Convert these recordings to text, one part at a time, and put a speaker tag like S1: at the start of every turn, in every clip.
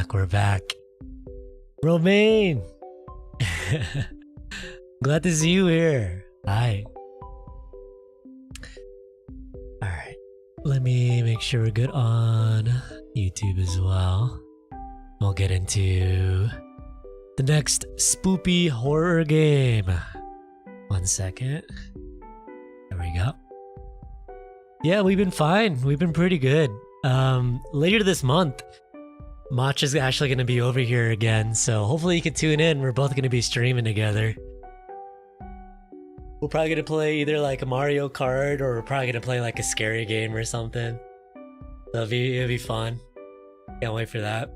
S1: we're back. Romaine! Glad to see you here. Hi. Alright, let me make sure we're good on YouTube as well. We'll get into the next spoopy horror game. 1 second. There we go. Yeah, we've been fine. We've been pretty good. Later this month, Matcha's actually going to be over here again, so hopefully you can tune in. We're both going to be streaming together. We're probably going to play either like a Mario Kart, or we're probably going to play like a scary game or something. So it'll be fun. Can't wait for that.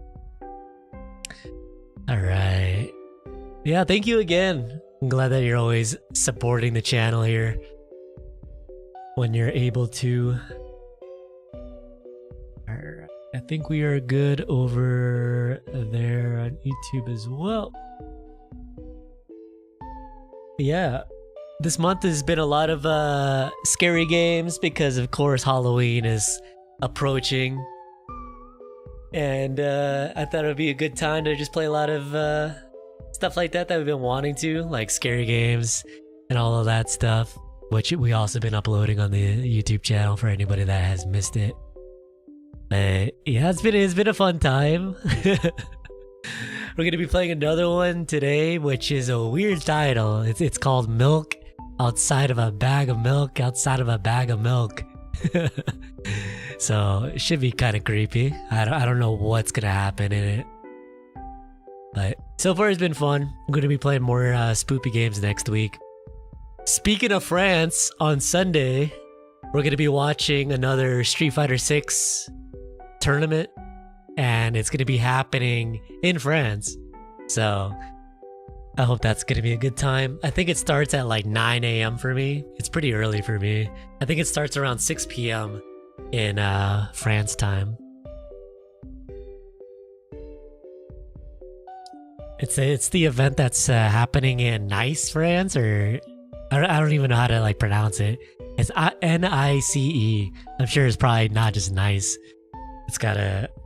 S1: Alright. Yeah, thank you again. I'm glad that you're always supporting the channel here when you're able to. Alright. I think we are good over there on YouTube as well. Yeah, this month has been a lot of scary games because of course Halloween is approaching. And I thought it would be a good time to just play a lot of stuff like that we've been wanting to, like scary games and all of that stuff, which we also been uploading on the YouTube channel for anybody that has missed it. Yeah, it's been a fun time. We're gonna be playing another one today, which is a weird title. It's called Milk Outside of a Bag of Milk Outside of a Bag of Milk. So it should be kind of creepy. I don't know what's gonna happen in it, but so far it's been fun. I'm gonna be playing more spoopy games next week. Speaking of France, on Sunday we're gonna be watching another Street Fighter 6 tournament, and it's gonna be happening in France. So I hope that's gonna be a good time. I think it starts at like 9 AM for me. It's pretty early for me. I think it starts around 6 PM in France time. It's the event that's happening in Nice, France, or I don't even know how to like pronounce it. It's Nice. I'm sure it's probably not just nice. It's got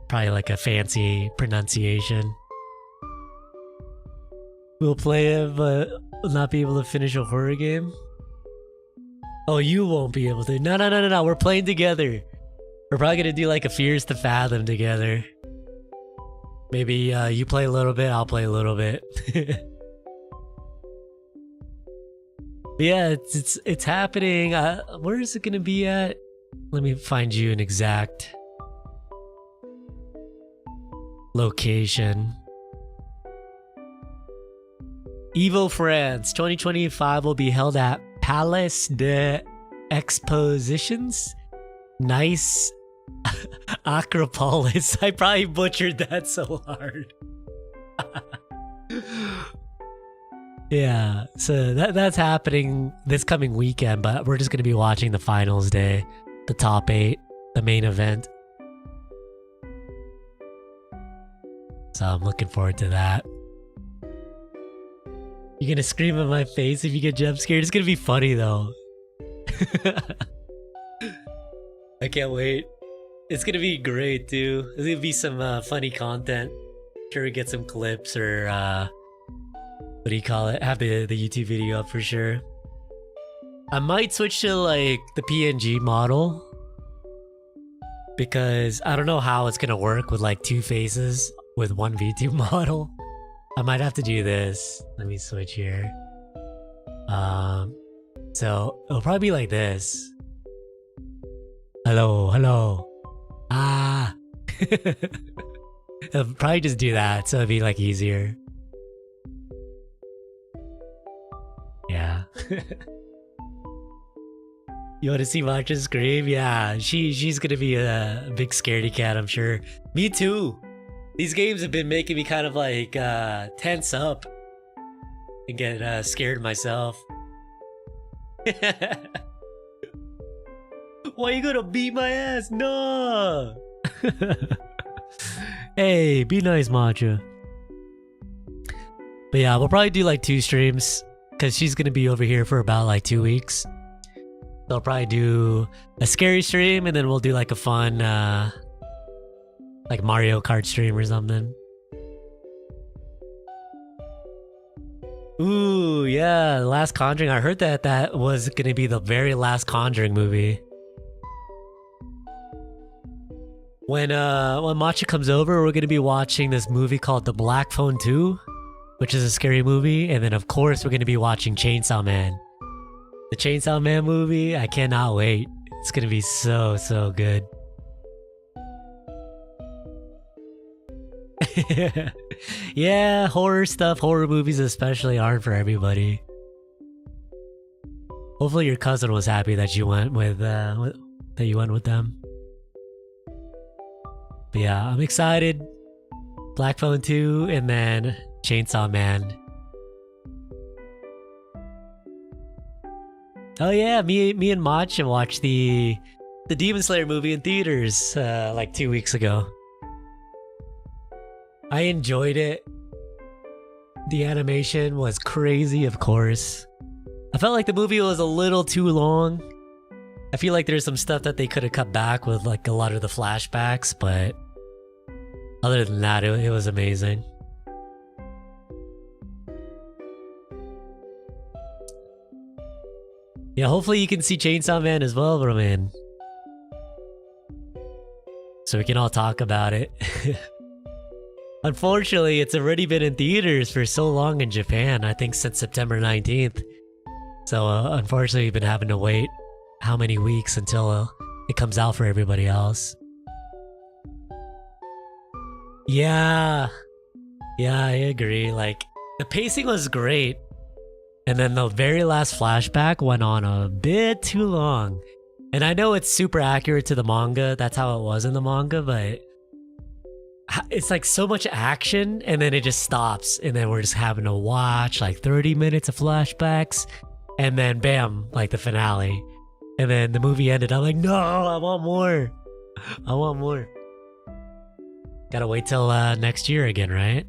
S1: probably like a fancy pronunciation. We'll play it, but we'll not be able to finish a horror game. Oh, you won't be able to. No. We're playing together. We're probably gonna do like a Fears to Fathom together. Maybe you play a little bit, I'll play a little bit. But yeah, it's happening. Where is it gonna be at? Let me find you an exact location. Evo France 2025 will be held at Palais des Expositions, Nice Acropolis. I probably butchered that so hard. Yeah, so that's happening this coming weekend, but we're just going to be watching the finals day, the top 8, the main event. So I'm looking forward to that. You're gonna scream in my face if you get jump scared. It's gonna be funny though. I can't wait. It's gonna be great too. There's gonna be some funny content. Sure, we get some clips or what do you call it? Have the YouTube video up for sure. I might switch to like the PNG model because I don't know how it's gonna work with like 2 faces with one VTube model. I might have to do this. Let me switch here. So it'll probably be like this. Hello. Ah. It'll probably just do that, so it'll be like easier. Yeah. You want to see Matcha scream? Yeah, she's gonna be a big scaredy cat, I'm sure. Me too. These games have been making me kind of like tense up and get scared myself. Why you gonna beat my ass? No! Hey, be nice, Matcha. But yeah, we'll probably do like 2 streams because she's gonna be over here for about like 2 weeks. So I'll probably do a scary stream and then we'll do like a fun like Mario Kart stream or something. Ooh, yeah, The Last Conjuring. I heard that that was gonna be the very last Conjuring movie. When Matcha comes over, we're gonna be watching this movie called The Black Phone 2, which is a scary movie, and then of course we're gonna be watching Chainsaw Man. The Chainsaw Man movie, I cannot wait. It's gonna be so good. Yeah, horror stuff, horror movies especially aren't for everybody. Hopefully your cousin was happy that you went with that you went with them. But yeah, I'm excited. Black Phone 2 and then Chainsaw Man. Oh yeah, me and Mach watched the Demon Slayer movie in theaters like 2 weeks ago. I enjoyed it. The animation was crazy, of course. I felt like the movie was a little too long. I feel like there's some stuff that they could have cut back with like a lot of the flashbacks, but other than that, it was amazing. Yeah, hopefully you can see Chainsaw Man as well, bro, man. So we can all talk about it. Unfortunately, it's already been in theaters for so long in Japan, I think since September 19th. So unfortunately, we've been having to wait how many weeks until it comes out for everybody else. Yeah, I agree. Like, the pacing was great. And then the very last flashback went on a bit too long. And I know it's super accurate to the manga, that's how it was in the manga, but it's like so much action and then it just stops and then we're just having to watch like 30 minutes of flashbacks and then bam, like the finale. And then the movie ended. I'm like, no, I want more. I want more. Gotta wait till next year again, right?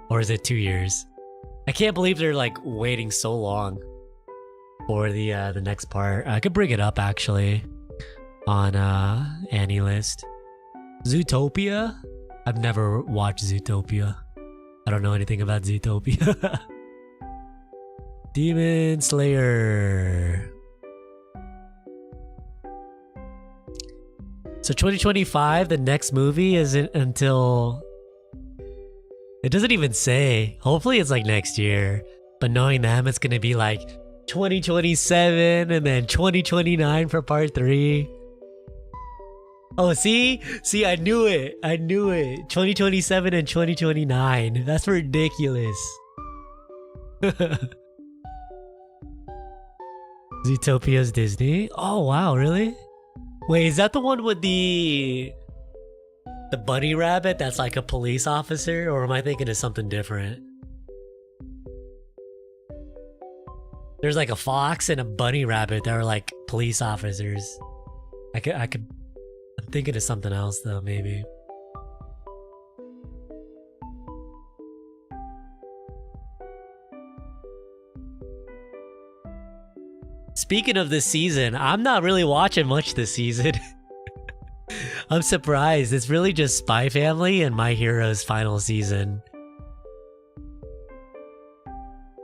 S1: Or is it 2 years? I can't believe they're like waiting so long for the next part. I could bring it up actually on AniList. Zootopia? I've never watched Zootopia. I don't know anything about Zootopia. Demon Slayer. So 2025, the next movie isn't until... It doesn't even say. Hopefully it's like next year. But knowing them, it's gonna be like 2027 and then 2029 for part 3. Oh, see? See, I knew it. 2027 and 2029. That's ridiculous. Zootopia's Disney? Oh, wow, really? Wait, is that the one with the bunny rabbit that's like a police officer? Or am I thinking of something different? There's like a fox and a bunny rabbit that are like police officers. I'm thinking of something else though, maybe. Speaking of this season, I'm not really watching much this season. I'm surprised. It's really just Spy Family and My Hero's final season.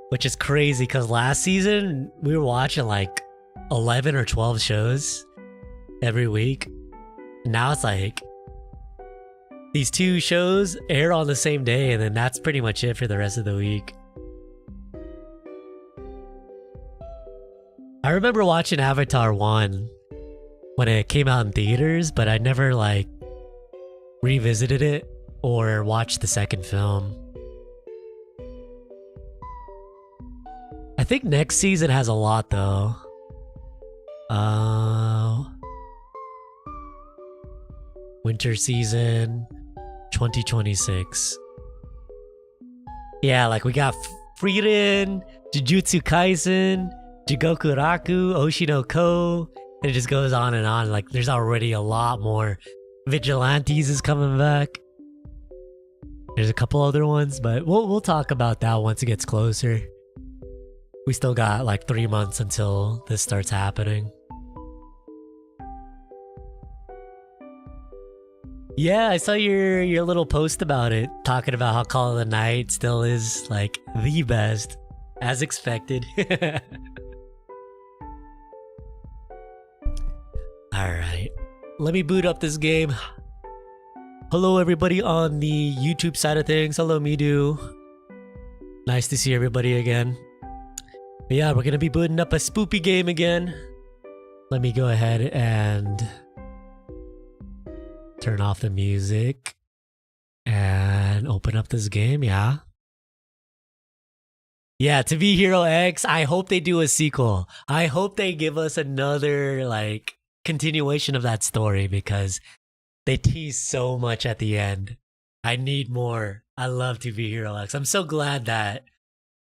S1: Which is crazy because last season we were watching like 11 or 12 shows every week. Now it's like these 2 shows air on the same day and then that's pretty much it for the rest of the week. I remember watching Avatar 1 when it came out in theaters, but I never like revisited it or watched the second film. I think next season has a lot though. Winter season 2026. Yeah, like we got Frieren, Jujutsu Kaisen, Jigoku Raku, Oshinoko, and it just goes on and on. Like there's already a lot more. Vigilantes is coming back. There's a couple other ones, but we'll talk about that once it gets closer. We still got like 3 months until this starts happening. Yeah, I saw your little post about it, talking about how Call of the Night still is like the best. As expected. Alright. Let me boot up this game. Hello everybody on the YouTube side of things. Hello Midu. Nice to see everybody again. But yeah, we're gonna be booting up a spoopy game again. Let me go ahead and turn off the music and open up this game, yeah. Yeah, To Be Hero X, I hope they do a sequel. I hope they give us another, like, continuation of that story because they tease so much at the end. I need more. I love To Be Hero X. I'm so glad that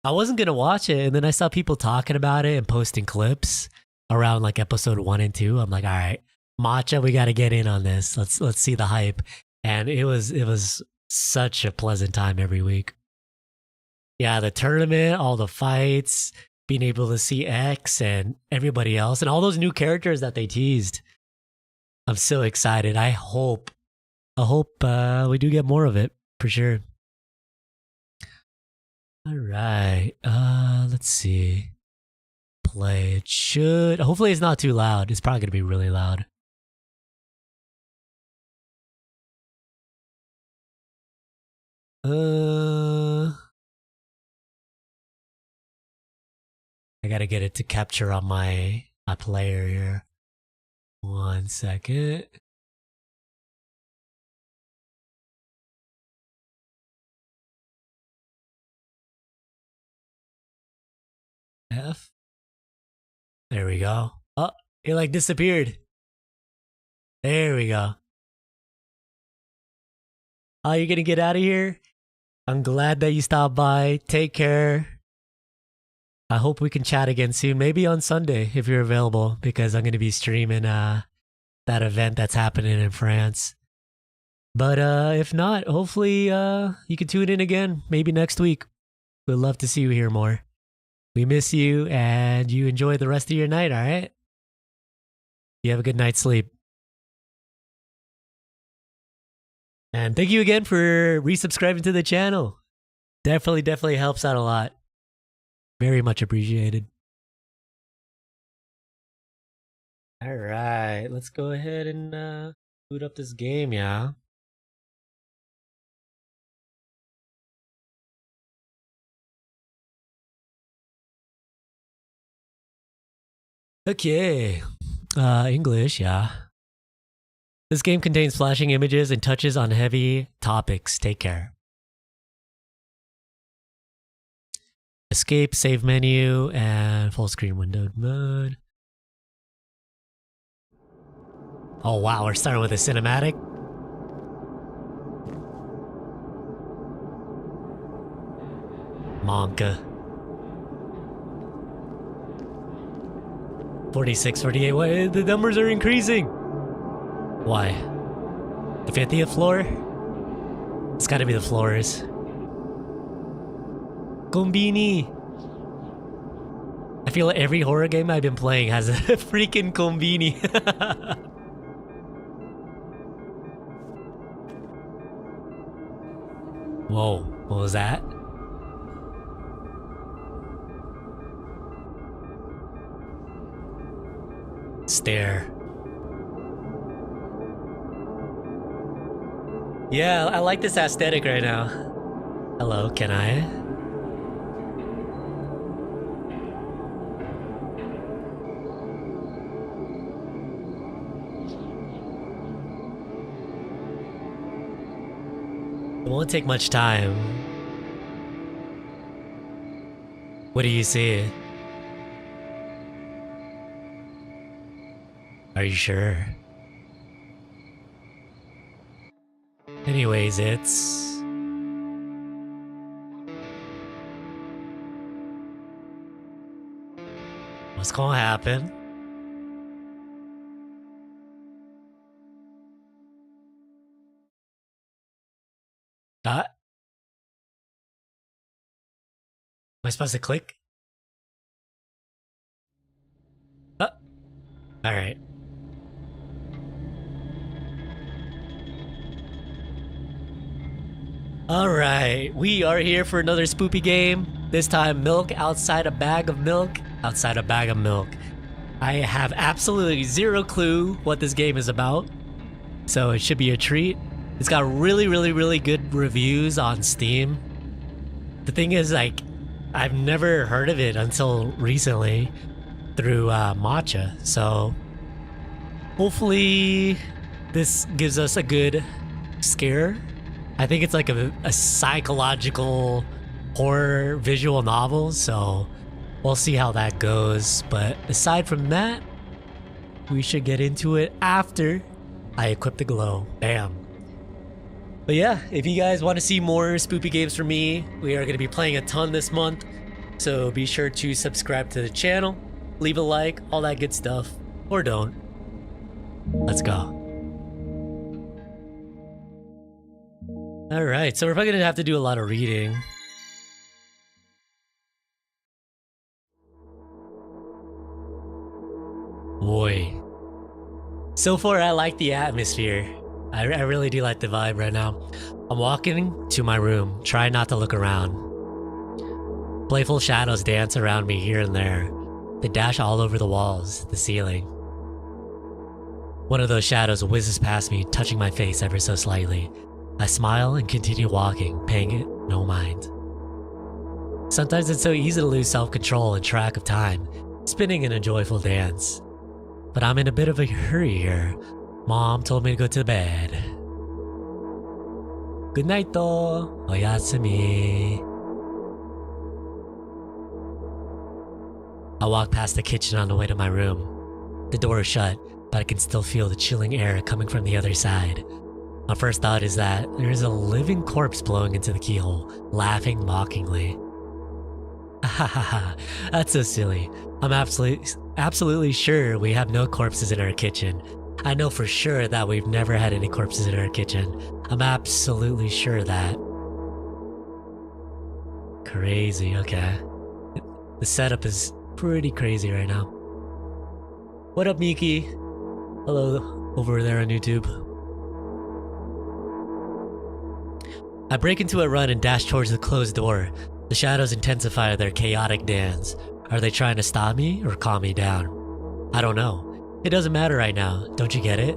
S1: I wasn't gonna watch it, and then I saw people talking about it and posting clips around like episode 1 and 2. I'm like, all right, Matcha, we gotta get in on this. Let's see the hype. And it was such a pleasant time every week. Yeah, the tournament, all the fights, being able to see X and everybody else, and all those new characters that they teased. I'm so excited. I hope we do get more of it for sure. All right, let's see. Play. It should. Hopefully, it's not too loud. It's probably gonna be really loud. I gotta get it to capture on my player here. 1 second. F. There we go. Oh, it like disappeared. There we go. Oh, you're gonna get out of here? I'm glad that you stopped by. Take care. I hope we can chat again soon. Maybe on Sunday if you're available, because I'm gonna be streaming that event that's happening in France. But if not, hopefully you can tune in again. Maybe next week. We'd love to see you here more. We miss you, and you enjoy the rest of your night, all right? You have a good night's sleep. And thank you again for resubscribing to the channel. Definitely helps out a lot. Very much appreciated. All right, let's go ahead and boot up this game, yeah? Okay, English, yeah. This game contains flashing images and touches on heavy topics. Take care. Escape, save menu, and full screen windowed mode. Oh wow, we're starting with a cinematic. Monka. 46, 48, why? The numbers are increasing. Why? The 50th floor? It's gotta be the floors. Combini! I feel like every horror game I've been playing has a freaking combini. Whoa, what was that? Stare. Yeah, I like this aesthetic right now. Hello, can I? It won't take much time. What do you see? Are you sure? Anyways, it's... what's gonna happen? Am I supposed to click? Alright. Alright, we are here for another spoopy game. This time, milk outside a bag of milk. Outside a bag of milk. I have absolutely zero clue what this game is about, so it should be a treat. It's got really good reviews on Steam. The thing is, like, I've never heard of it until recently through Matcha, so hopefully this gives us a good scare. I think it's like a psychological horror visual novel, so we'll see how that goes. But aside from that, we should get into it after I equip the glow. Bam. But yeah, if you guys want to see more spoopy games from me, we are going to be playing a ton this month. So be sure to subscribe to the channel, leave a like, all that good stuff. Or don't. Let's go. Alright, so we're probably going to have to do a lot of reading. Boy. So far, I like the atmosphere. I really do like the vibe right now. I'm walking to my room, trying not to look around. Playful shadows dance around me here and there. They dash all over the walls, the ceiling. One of those shadows whizzes past me, touching my face ever so slightly. I smile and continue walking, paying it no mind. Sometimes it's so easy to lose self-control and track of time, spinning in a joyful dance. But I'm in a bit of a hurry here. Mom told me to go to bed. Good night, though. Oyasumi. I walk past the kitchen on the way to my room. The door is shut, but I can still feel the chilling air coming from the other side. My first thought is that there is a living corpse blowing into the keyhole, laughing mockingly. Ha ha ha, that's so silly. I'm absolutely sure we have no corpses in our kitchen. I know for sure that we've never had any corpses in our kitchen. I'm absolutely sure of that. Crazy, okay. The setup is pretty crazy right now. What up, Miki? Hello, over there on YouTube. I break into a run and dash towards the closed door. The shadows intensify their chaotic dance. Are they trying to stop me or calm me down? I don't know. It doesn't matter right now, don't you get it?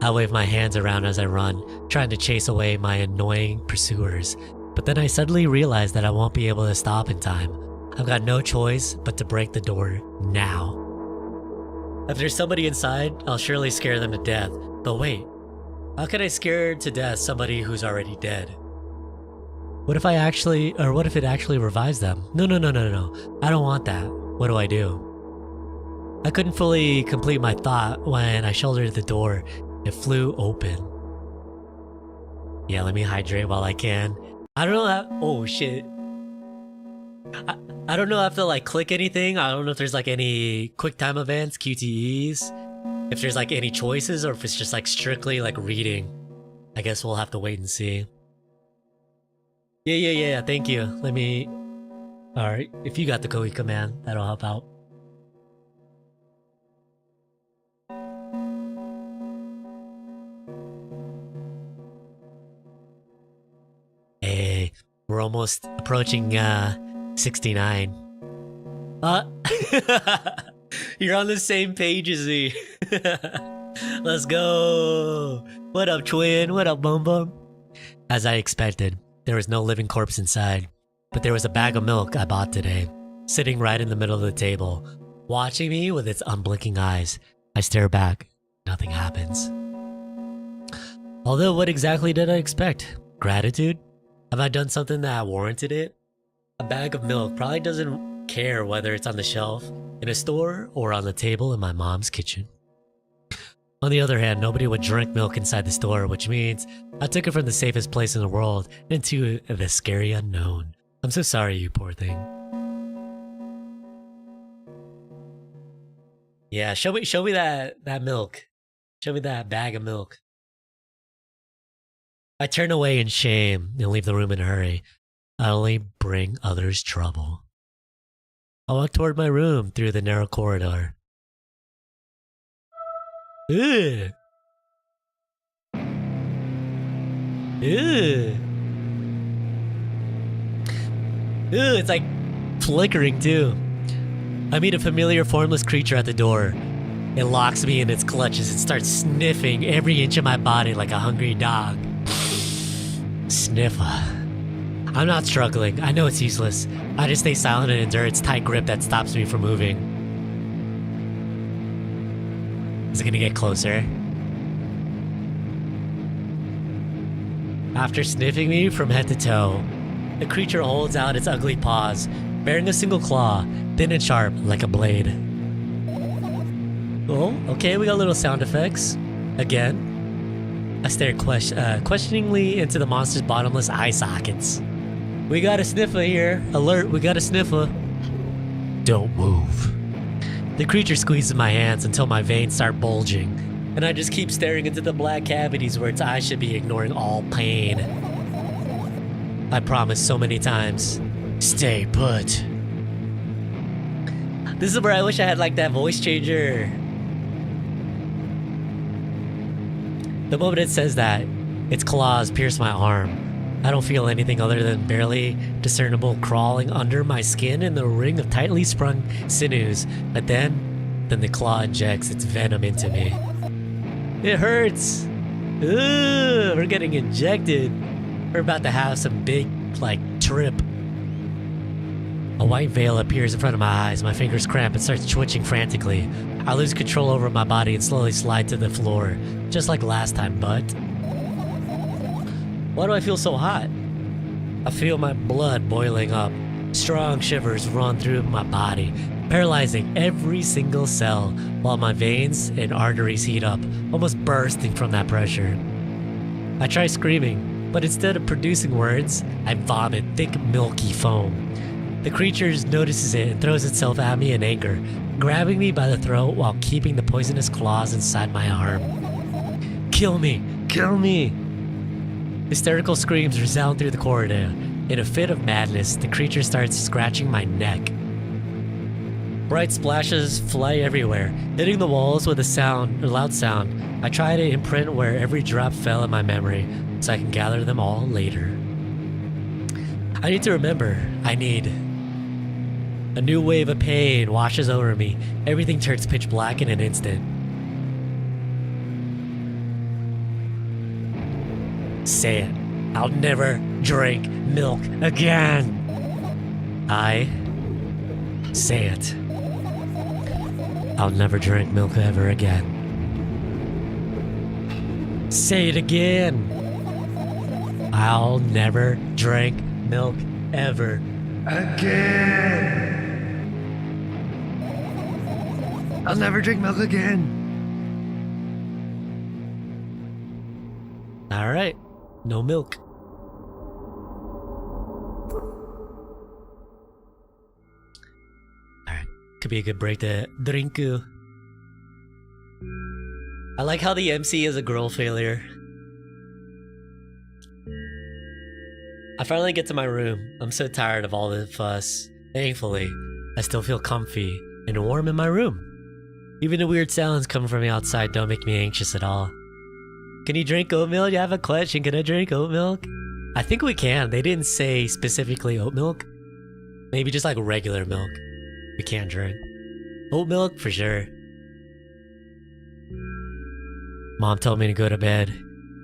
S1: I wave my hands around as I run, trying to chase away my annoying pursuers. But then I suddenly realize that I won't be able to stop in time. I've got no choice but to break the door now. If there's somebody inside, I'll surely scare them to death. But wait, how can I scare to death somebody who's already dead? What if it actually revives them? No. I don't want that. What do I do? I couldn't fully complete my thought when I shouldered the door. It flew open. Yeah, let me hydrate while I can. I don't know how— oh shit. I don't know if to like click anything. I don't know if there's like any quick time events, QTEs. If there's like any choices or if it's just like strictly like reading. I guess we'll have to wait and see. Yeah, thank you. Let me— alright, if you got the Kohi command, that'll help out. Hey, we're almost approaching 69. You're on the same page as me. Let's go. What up, twin? What up, bum bum? As I expected, there was no living corpse inside, but there was a bag of milk I bought today, sitting right in the middle of the table, watching me with its unblinking eyes. I stare back. Nothing happens. Although, what exactly did I expect? Gratitude? Have I done something that warranted it? A bag of milk probably doesn't care whether it's on the shelf, in a store, or on the table in my mom's kitchen. On the other hand, nobody would drink milk inside the store, which means I took it from the safest place in the world into the scary unknown. I'm so sorry, you poor thing. Yeah, show me that milk. Show me that bag of milk. I turn away in shame and leave the room in a hurry. I only bring others trouble. I walk toward my room through the narrow corridor. Ugh. Ew. Ew, it's like flickering too. I meet a familiar formless creature at the door. It locks me in its clutches and starts sniffing every inch of my body like a hungry dog. Sniffer. I'm not struggling. I know it's useless. I just stay silent and endure its tight grip that stops me from moving. Is it gonna get closer? After sniffing me from head to toe, the creature holds out its ugly paws, bearing a single claw, thin and sharp like a blade. Oh, okay, we got little sound effects. Again. I stare questioningly into the monster's bottomless eye sockets. We got a sniffer here. Alert, we got a sniffer. Don't move. The creature squeezes my hands until my veins start bulging, and I just keep staring into the black cavities where its eyes should be, ignoring all pain. I promised so many times. Stay put. This is where I wish I had like that voice changer. The moment it says that, its claws pierce my arm. I don't feel anything other than barely discernible crawling under my skin in the ring of tightly sprung sinews. But then the claw injects its venom into me. It hurts. Ooh, we're getting injected. We're about to have some big, trip. A white veil appears in front of my eyes. My fingers cramp and starts twitching frantically. I lose control over my body and slowly slide to the floor, just like last time, but... Why do I feel so hot? I feel my blood boiling up. Strong shivers run through my body, paralyzing every single cell, while my veins and arteries heat up, almost bursting from that pressure. I try screaming, but instead of producing words, I vomit thick, milky foam. The creature notices it and throws itself at me in anger, grabbing me by the throat while keeping the poisonous claws inside my arm. Kill me! Kill me! Hysterical screams resound through the corridor. In a fit of madness, the creature starts scratching my neck. Bright splashes fly everywhere, hitting the walls with a loud sound. I try to imprint where every drop fell in my memory, so I can gather them all later. I need to remember. I need... A new wave of pain washes over me. Everything turns pitch black in an instant. Say it. I'll never drink milk again. I say it. I'll never drink milk ever again. Say it again. I'll never drink milk ever again. I'll never drink milk again. All right. No milk. Alright, could be a good break to drink. I like how the MC is a girl failure. I finally get to my room. I'm so tired of all the fuss. Thankfully, I still feel comfy and warm in my room. Even the weird sounds coming from the outside don't make me anxious at all. Can you drink oat milk? You have a question. Can I drink oat milk? I think we can. They didn't say specifically oat milk. Maybe just like regular milk. We can't drink. Oat milk for sure. Mom told me to go to bed,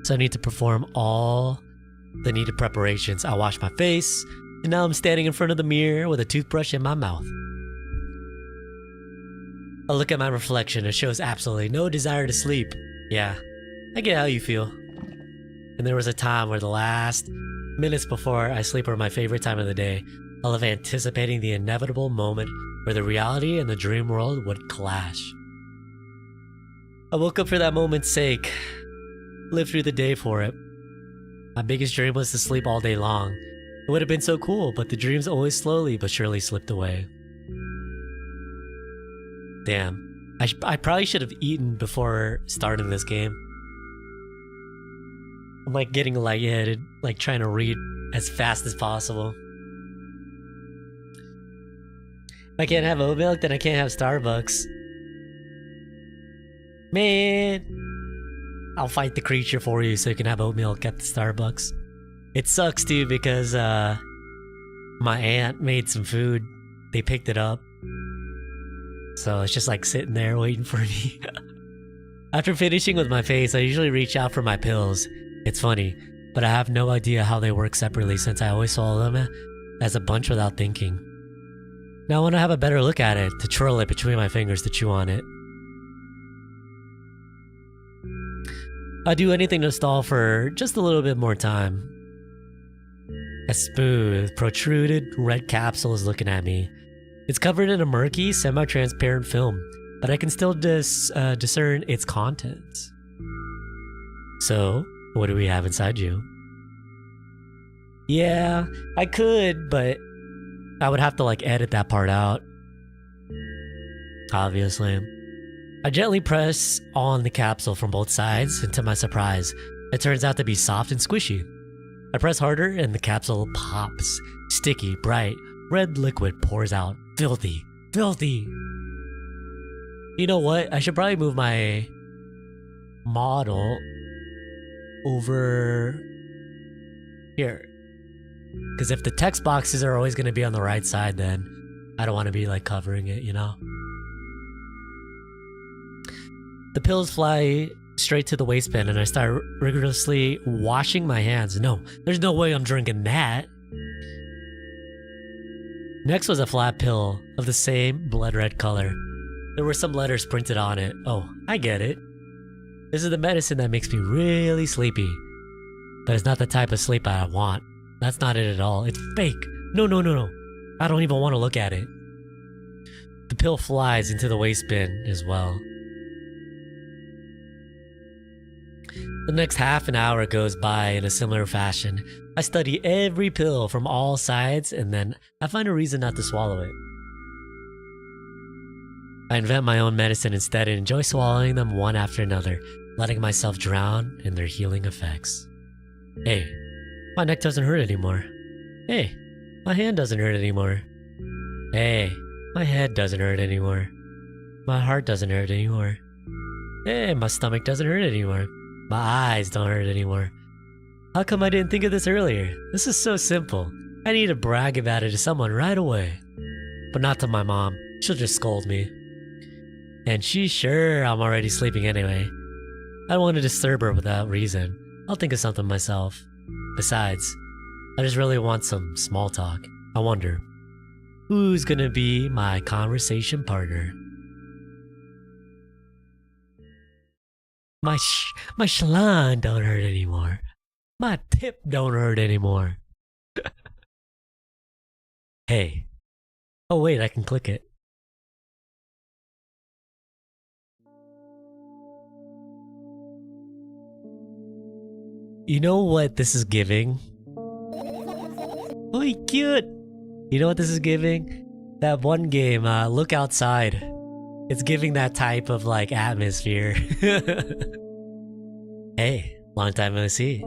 S1: so I need to perform all the needed preparations. I wash my face, and now I'm standing in front of the mirror with a toothbrush in my mouth. I look at my reflection. It shows absolutely no desire to sleep. Yeah. I get how you feel. And there was a time where the last minutes before I sleep were my favorite time of the day. I love anticipating the inevitable moment where the reality and the dream world would clash. I woke up for that moment's sake. Lived through the day for it. My biggest dream was to sleep all day long. It would have been so cool, but the dreams always slowly but surely slipped away. Damn. I probably should have eaten before starting this game. I'm like getting lightheaded, like trying to read as fast as possible. If I can't have oat milk, then I can't have Starbucks. Man, I'll fight the creature for you so you can have oat milk at the Starbucks. It sucks too because my aunt made some food. They picked it up. So it's just like sitting there waiting for me. After finishing with my face, I usually reach out for my pills. It's funny, but I have no idea how they work separately since I always swallow them as a bunch without thinking. Now I want to have a better look at it, to twirl it between my fingers to chew on it. I'd do anything to stall for just a little bit more time. A smooth, protruded red capsule is looking at me. It's covered in a murky, semi-transparent film, but I can still discern its contents. So, what do we have inside you? Yeah, I could, but I would have to like edit that part out. Obviously. I gently press on the capsule from both sides, and to my surprise, it turns out to be soft and squishy. I press harder and the capsule pops. Sticky, bright, red liquid pours out. Filthy, filthy. You know what? I should probably move my model over here. Because if the text boxes are always going to be on the right side, then I don't want to be like covering it, you know? The pills fly straight to the waistband and I start rigorously washing my hands. No, there's no way I'm drinking that. Next was a flat pill of the same blood red color. There were some letters printed on it. Oh, I get it. This is the medicine that makes me really sleepy. But it's not the type of sleep I want. That's not it at all. It's fake. No, no, no, no. I don't even want to look at it. The pill flies into the waistband as well. The next half an hour goes by in a similar fashion. I study every pill from all sides and then I find a reason not to swallow it. I invent my own medicine instead and enjoy swallowing them one after another, letting myself drown in their healing effects. Hey, my neck doesn't hurt anymore. Hey, my hand doesn't hurt anymore. Hey, my head doesn't hurt anymore. My heart doesn't hurt anymore. Hey, my stomach doesn't hurt anymore. My eyes don't hurt anymore. How come I didn't think of this earlier? This is so simple. I need to brag about it to someone right away. But not to my mom. She'll just scold me. And she's sure I'm already sleeping anyway. I don't want to disturb her without reason. I'll think of something myself. Besides, I just really want some small talk. I wonder, who's gonna be my conversation partner? My schlan don't hurt anymore. My tip don't hurt anymore. Hey. Oh wait, I can click it. You know what this is giving? Oh, cute! You know what this is giving? That one game, Look Outside. It's giving that type of like atmosphere. Hey, long time no see.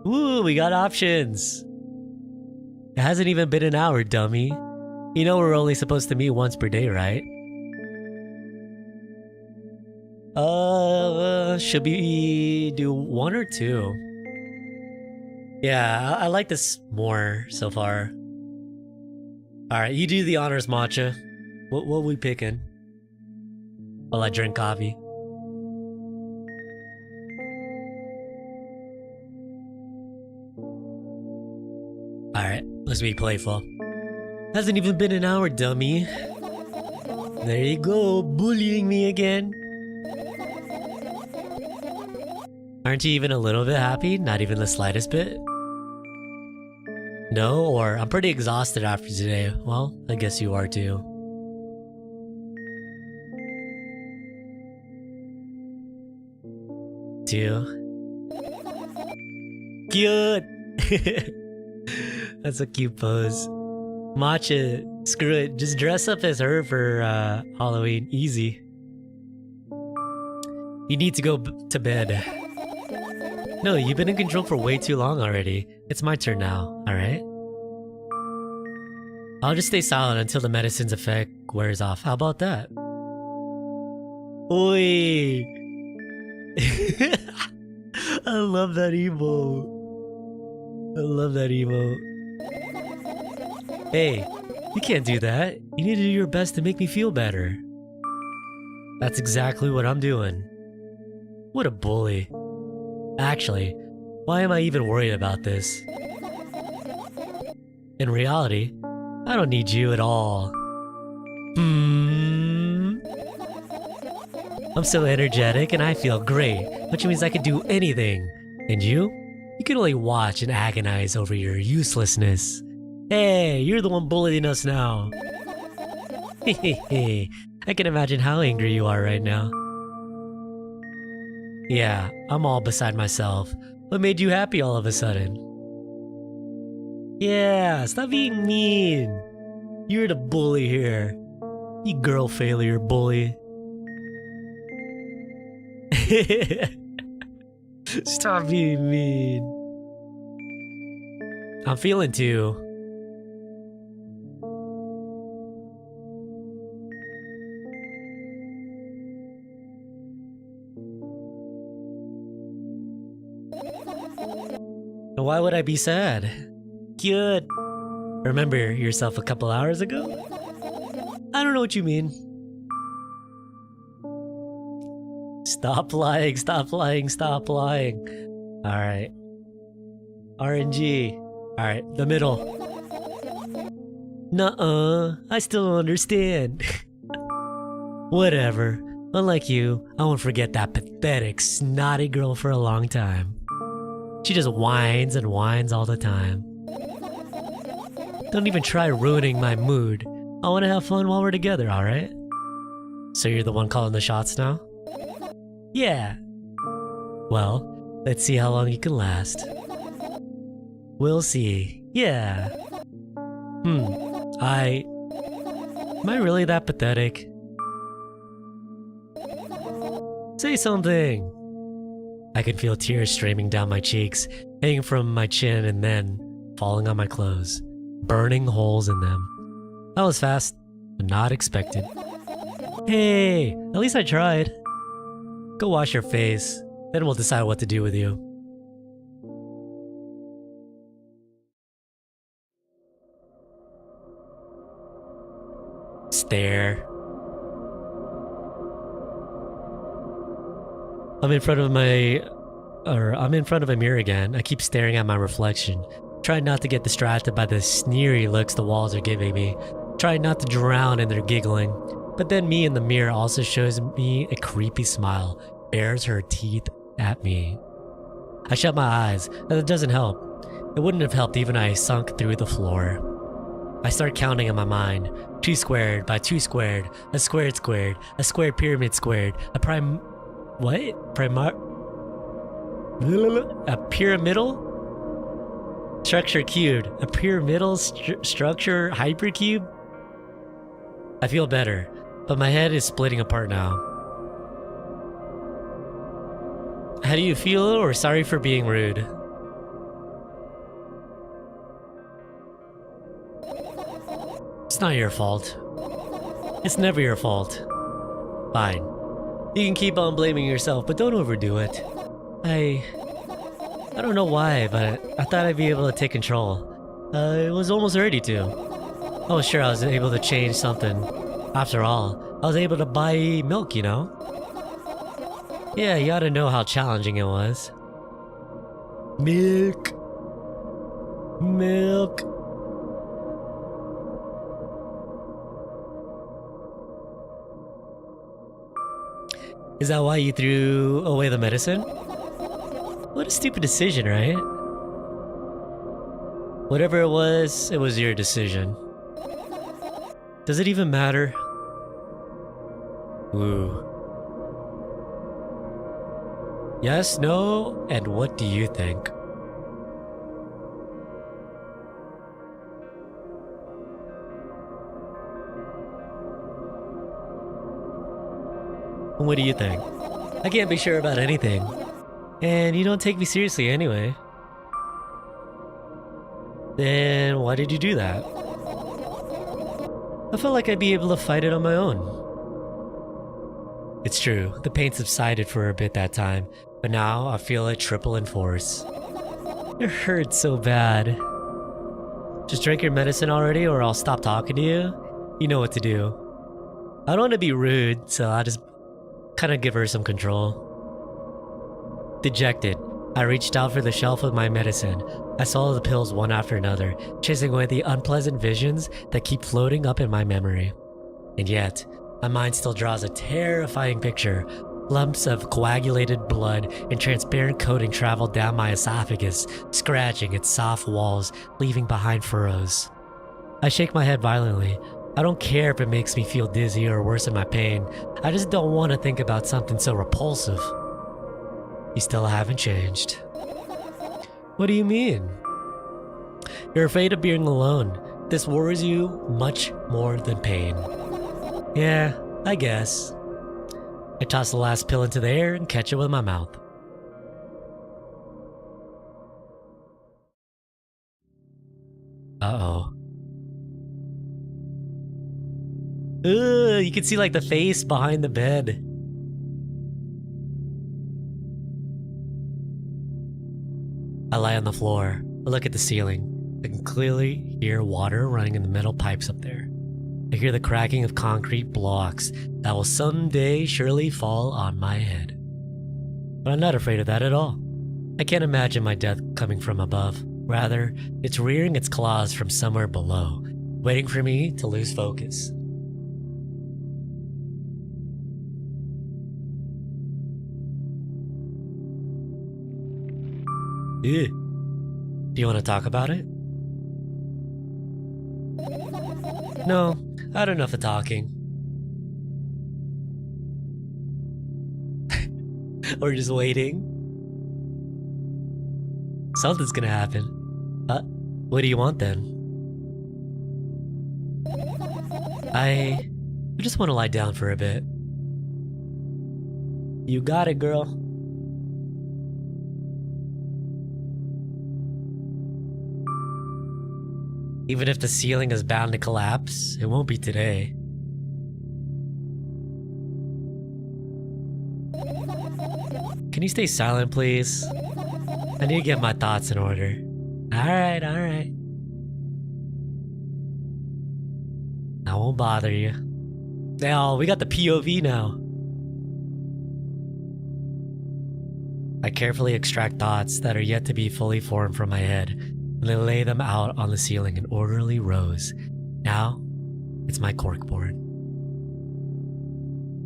S1: Ooh, we got options. It hasn't even been an hour, dummy. You know we're only supposed to meet once per day, right? Should we do one or two? Yeah, I like this more so far. Alright, you do the honors, matcha. What are we picking? While I drink coffee. Alright, let's be playful. Hasn't even been an hour, dummy. There you go, bullying me again. Aren't you even a little bit happy? Not even the slightest bit? No? Or I'm pretty exhausted after today. Well, I guess you are too. Cute! That's a cute pose. Matcha, screw it. Just dress up as her for Halloween. Easy. You need to go to bed. No, you've been in control for way too long already. It's my turn now, alright? I'll just stay silent until the medicine's effect wears off. How about that? Oi! I love that emote. I love that emote. Hey, you can't do that. You need to do your best to make me feel better. That's exactly what I'm doing. What a bully. Actually, why am I even worried about this? In reality, I don't need you at all. I'm so energetic and I feel great, which means I can do anything. And you? You can only watch and agonize over your uselessness. Hey, you're the one bullying us now. Hehehe, I can imagine how angry you are right now. Yeah, I'm all beside myself. What made you happy all of a sudden? Yeah, stop being mean. You're the bully here. You girl failure bully. Stop being mean. I'm feeling too. Why would I be sad? Cute. Remember yourself a couple hours ago? I don't know what you mean. Stop lying, stop lying, stop lying. Alright. RNG. Alright, the middle. Nuh-uh, I still don't understand. Whatever. Unlike you, I won't forget that pathetic, snotty girl for a long time. She just whines and whines all the time. Don't even try ruining my mood. I want to have fun while we're together, alright? So you're the one calling the shots now? Yeah. Well, let's see how long you can last. We'll see. Yeah. Am I really that pathetic? Say something! I can feel tears streaming down my cheeks, hanging from my chin and then falling on my clothes, burning holes in them. That was fast, but not expected. Hey, at least I tried. Go wash your face, then we'll decide what to do with you. Stare. I'm in front of a mirror again. I keep staring at my reflection, trying not to get distracted by the sneery looks the walls are giving me, trying not to drown in their giggling. But then me in the mirror also shows me a creepy smile, bares her teeth at me. I shut my eyes, and it doesn't help. It wouldn't have helped even I sunk through the floor. I start counting in my mind. 2 squared by 2 squared, a squared squared, a square pyramid squared, a pyramidal structure cubed, a pyramidal structure hypercube. I feel better, but my head is splitting apart now. How do you feel, or sorry for being rude? It's not your fault. It's never your fault. Fine. You can keep on blaming yourself, but don't overdo it. I don't know why, but I thought I'd be able to take control. I was almost ready to. I was sure I was able to change something. After all, I was able to buy milk, you know? Yeah, you ought to know how challenging it was. Milk. Milk. Is that why you threw away the medicine? What a stupid decision, right? Whatever it was your decision. Does it even matter? Ooh. Yes, no, and what do you think? What do you think? I can't be sure about anything. And you don't take me seriously anyway. Then why did you do that? I felt like I'd be able to fight it on my own. It's true, the pain subsided for a bit that time, but now I feel it triple in force. It hurts so bad. Just drink your medicine already or I'll stop talking to you. You know what to do. I don't want to be rude, so I'll just kind of give her some control. Dejected, I reached out for the shelf with my medicine. I swallowed the pills one after another, chasing away the unpleasant visions that keep floating up in my memory. And yet, my mind still draws a terrifying picture. Lumps of coagulated blood and transparent coating travel down my esophagus, scratching its soft walls, leaving behind furrows. I shake my head violently. I don't care if it makes me feel dizzy or worsen my pain. I just don't want to think about something so repulsive. You still haven't changed. What do you mean? You're afraid of being alone. This worries you much more than pain. Yeah, I guess. I toss the last pill into the air and catch it with my mouth. Uh-oh. Ugh, you can see like the face behind the bed. I lie on the floor. I look at the ceiling. I can clearly hear water running in the metal pipes up there. I hear the cracking of concrete blocks that will someday surely fall on my head. But I'm not afraid of that at all. I can't imagine my death coming from above. Rather, it's rearing its claws from somewhere below, waiting for me to lose focus. Ew. Do you want to talk about it? No, I had enough of talking. Or just waiting. Something's gonna happen. What do you want then? I just want to lie down for a bit. You got it, girl. Even if the ceiling is bound to collapse, it won't be today. Can you stay silent, please? I need to get my thoughts in order. Alright, alright. I won't bother you. Now, we got the POV now. I carefully extract thoughts that are yet to be fully formed from my head, and then lay them out on the ceiling in orderly rows. Now, it's my corkboard.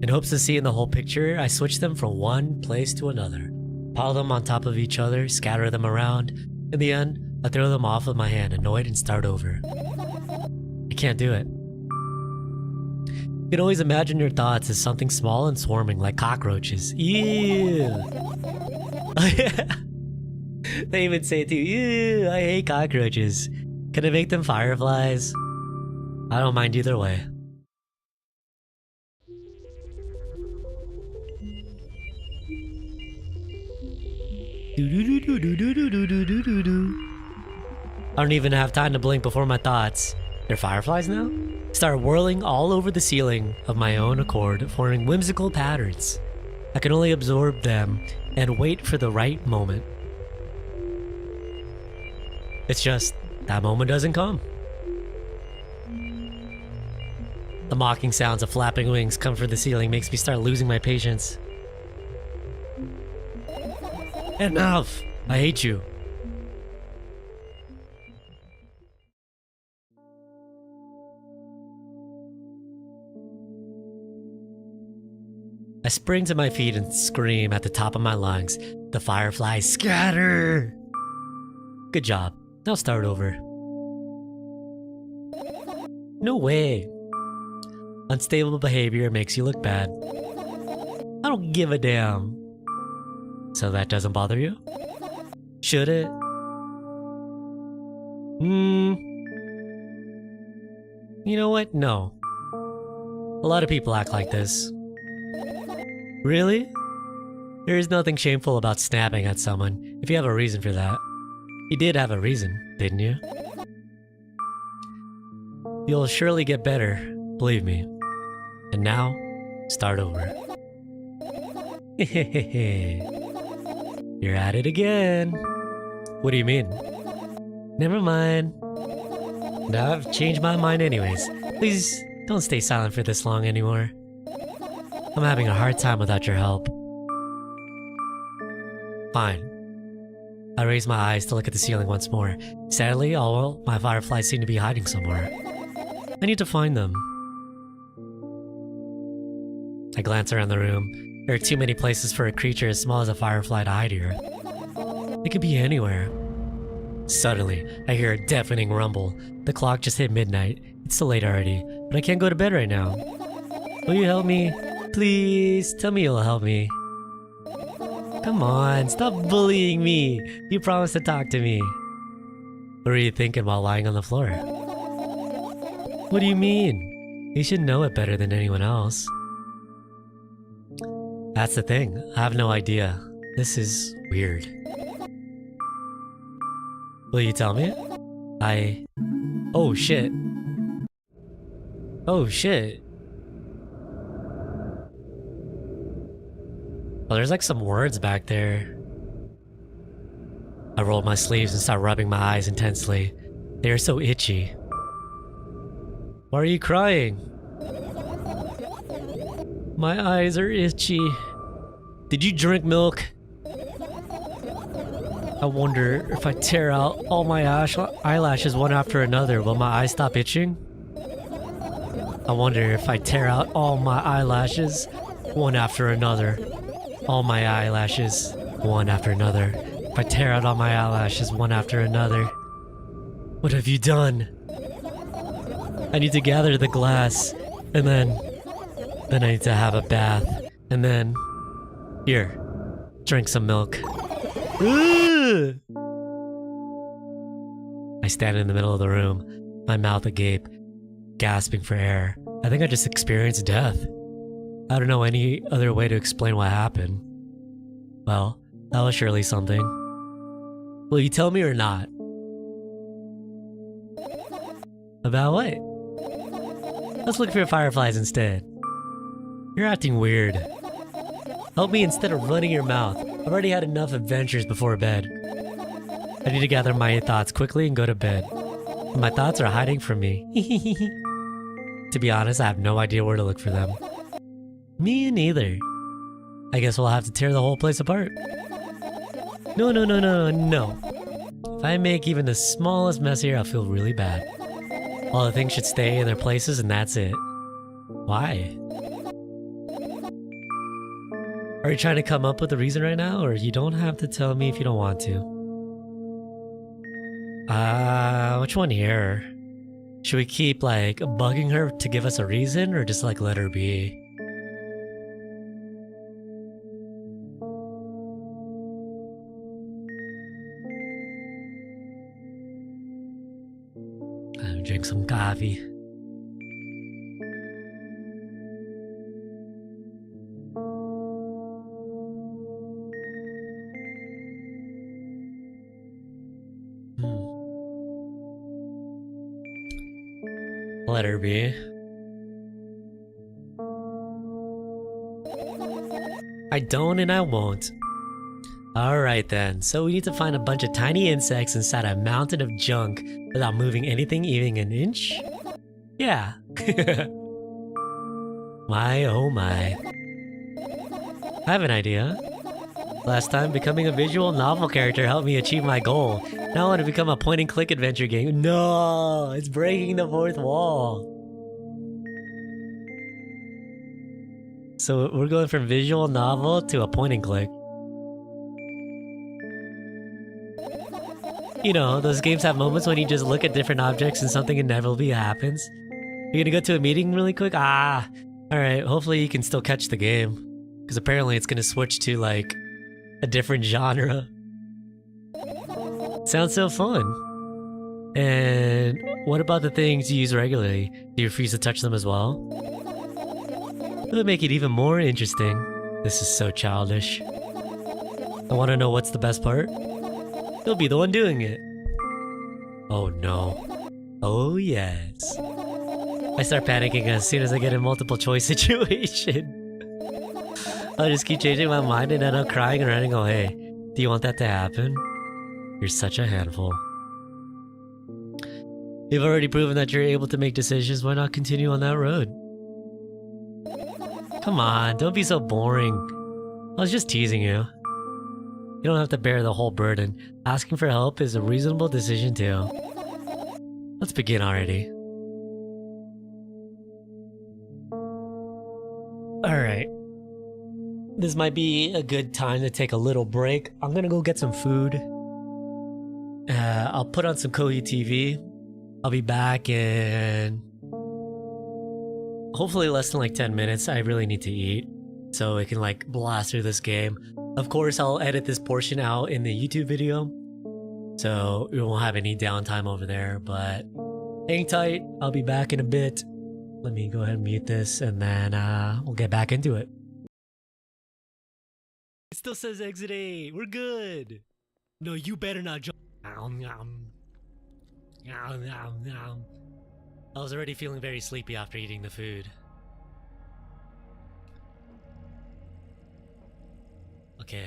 S1: In hopes of seeing the whole picture, I switch them from one place to another, pile them on top of each other, scatter them around. In the end, I throw them off with my hand, annoyed, and start over. I can't do it. You can always imagine your thoughts as something small and swarming like cockroaches. Ew! They even say it too. Ew, I hate cockroaches. Can I make them fireflies? I don't mind either way. I don't even have time to blink before my thoughts. They're fireflies now? Start whirling all over the ceiling of my own accord, forming whimsical patterns. I can only absorb them and wait for the right moment. It's just, that moment doesn't come. The mocking sounds of flapping wings come from the ceiling makes me start losing my patience. Enough! I hate you. I spring to my feet and scream at the top of my lungs. The fireflies scatter! Good job. Now start over. No way. Unstable behavior makes you look bad. I don't give a damn. So that doesn't bother you? Should it? You know what? No. A lot of people act like this. Really? There is nothing shameful about snapping at someone if you have a reason for that. You did have a reason, didn't you? You'll surely get better, believe me. And now, start over. You're at it again. What do you mean? Never mind. Now I've changed my mind anyways. Please don't stay silent for this long anymore. I'm having a hard time without your help. Fine. I raise my eyes to look at the ceiling once more. Sadly, all my fireflies seem to be hiding somewhere. I need to find them. I glance around the room. There are too many places for a creature as small as a firefly to hide here. It could be anywhere. Suddenly, I hear a deafening rumble. The clock just hit midnight. It's so late already, but I can't go to bed right now. Will you help me? Please, tell me you'll help me. Come on, stop bullying me. You promised to talk to me. What are you thinking while lying on the floor? What do you mean? You should know it better than anyone else. That's the thing. I have no idea. This is weird. Will you tell me? Oh shit. Oh shit. Oh, there's like some words back there. I rolled my sleeves and started rubbing my eyes intensely. They are so itchy. Why are you crying? My eyes are itchy. Did you drink milk? I wonder if I tear out all my eyelashes one after another, will my eyes stop itching? I wonder if I tear out all my eyelashes one after another. All my eyelashes one after another. If I tear out all my eyelashes one after another. What have you done? I need to gather the glass, and then I need to have a bath, and then here, drink some milk. Ooh! I stand in the middle of the room, my mouth agape, gasping for air. I think I just experienced death. I don't know any other way to explain what happened. Well, that was surely something. Will you tell me or not? About what? Let's look for fireflies instead. You're acting weird. Help me instead of running your mouth. I've already had enough adventures before bed. I need to gather my thoughts quickly and go to bed. My thoughts are hiding from me. To be honest, I have no idea where to look for them. Me neither. I guess we'll have to tear the whole place apart. No. If I make even the smallest mess here, I'll feel really bad. All the things should stay in their places and that's it. Why? Are you trying to come up with a reason right now, or you don't have to tell me if you don't want to? Which one here? Should we keep like bugging her to give us a reason, or just like let her be? I'll drink some coffee. Let her be. I don't and I won't. Alright then, so we need to find a bunch of tiny insects inside a mountain of junk without moving anything even an inch? Yeah. My oh my. I have an idea. Last time, becoming a visual novel character helped me achieve my goal. Now I want to become a point-and-click adventure game. No! It's breaking the fourth wall. So we're going from visual novel to a point-and-click. You know, those games have moments when you just look at different objects and something inevitably happens. You're gonna go to a meeting really quick? Alright, hopefully you can still catch the game. Because apparently it's gonna switch to, like, a different genre. Sounds so fun. And what about the things you use regularly? Do you refuse to touch them as well? It would make it even more interesting. This is so childish. I want to know what's the best part? You'll be the one doing it. Oh no. Oh yes. I start panicking as soon as I get a multiple choice situation. I'll just keep changing my mind and end up crying and running away. Do you want that to happen? You're such a handful. You've already proven that you're able to make decisions. Why not continue on that road? Come on, don't be so boring. I was just teasing you. You don't have to bear the whole burden. Asking for help is a reasonable decision too. Let's begin already. Alright. This might be a good time to take a little break. I'm gonna go get some food. I'll put on some Kohi TV. I'll be back in hopefully less than like 10 minutes. I really need to eat so I can like blast through this game. Of course, I'll edit this portion out in the YouTube video, so we won't have any downtime over there, but hang tight. I'll be back in a bit. Let me go ahead and mute this and then we'll get back into it. It still says exit 8. We're good. No, you better not jump. I was already feeling very sleepy after eating the food. Okay.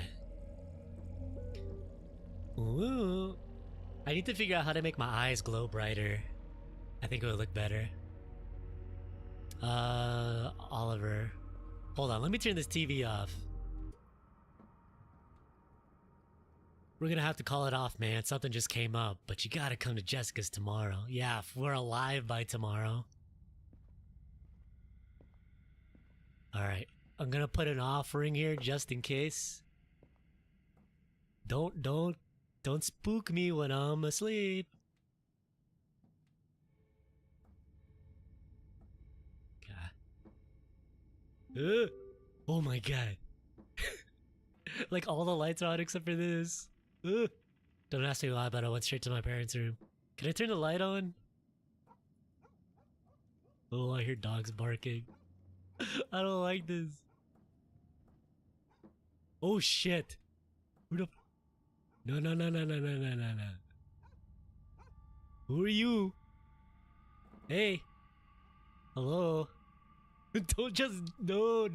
S1: Ooh. I need to figure out how to make my eyes glow brighter. I think it would look better. Oliver. Hold on, let me turn this TV off. We're gonna have to call it off, man. Something just came up, but you gotta come to Jessica's tomorrow. Yeah, if we're alive by tomorrow. Alright, I'm gonna put an offering here just in case. Don't spook me when I'm asleep. God. Oh my god. Like all the lights are on except for this. Don't ask me why, but I went straight to my parents' room. Can I turn the light on? Oh, I hear dogs barking. I don't like this. Oh shit. Who the... No. Who are you? Hey. Hello. Don't just... No.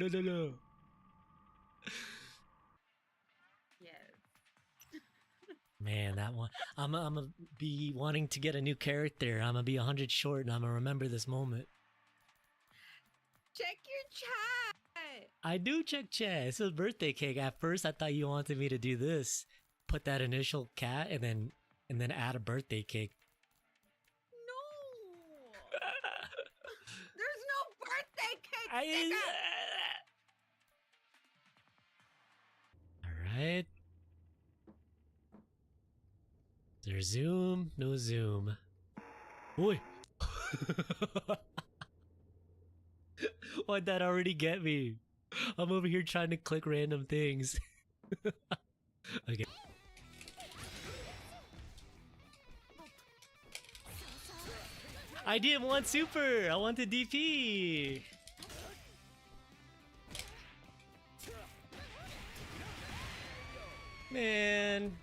S1: Man, that one. I'm gonna be wanting to get a new character. I'm gonna be 100 short and I'm gonna remember this moment.
S2: Check your chat!
S1: I do check chat. It's a birthday cake. At first, I thought you wanted me to do this. Put that initial cat and then add a birthday cake.
S2: No! There's no birthday cake!
S1: Alright. There's zoom, no zoom. Oi! Why'd that already get me? I'm over here trying to click random things. Okay. I didn't want super! I wanted DP! Man.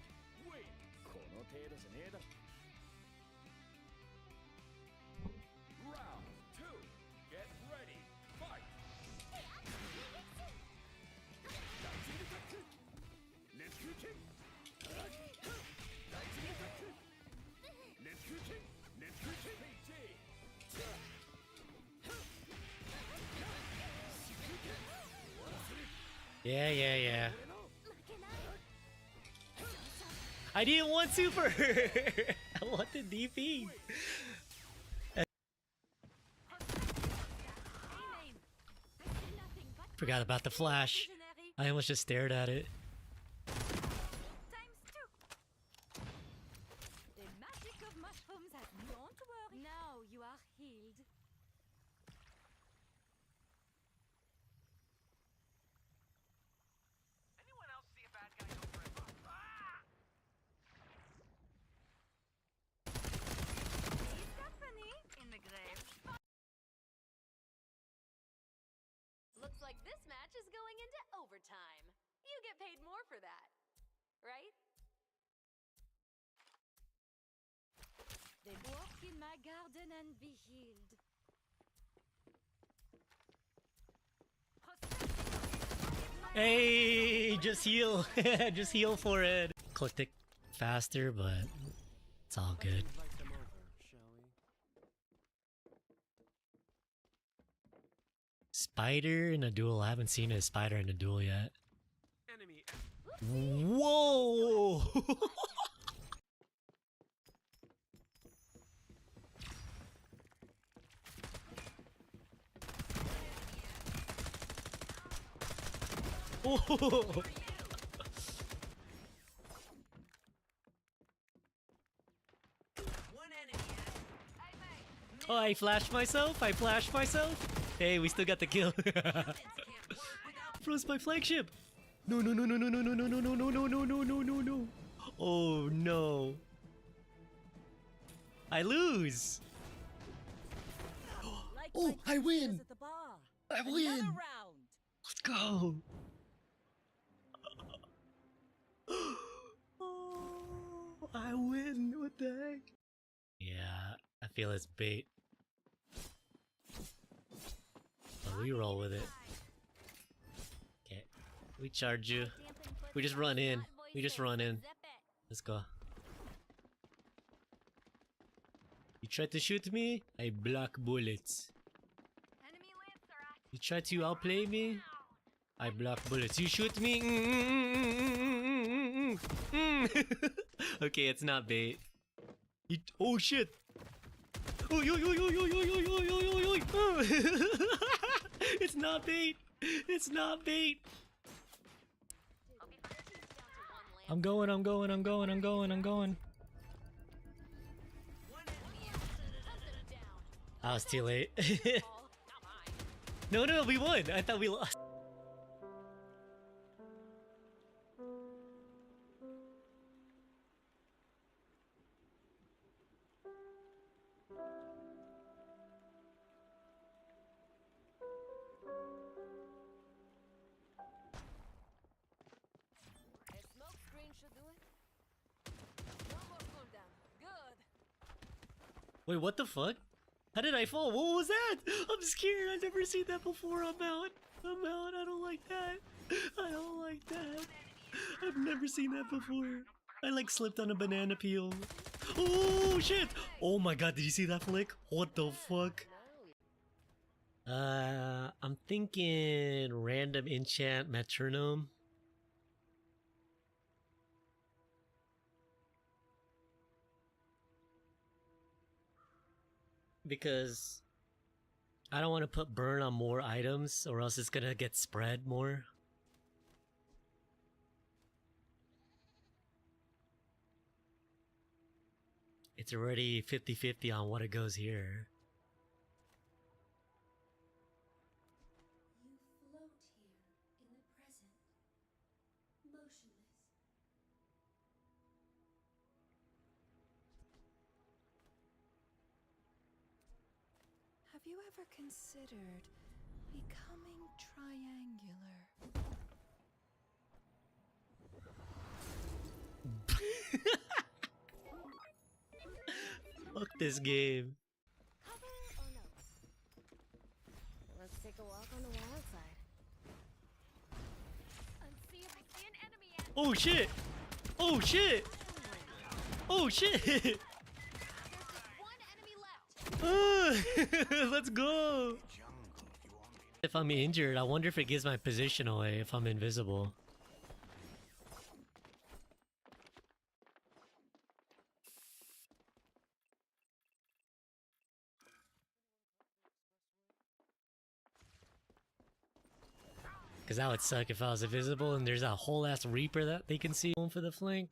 S1: Yeah. I didn't want super! I wanted DP! Forgot about the flash. I almost just stared at it.
S3: The magic of mushrooms has don't worry. Now you are healed.
S4: Anyone else see a bad guy over at
S3: Is that funny? In the grave. Looks like this match is going into overtime. You get paid more for that, right? They walk in my garden and be healed.
S1: Hey, just heal. Just heal for it. Clicked it faster, but it's all good.
S5: Invite them over, shall we?
S1: Spider in a duel. I haven't seen a spider in a duel yet.
S4: Enemy.
S1: Whoa! Oh! Oh, I flashed myself. I flashed myself. Hey, we still got the kill. Froze my flagship. No, no, no, no, no, no, no, no, no, no, no, no, no, no, no, no, no. Oh no. I lose. Oh, I win. I win. Let's go. Oh, I win. What the heck? Yeah, I feel it's bait. But we roll with it. Okay. We charge you. We just run in. We just run in. Let's go. You try to shoot me, I block bullets. You try to outplay me, I block bullets. You shoot me. Okay, it's not bait. Oh shit! Oh yo yo yo yo yo yo yo yo yo yo! It's not bait. It's not bait. I'm going. I'm going. I'm going. I'm going. I'm going. I was too late. No, no, we won. I thought we lost.
S3: A smoke screen should do it. No more cooldown. Good.
S1: Wait, what the fuck? How did I fall? What was that? I'm scared. I've never seen that before. I'm out. I'm out. I don't like that. I don't like that. I've never seen that before. I like slipped on a banana peel. Oh shit! Oh my god, did you see that flick? What the fuck? I'm thinking random enchant metronome. Because I don't want to put burn on more items or else it's gonna get spread more. It's already 50-50 on what it goes here.
S6: You float here in the present, motionless.
S2: Have you ever considered becoming triangular?
S1: Fuck this game.
S3: Cover or no? Let's take a walk on the wild side. Unseeable. I see an enemy at
S1: Oh shit! Oh shit! Oh shit!
S3: There's just one enemy left.
S1: Let's go! If I'm injured, I wonder if it gives my position away if I'm invisible. Cause that would suck if I was invisible and there's a whole ass Reaper that they can see going for the flank.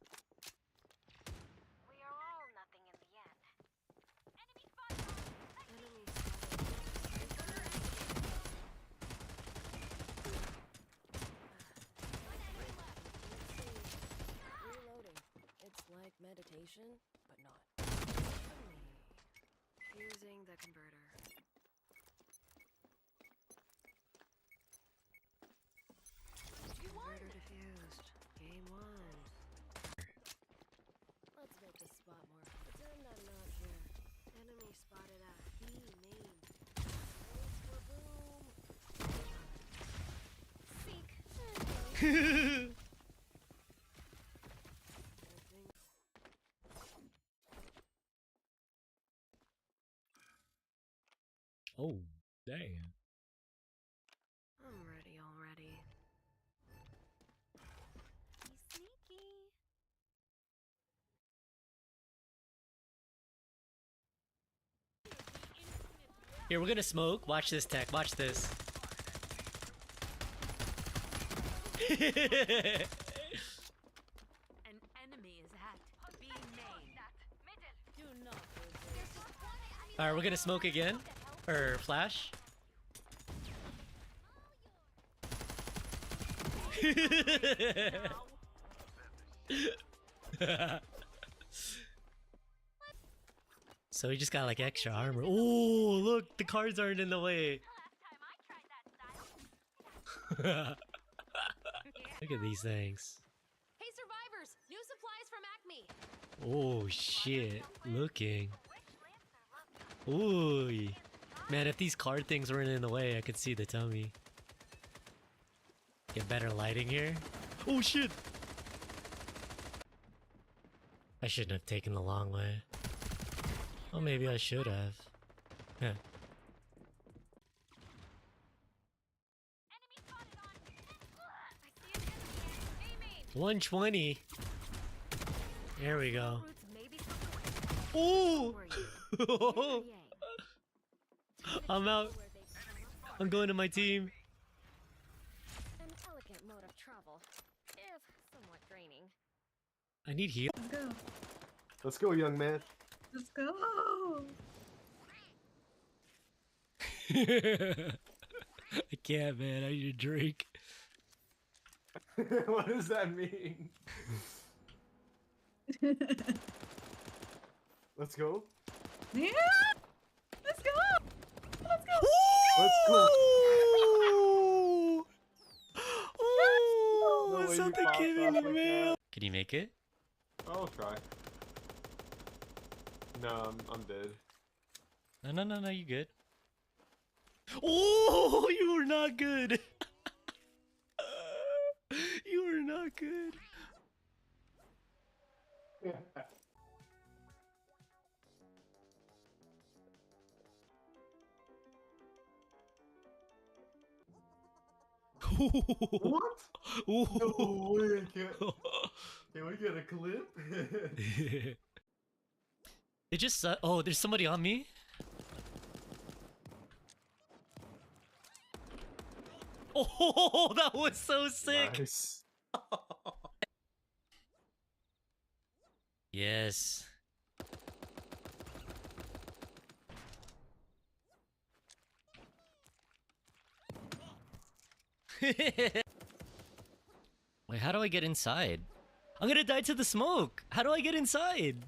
S3: We are all nothing in the end. Enemy spotted. Enemy spotted. One enemy left. Let's see. Reloading. It's like meditation, but not. Fusing the converter. Converter diffused. Game one. Let's make this spot more. Pretend I'm not here. Enemy spotted at B main. Thanks for boom. Seek.
S1: Oh, damn.
S3: I'm ready already. Be sneaky.
S1: Here, we're gonna smoke. Watch this, Tech. Watch this.
S3: An enemy is at being made. Do not
S1: Alright, we're gonna smoke again. Or flash. So he just got like extra armor. Oh, look, the cards aren't in the way. Look at these things.
S3: Hey survivors, new supplies from Acme.
S1: Oh shit, looking. Ooh. Man, if these card things weren't in the way, I could see the tummy. Get better lighting here. Oh shit! I shouldn't have taken the long way. Well, maybe I should have. Huh. 120. There we go. Ooh! I'm out. I'm going to my team.
S3: An elegant mode of travel, if somewhat draining.
S1: I need heal.
S5: Let's go.
S7: Let's go, young man.
S5: Let's go.
S1: I can't, man. I need a drink.
S7: What does that mean? Let's go.
S5: Yeah. Let's go. Let's go.
S7: Let's go.
S1: Ooh! Ooh!
S7: No way you
S1: Something
S7: popped
S1: came in
S7: off
S1: the
S7: like
S1: mail.
S7: that.
S1: Can you make it?
S7: I'll try. No, I'm dead.
S1: No, you good. Oh, you were not good. You were not good.
S7: What?
S1: Ooh.
S7: No way, can we get a clip?
S1: It just oh, there's somebody on me. Oh, that was so sick.
S7: Nice.
S1: Yes. Wait, how do I get inside? I'm gonna die to the smoke. How do I get inside?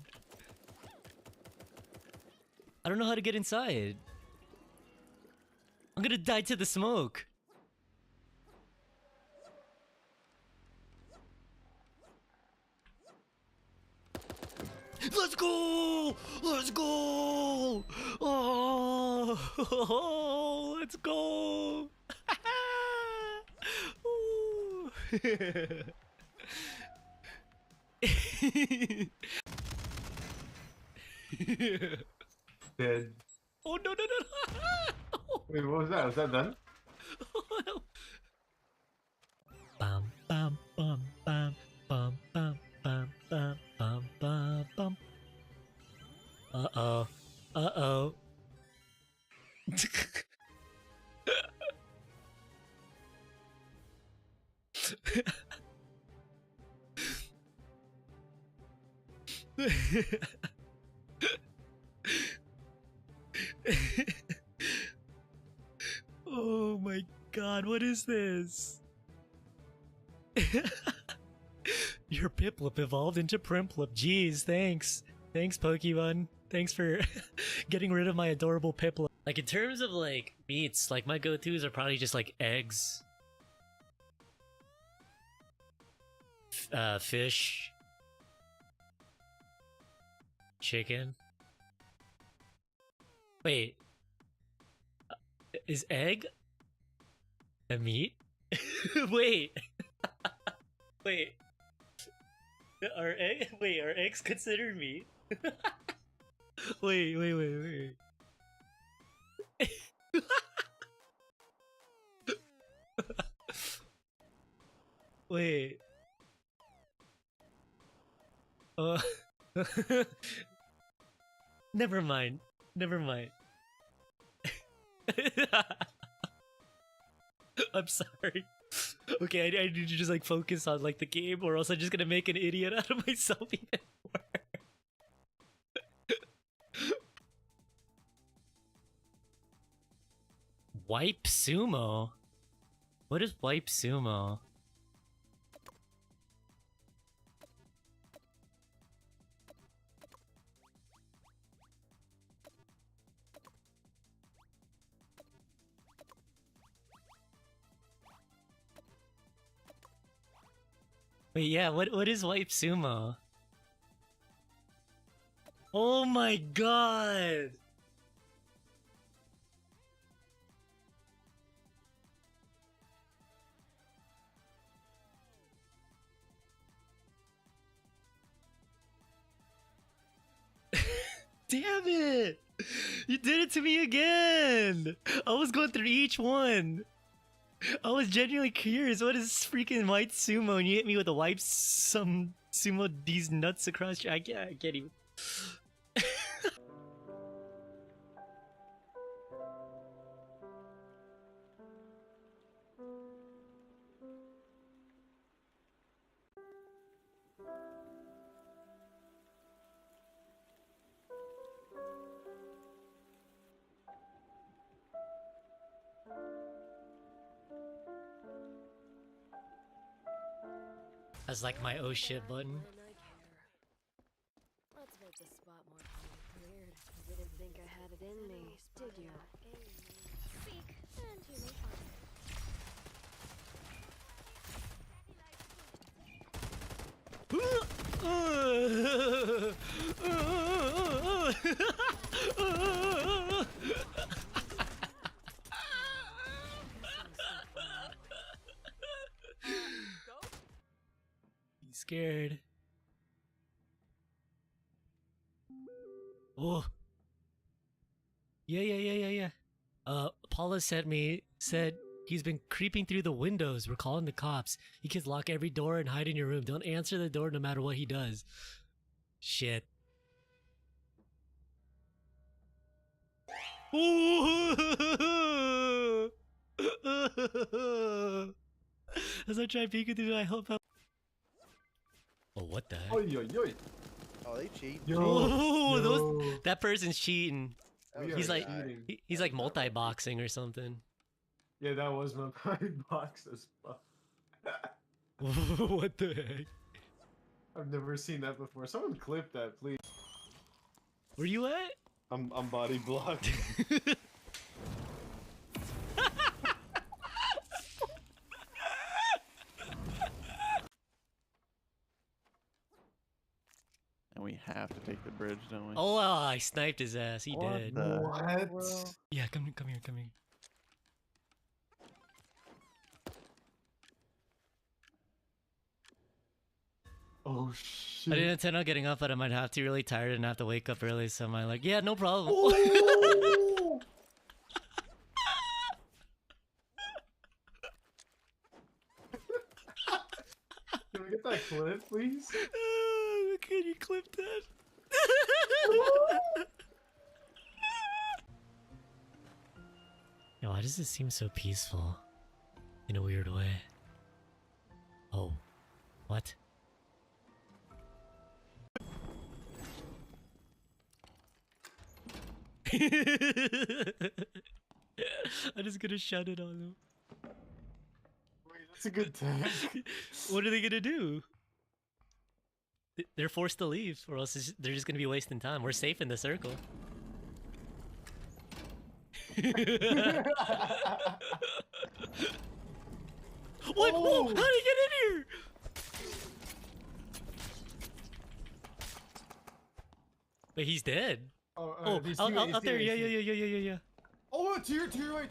S1: I don't know how to get inside. I'm gonna die to the smoke. Let's go! Let's go! Oh, let's go! Ooh.
S7: Dead.
S1: Oh no!
S7: Wait, what was that? Was that done?
S1: Oh, no. Bum bum bum bum bum bum bum bum bum bum bum. Uh-oh. Uh-oh. Oh my god, what is this? Your Piplup evolved into Primplup. Jeez, thanks. Thanks, Pokemon. Thanks for getting rid of my adorable Piplup. Like, in terms of, like, meats, like, my go-tos are probably just, like, eggs. Fish. Chicken. Wait. Is egg a meat? Wait. Wait. Are eggs considered meat? Wait. Wait. Uh, never mind. I'm sorry. Okay, I need to just like focus on like the game, or else I'm just gonna make an idiot out of myself even more. Wipe sumo? What is wipe sumo? Wait, yeah, what is wipe sumo? Oh my god! Damn it! You did it to me again! I was going through each one. I was genuinely curious. What is freaking white sumo? And you hit me with a wipe some sumo these nuts across your. I can't even. That's like my oh shit button.
S3: And I care. Let's make this spot more weird. You didn't think I had it in me, did you? Seek, and you may find
S1: He's scared. Oh. Yeah. Paula said he's been creeping through the windows. We're calling the cops. You kids lock every door and hide in your room. Don't answer the door no matter what he does. Shit. As I try peeking through, I hope. Oh, what the heck?
S7: Oi, oi, oi.
S8: Oh, they cheat.
S1: Oh, that person's cheating.
S8: That was
S1: He's
S8: very
S1: like,
S8: bad.
S1: he's like multi-boxing or something.
S7: Yeah, that was my pride box as fuck.
S1: What the heck?
S7: I've never seen that before. Someone clip that, please.
S1: Where you at?
S7: I'm body blocked.
S8: And we have to take the bridge, don't we?
S1: Oh, I sniped his ass. He
S8: What
S1: did.
S8: the-
S7: What?
S1: Yeah, come here.
S7: Oh
S1: I
S7: shit.
S1: didn't intend on getting up, but I might have to. Really tired and have to wake up early, so I'm like, yeah, no problem.
S7: Oh! Can we get that clip, please?
S1: Can you clip that? Yo, why does it seem so peaceful? In a weird way. Oh. What? I'm just gonna shut it on them.
S7: Wait, that's a good tag.
S1: What are they gonna do? They're forced to leave, or else they're just gonna be wasting time. We're safe in the circle. What?
S7: Oh!
S1: How did he get in here? Wait, he's dead. Oh,
S7: he's
S1: out,
S7: teammate,
S1: out
S7: he's
S1: there.
S7: teammate,
S1: Yeah.
S7: Oh, to your right.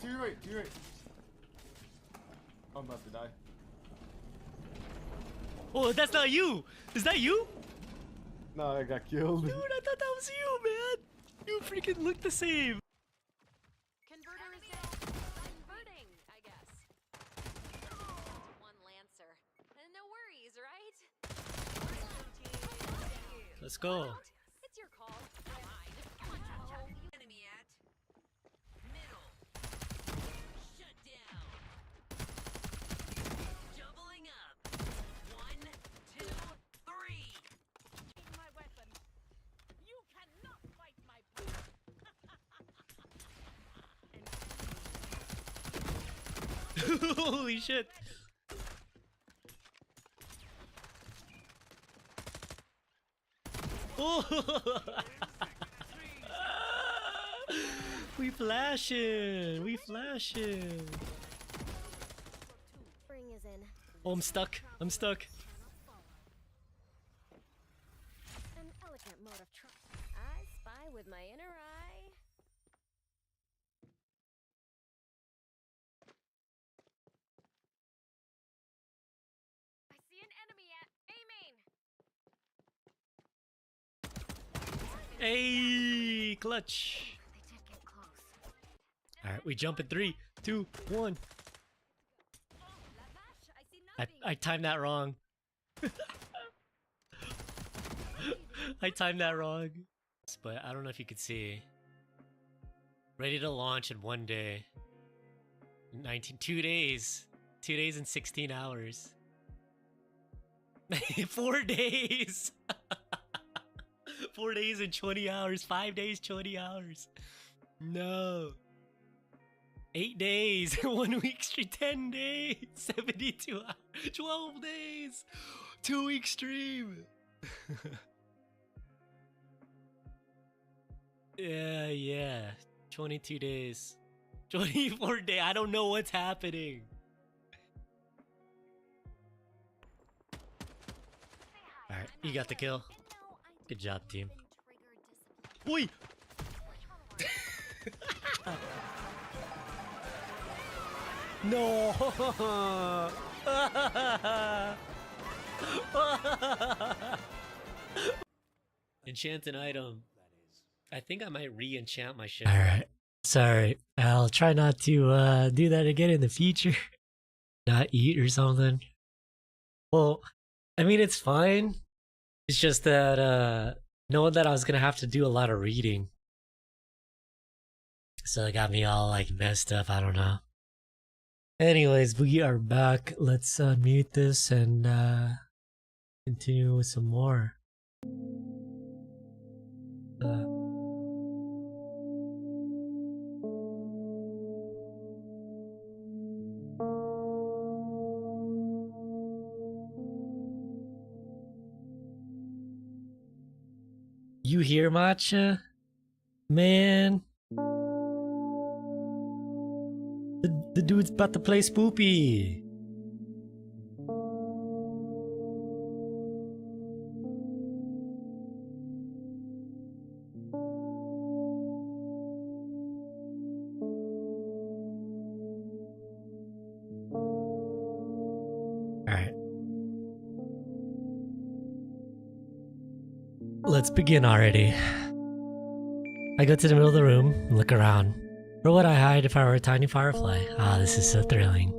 S7: I'm about to die.
S1: Oh, that's not you. Is that you?
S7: No, I got killed.
S1: Dude, I thought that was you, man. You freaking look the same.
S3: Converter is down. Converting, I guess. One Lancer. No worries, right?
S1: Let's go.
S3: It's your call. Mine.
S4: Enemy at middle. Shut down. Doubling up. 1, 2, 3. My weapon. You cannot fight my power.
S1: Holy shit. Oh. We flashing. We flashing.
S3: Spring is in.
S1: Oh, I'm stuck. I'm stuck.
S3: An elegant mode of trust. I spy with my inner eye. I see an enemy at aiming.
S1: Hey, clutch.
S3: They did get close.
S1: All right, we jump in 3, 2, 1.
S3: Lavash, I see nothing.
S1: I timed that wrong. I timed that wrong. But I don't know if you could see. Ready to launch in 1 day. 2 days. 2 days and 16 hours. 4 days. 4 days and 20 hours. 5 days, 20 hours. No. 8 days. 1 week stream. 10 days. 72 hours. 12 days. 2 week stream. Yeah. 22 days. 24 days. I don't know what's happening. Alright, you got the kill. Good job, team. Oi! No! Enchant an item. I think I might re-enchant my shit. Alright. Sorry. I'll try not to do that again in the future. Not eat or something. Well, I mean, it's fine. It's just that, knowing that I was gonna have to do a lot of reading. So it got me all, like, messed up. I don't know. Anyways, we are back. Let's mute this and continue with some more. You hear, Matcha? Man. The dude's about to play Spoopy. Alright. Let's begin already. I go to the middle of the room and look around. Where would I hide if I were a tiny firefly? Ah, this is so thrilling.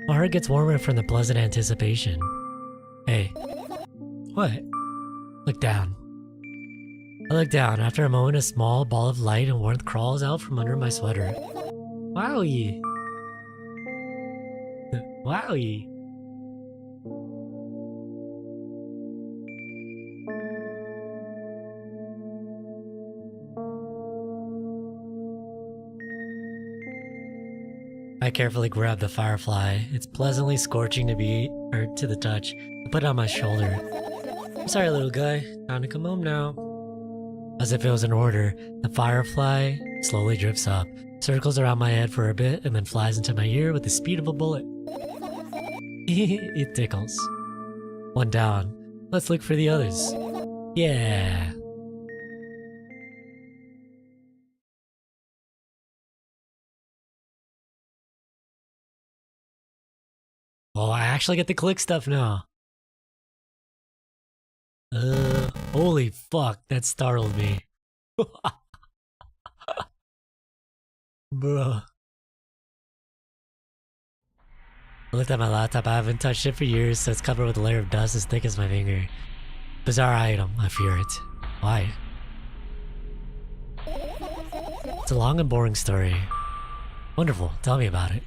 S1: My heart gets warmer from the pleasant anticipation. Hey. What? Look down. I look down. After a moment, a small ball of light and warmth crawls out from under my sweater. Wowie! Wowie! I carefully grab the firefly. It's pleasantly scorching to the touch. I put it on my shoulder. I'm sorry, little guy. Time to come home now. As if it was an order, the firefly slowly drifts up, circles around my head for a bit, and then flies into my ear with the speed of a bullet. It tickles. One down. Let's look for the others. Yeah. Oh, I actually get to click stuff now. Holy fuck, that startled me. Bro. I looked at my laptop. I haven't touched it for years, so it's covered with a layer of dust as thick as my finger. Bizarre item. I fear it. Why? It's a long and boring story. Wonderful. Tell me about it.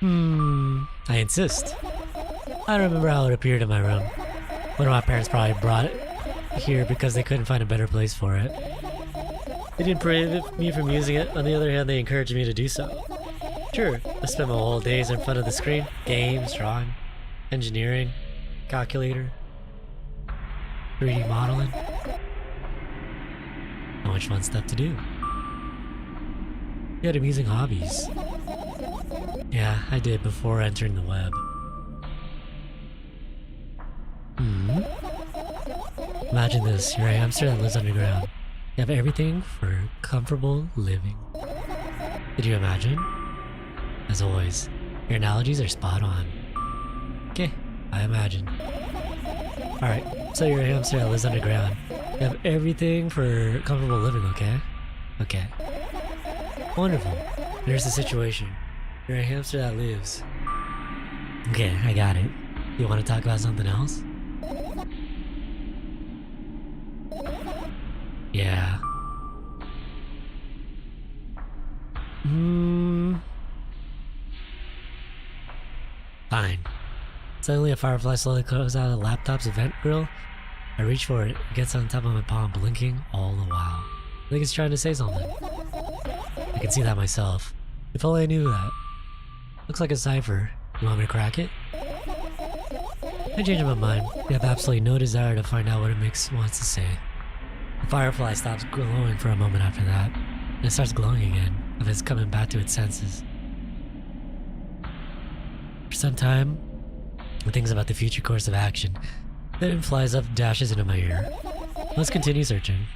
S1: I insist. I don't remember how it appeared in my room. One of my parents probably brought it here because they couldn't find a better place for it. They didn't prohibit me from using it. On the other hand, they encouraged me to do so. Sure, I spent my whole days in front of the screen. Games, drawing, engineering, calculator, 3D modeling. Not much fun stuff to do. You had amusing hobbies. Yeah, I did before entering the web. Imagine this, you're a hamster that lives underground. You have everything for comfortable living. Did you imagine? As always, your analogies are spot on. Okay, I imagine. Alright, so you're a hamster that lives underground. You have everything for comfortable living, okay? Okay. Wonderful. Here's the situation. You're a hamster that lives. Okay, I got it. You want to talk about something else? Yeah. Fine. Suddenly a firefly slowly comes out of the laptop's event grill. I reach for it. It gets on top of my palm, blinking all the while. I think it's trying to say something. I can see that myself. If only I knew that. Looks like a cipher. You want me to crack it? I changed my mind. I have absolutely no desire to find out what it wants to say. The firefly stops glowing for a moment after that, and it starts glowing again, as if it's coming back to its senses. For some time, it thinks about the future course of action. Then it flies up and dashes into my ear. Let's continue searching.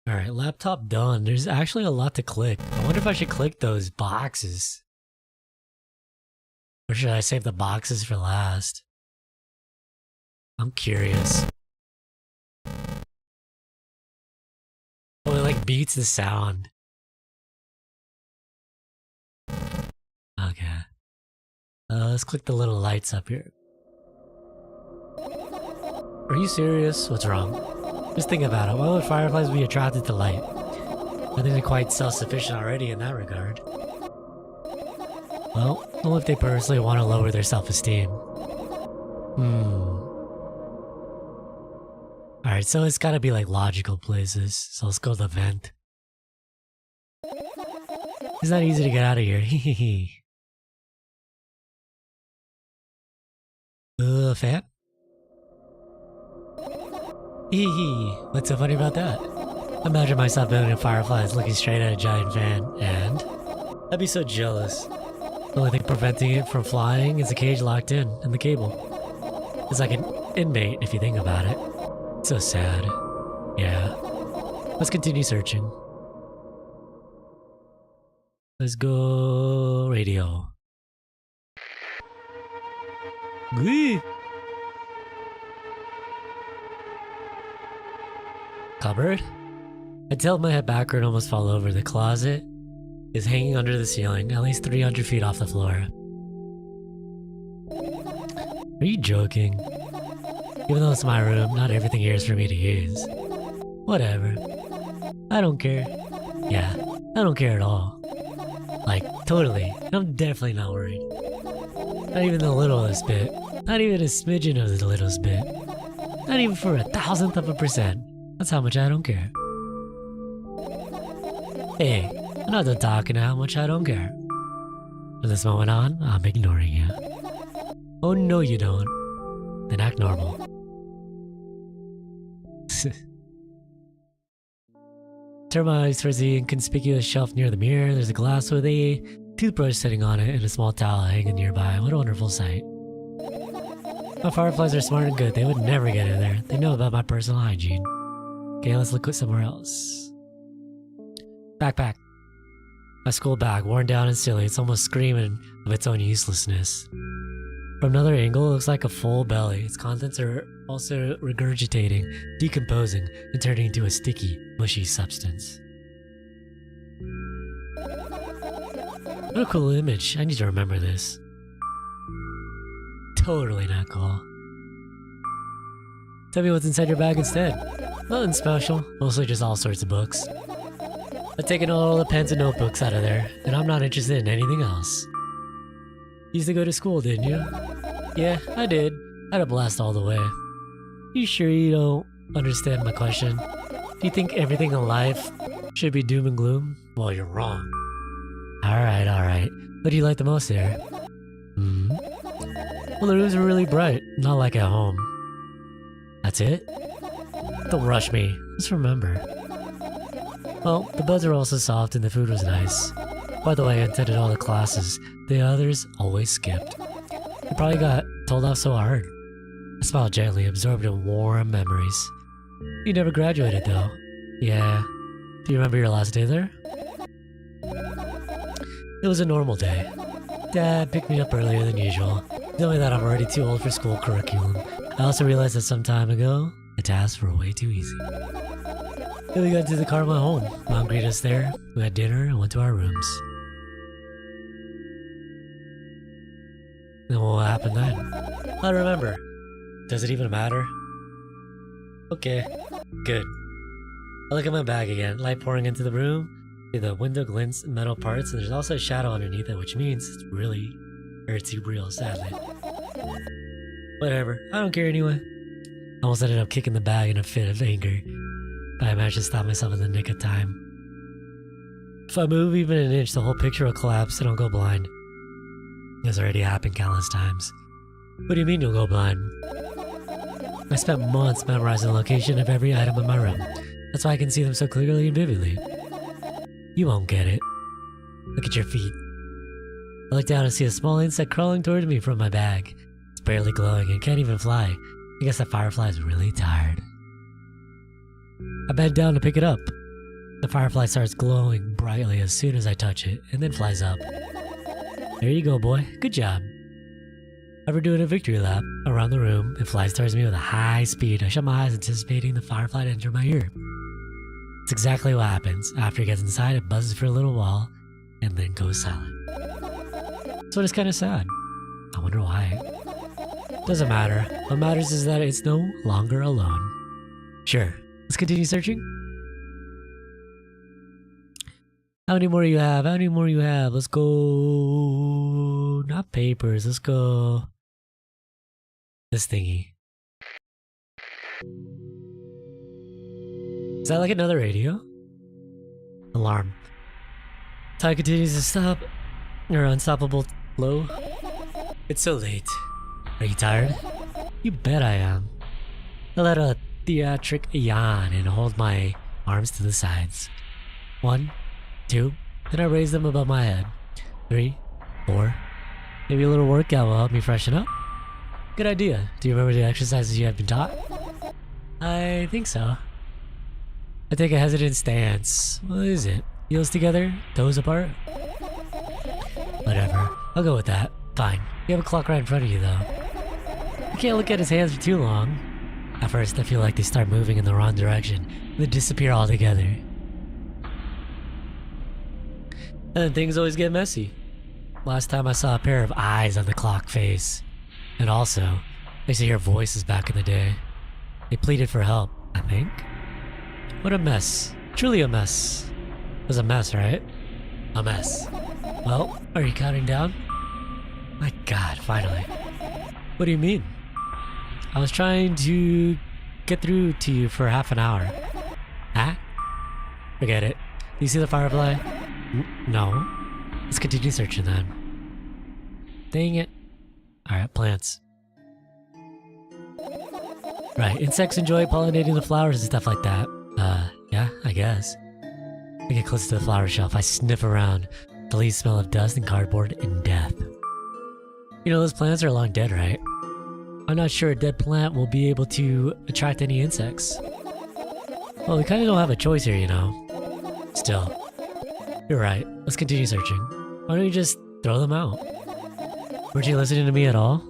S1: Alright, laptop done. There's actually a lot to click. I wonder if I should click those boxes. Or should I save the boxes for last? I'm curious. Oh, it like beats the sound. Okay. Let's click the little lights up here. Are you serious? What's wrong? Just think about it. Why would fireflies be attracted to light? I think they're quite self-sufficient already in that regard. Well, only if they personally want to lower their self-esteem. Alright, so it's gotta be like logical places. So let's go to the vent. It's not easy to get out of here. Hehehe. Fan? Hehe. What's so funny about that? Imagine myself building a fireflies looking straight at a giant fan, and I'd be so jealous. The only thing preventing it from flying is the cage locked in and the cable. It's like an inmate if you think about it. It's so sad. Yeah. Let's continue searching. Let's go radio. Whee! Cupboard? I tilt my head backward and almost fall over. The closet is hanging under the ceiling, at least 300 feet off the floor. Are you joking? Even though it's my room, not everything here is for me to use. Whatever. I don't care. Yeah, I don't care at all. Like, totally. I'm definitely not worried. Not even the littlest bit. Not even a smidgen of the littlest bit. Not even for 1,000th of a percent. That's how much I don't care. Hey, I'm not done talking how much I don't care. From this moment on, I'm ignoring you. Oh no you don't. Then act normal. Turn my eyes towards the inconspicuous shelf near the mirror. There's a glass with a toothbrush sitting on it and a small towel hanging nearby. What a wonderful sight. My fireflies are smart and good. They would never get in there. They know about my personal hygiene. Okay, let's look somewhere else. Backpack. My school bag, worn down and silly. It's almost screaming of its own uselessness. From another angle, it looks like a full belly. Its contents are also regurgitating, decomposing, and turning into a sticky, mushy substance. What a cool image. I need to remember this. Totally not cool. Tell me what's inside your bag instead. Nothing special, mostly just all sorts of books. I've taken all the pens and notebooks out of there, and I'm not interested in anything else. You used to go to school, didn't you? Yeah, I did. I had a blast all the way. You sure you don't understand my question? Do you think everything in life should be doom and gloom? Well, you're wrong. Alright. What do you like the most there? Well, the rooms are really bright, not like at home. That's it? Don't rush me. Just remember. Well, the beds are also soft and the food was nice. By the way, I attended all the classes. The others always skipped. You probably got told off so hard. I smiled gently, absorbed in warm memories. You never graduated though. Yeah. Do you remember your last day there? It was a normal day. Dad picked me up earlier than usual. Tell me that I'm already too old for school curriculum. I also realized that some time ago, the tasks were way too easy. Then we got into the car and went home. Mom greeted us there. We had dinner and went to our rooms. Then what happened then? I don't remember. Does it even matter? Okay, good. I look at my bag again, light pouring into the room. See the window glints in metal parts, and there's also a shadow underneath it, which means it's really too real, sadly. Whatever, I don't care anyway. I almost ended up kicking the bag in a fit of anger, but I managed to stop myself in the nick of time. If I move even an inch, the whole picture will collapse and I'll go blind. This already happened countless times. What do you mean you'll go blind? I spent months memorizing the location of every item in my room. That's why I can see them so clearly and vividly. You won't get it. Look at your feet. I look down and see a small insect crawling toward me from my bag. It's barely glowing and can't even fly. I guess that firefly is really tired. I bend down to pick it up. The firefly starts glowing brightly as soon as I touch it, and then flies up. There you go, boy. Good job. After doing a victory lap around the room, it flies towards me with a high speed. I shut my eyes, anticipating the firefly to enter my ear. It's exactly what happens. After it gets inside, it buzzes for a little while, and then goes silent. So it's kind of sad. I wonder why. Doesn't matter. What matters is that it's no longer alone. Sure. Let's continue searching. How many more you have? How many more you have? Let's go... Not papers. Let's go... This thingy. Is that like another radio? Alarm. Time continues to stop. Your unstoppable flow. It's so late. Are you tired? You bet I am. I let a theatric yawn and hold my arms to the sides. 1, 2, then I raise them above my head. 3, 4. Maybe a little workout will help me freshen up. Good idea. Do you remember the exercises you have been taught? I think so. I take a hesitant stance. What is it? Heels together? Toes apart? Whatever. I'll go with that. Fine. You have a clock right in front of you though. I can't look at his hands for too long. At first I feel like they start moving in the wrong direction, and then disappear altogether. And then things always get messy. Last time I saw a pair of eyes on the clock face. And also, I used to hear voices back in the day. They pleaded for help, I think. What a mess. Truly a mess. It was a mess, right? A mess. Well, are you counting down? My god, finally. What do you mean? I was trying to get through to you for half an hour. Huh? Forget it. Do you see the firefly? No. Let's continue searching then. Dang it. Alright, plants. Right, insects enjoy pollinating the flowers and stuff like that. Yeah, I guess. I get close to the flower shelf. I sniff around. The leaves smell of dust and cardboard and death. You know, those plants are long dead, right? I'm not sure a dead plant will be able to attract any insects. Well, we kind of don't have a choice here, you know. Still. You're right. Let's continue searching. Why don't you just throw them out? Weren't you listening to me at all?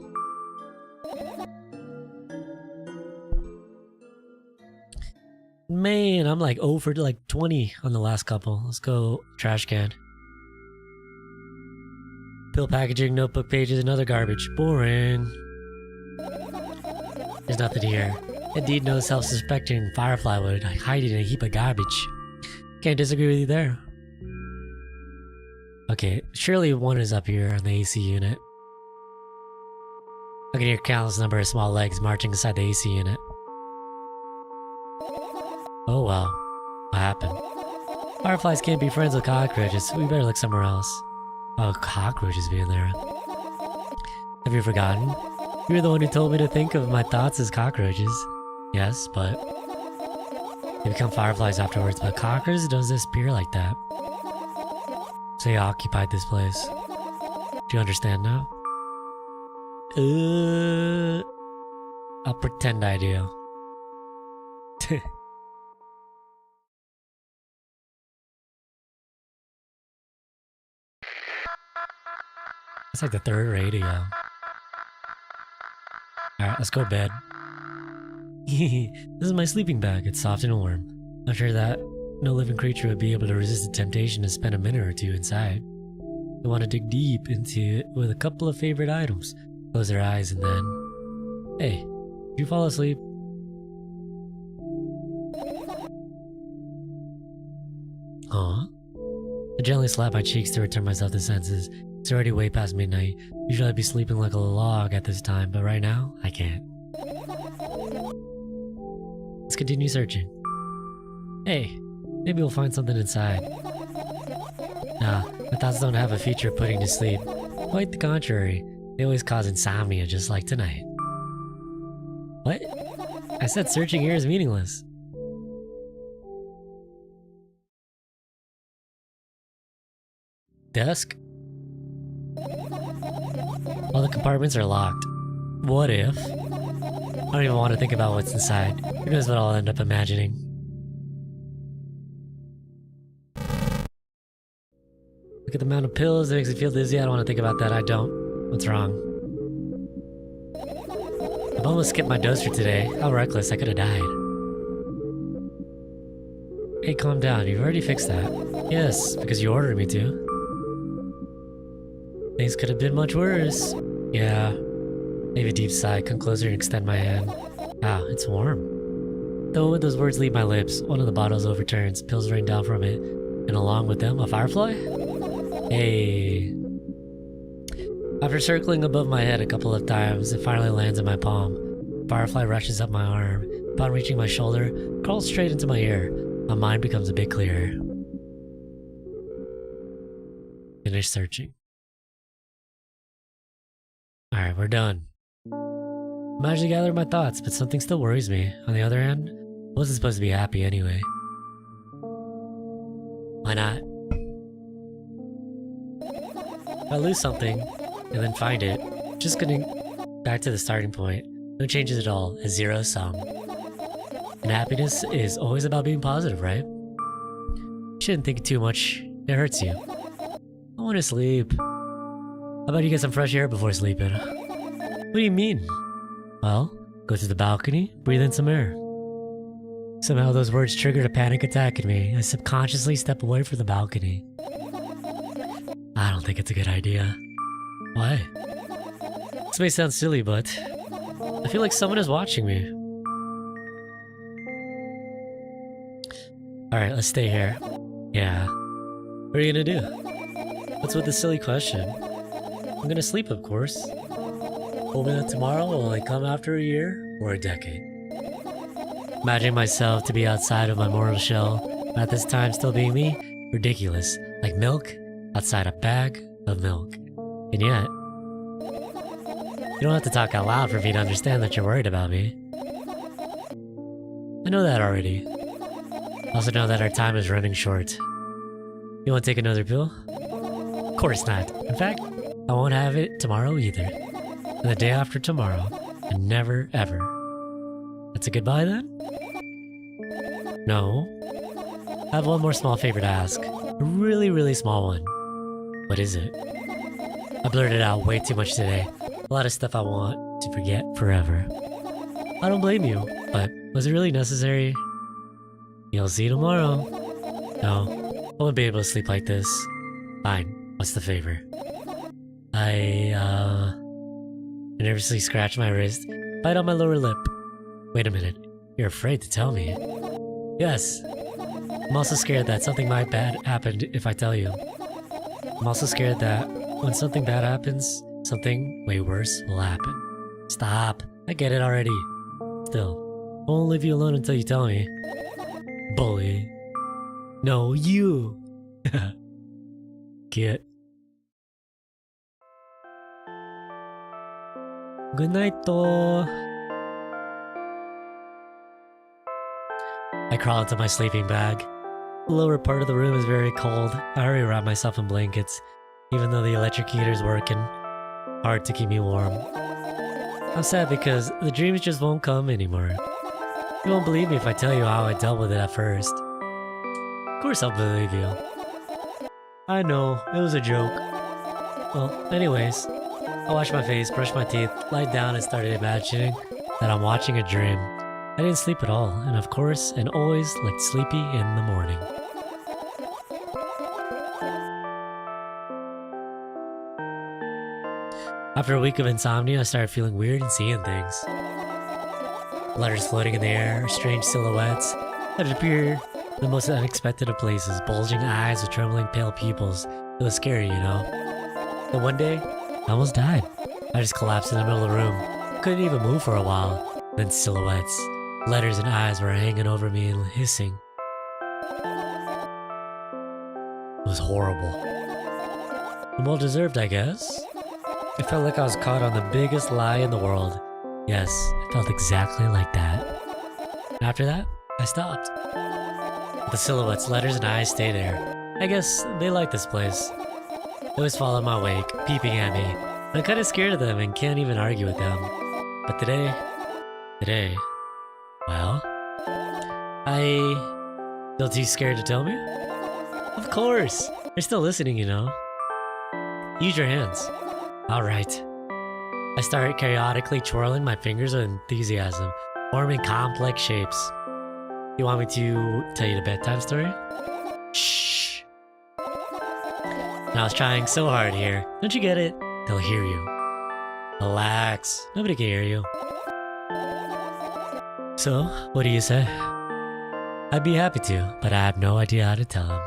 S1: Man, I'm like over like 20 on the last couple. Let's go trash can. Pill packaging, notebook pages, and other garbage. Boring. There's nothing here. Indeed, no self-suspecting firefly would hide in a heap of garbage. Can't disagree with you there. Okay, surely one is up here on the AC unit. I can hear countless number of small legs marching inside the AC unit. Oh well, what happened? Fireflies can't be friends with cockroaches, we better look somewhere else. Oh, cockroaches being there. Have you forgotten? You're the one who told me to think of my thoughts as cockroaches. Yes, but they become fireflies afterwards, but cockroaches don't disappear like that. So you occupied this place. Do you understand now? I'll pretend I do. It's like the third radio. Alright, let's go to bed. This is my sleeping bag. It's soft and warm. I'm sure that no living creature would be able to resist the temptation to spend a minute or two inside. I want to dig deep into it with a couple of favorite items. Close their eyes and then... Hey, did you fall asleep? Aw. I gently slap my cheeks to return myself to senses. It's already way past midnight. Usually I'd be sleeping like a log at this time, but right now, I can't. Let's continue searching. Hey, maybe we'll find something inside. Nah, my thoughts don't have a feature of putting to sleep. Quite the contrary. They always cause insomnia just like tonight. What? I said searching here is meaningless. Desk? All the compartments are locked. What if? I don't even want to think about what's inside. Who knows what I'll end up imagining. Look at the amount of pills that makes me feel dizzy. I don't want to think about that. I don't. What's wrong? I've almost skipped my dose for today. How reckless. I could have died. Hey, calm down. You've already fixed that. Yes, because you ordered me to. Things could have been much worse. Yeah. Maybe a deep sigh, come closer and extend my hand. Ah, it's warm. The moment those words leave my lips, one of the bottles overturns, pills rain down from it, and along with them, a firefly? Hey. After circling above my head a couple of times, it finally lands in my palm. Firefly rushes up my arm. Upon reaching my shoulder, crawls straight into my ear. My mind becomes a bit clearer. Finish searching. Alright, we're done. I managed to gather my thoughts, but something still worries me. On the other hand, I wasn't supposed to be happy anyway. Why not? If I lose something, and then find it, just getting back to the starting point. No changes at all, a zero sum. And happiness is always about being positive, right? You shouldn't think too much, it hurts you. I want to sleep. How about you get some fresh air before sleeping? What do you mean? Well, go to the balcony, breathe in some air. Somehow those words triggered a panic attack in me. I subconsciously step away from the balcony. I don't think it's a good idea. Why? This may sound silly, but I feel like someone is watching me. Alright, let's stay here. Yeah. What are you gonna do? What's with this silly question? I'm gonna sleep, of course. Hoping that tomorrow will only come after a year or a decade. Imagining myself to be outside of my mortal shell, but at this time still being me? Ridiculous. Like milk outside a bag of milk. And yet, you don't have to talk out loud for me to understand that you're worried about me. I know that already. I also know that our time is running short. You want to take another pill? Of course not. In fact, I won't have it tomorrow either. And the day after tomorrow. And never ever. That's a goodbye then? No. I have one more small favor to ask. A really, really small one. What is it? I blurted out way too much today. A lot of stuff I want to forget forever. I don't blame you, but was it really necessary? You'll see tomorrow. No, I won't be able to sleep like this. Fine, what's the favor? I nervously scratch my wrist, bite on my lower lip. Wait a minute, you're afraid to tell me. Yes. I'm also scared that something might bad happen if I tell you. I'm also scared that when something bad happens, something way worse will happen. Stop. I get it already. Still, I won't leave you alone until you tell me. Bully. No, you. Get. Good night, though. I crawl into my sleeping bag. The lower part of the room is very cold. I hurry wrap myself in blankets, even though the electric heater's working hard to keep me warm. I'm sad because the dreams just won't come anymore. You won't believe me if I tell you how I dealt with it at first. Of course I'll believe you. I know, it was a joke. Well, anyways, I washed my face, brushed my teeth, lied down and started imagining that I'm watching a dream. I didn't sleep at all, and of course, and always looked sleepy in the morning. After a week of insomnia, I started feeling weird and seeing things. Letters floating in the air, strange silhouettes that appear in the most unexpected of places, bulging eyes with trembling pale pupils. It was scary, you know. And one day, I almost died. I just collapsed in the middle of the room. Couldn't even move for a while. Then silhouettes, letters and eyes were hanging over me and hissing. It was horrible. And well deserved, I guess. It felt like I was caught on the biggest lie in the world. Yes, it felt exactly like that. And after that, I stopped. The silhouettes, letters, and eyes stay there. I guess they like this place. They always follow my wake, peeping at me. I'm kinda scared of them and can't even argue with them. But today, well, still too scared to tell me? Of course! They're still listening, you know. Use your hands. Alright. I started chaotically twirling my fingers with enthusiasm, forming complex shapes. You want me to tell you the bedtime story? Shh. And I was trying so hard here. Don't you get it? They'll hear you. Relax. Nobody can hear you. So, what do you say? I'd be happy to, but I have no idea how to tell him.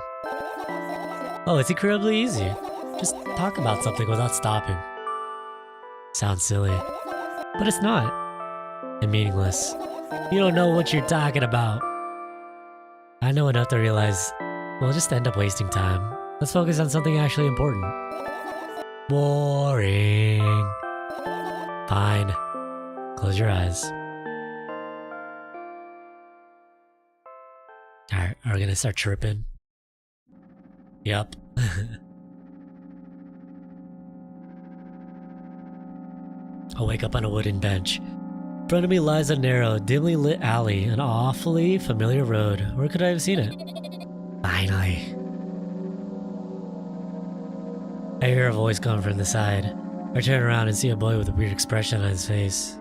S1: Oh, it's incredibly easy. Just talk about something without stopping. Sounds silly, but it's not. And meaningless. You don't know what you're talking about. I know enough to realize we'll just end up wasting time. Let's focus on something actually important. Boring. Fine. Close your eyes. Alright, are we gonna start chirping? Yep. I wake up on a wooden bench. In front of me lies a narrow, dimly lit alley, an awfully familiar road. Where could I have seen it? Finally. I hear a voice coming from the side. I turn around and see a boy with a weird expression on his face.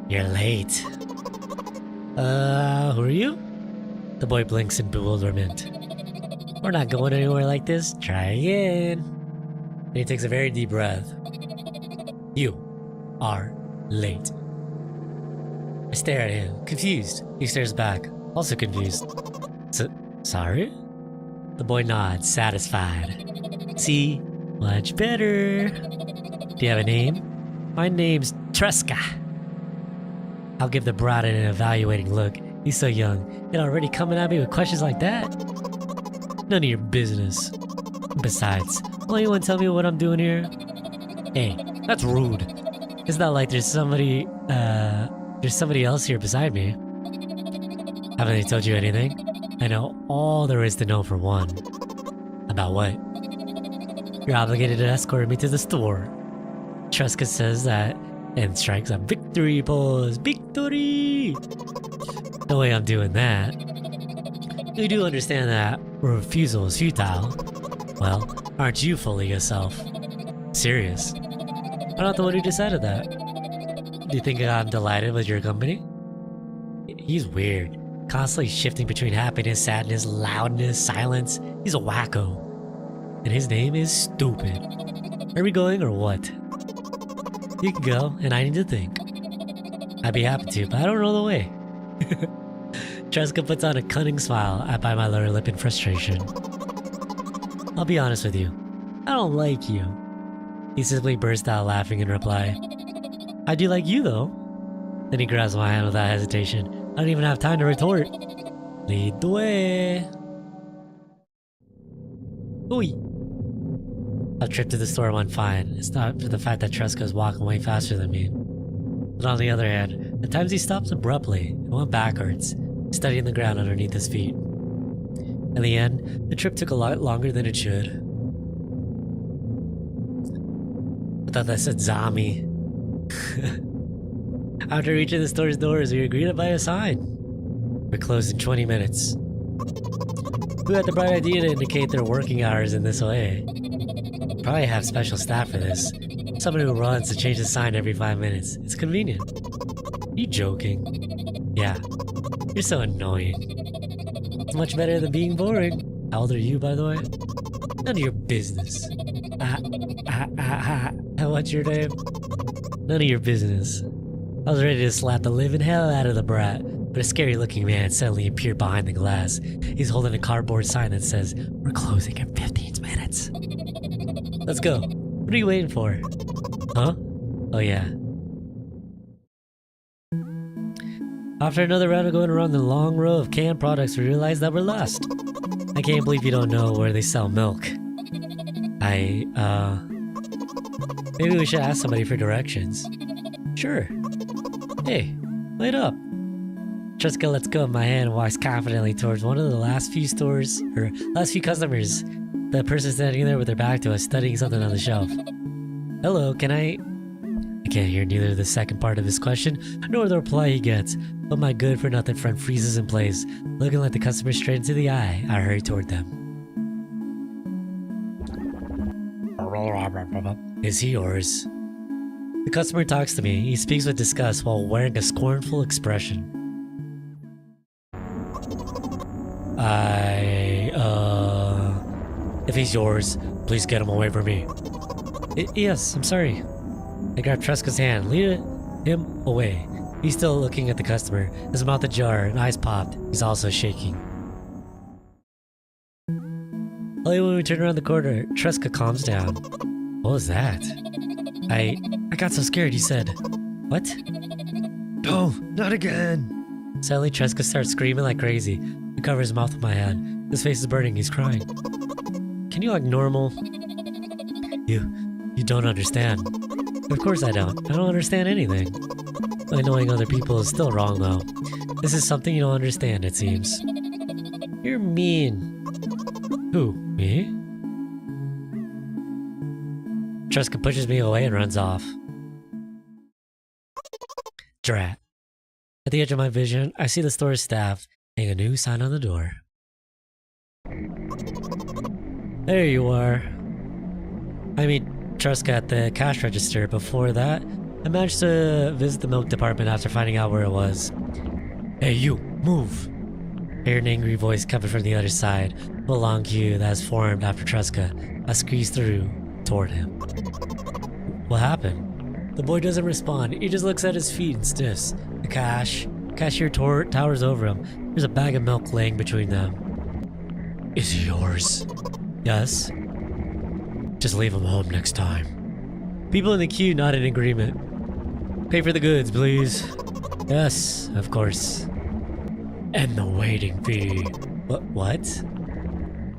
S1: You're late. Who are you? The boy blinks in bewilderment. We're not going anywhere like this. Try again. And he takes a very deep breath. You are late. I stare at him, confused. He stares back, also confused. Sorry? The boy nods, satisfied. See? Much better. Do you have a name? My name's Tresca. I'll give the brat an evaluating look. He's so young, and already coming at me with questions like that? None of your business. Besides, won't anyone tell me what I'm doing here? Hey, that's rude. It's not like there's somebody else here beside me. Haven't they told you anything? I know all there is to know for one. About what? You're obligated to escort me to the store. Tresca says that and strikes a victory pose. Victory! No way I'm doing that. You do understand that refusal is futile. Well, aren't you fully yourself? Serious? I'm not the one who decided that. Do you think I'm delighted with your company? He's weird. Constantly shifting between happiness, sadness, loudness, silence. He's a wacko. And his name is Stupid. Are we going or what? You can go, and I need to think. I'd be happy to, but I don't know the way. Tresca puts on a cunning smile. I bite my lower lip in frustration. I'll be honest with you. I don't like you. He simply burst out laughing in reply. I do like you, though. Then he grabs my hand without hesitation. I don't even have time to retort. Lead the way. Ooh. Our trip to the store went fine. It's not for the fact that Tresca is walking way faster than me. But on the other hand, at times he stops abruptly and went backwards, studying the ground underneath his feet. In the end, the trip took a lot longer than it should. I thought that said zombie. After reaching the store's doors, we were greeted by a sign. We're closed in 20 minutes. Who had the bright idea to indicate their working hours in this way? Probably have special staff for this. Someone who runs to change the sign every 5 minutes. It's convenient. Are you joking? Yeah. You're so annoying. It's much better than being boring. How old are you, by the way? None of your business. What's your name? None of your business. I was ready to slap the living hell out of the brat, but a scary-looking man suddenly appeared behind the glass. He's holding a cardboard sign that says, "We're closing in 15 minutes." Let's go. What are you waiting for? Huh? Oh yeah. After another round of going around the long row of canned products, we realized that we're lost. I can't believe you don't know where they sell milk. Maybe we should ask somebody for directions. Sure. Hey, wait up. Tresca lets go of my hand and walks confidently towards one of the last few stores, or last few customers. The person standing there with their back to us, studying something on the shelf. Hello, can I can't hear neither the second part of his question, nor the reply he gets, but my good-for-nothing friend freezes in place, looking like the customer straight into the eye. I hurry toward them. Is he yours? The customer talks to me. He speaks with disgust while wearing a scornful expression. If he's yours, please get him away from me. Yes, I'm sorry. I grabbed Tresca's hand. Lead him away. He's still looking at the customer, his mouth ajar and eyes popped. He's also shaking. Only when we turn around the corner, Tresca calms down. What was that? I got so scared, he said. What? No, not again. Suddenly, Tresca starts screaming like crazy. I cover his mouth with my hand. His face is burning, he's crying. Can you act normal? You don't understand. Of course I don't. I don't understand anything. Annoying other people is still wrong, though. This is something you don't understand, it seems. You're mean. Who? Me? Tresca pushes me away and runs off. Drat. At the edge of my vision, I see the store's staff hang a new sign on the door. There you are. I meet Tresca at the cash register. Before that, I managed to visit the milk department after finding out where it was. Hey you, move! I hear an angry voice coming from the other side, a long queue that has formed after Tresca. I squeeze through toward him. What happened? The boy doesn't respond. He just looks at his feet and sniffs. The cashier towers over him. There's a bag of milk laying between them. Is it yours? Yes. Just leave him home next time. People in the queue nod in agreement. Pay for the goods, please. Yes, of course. And the waiting fee. What?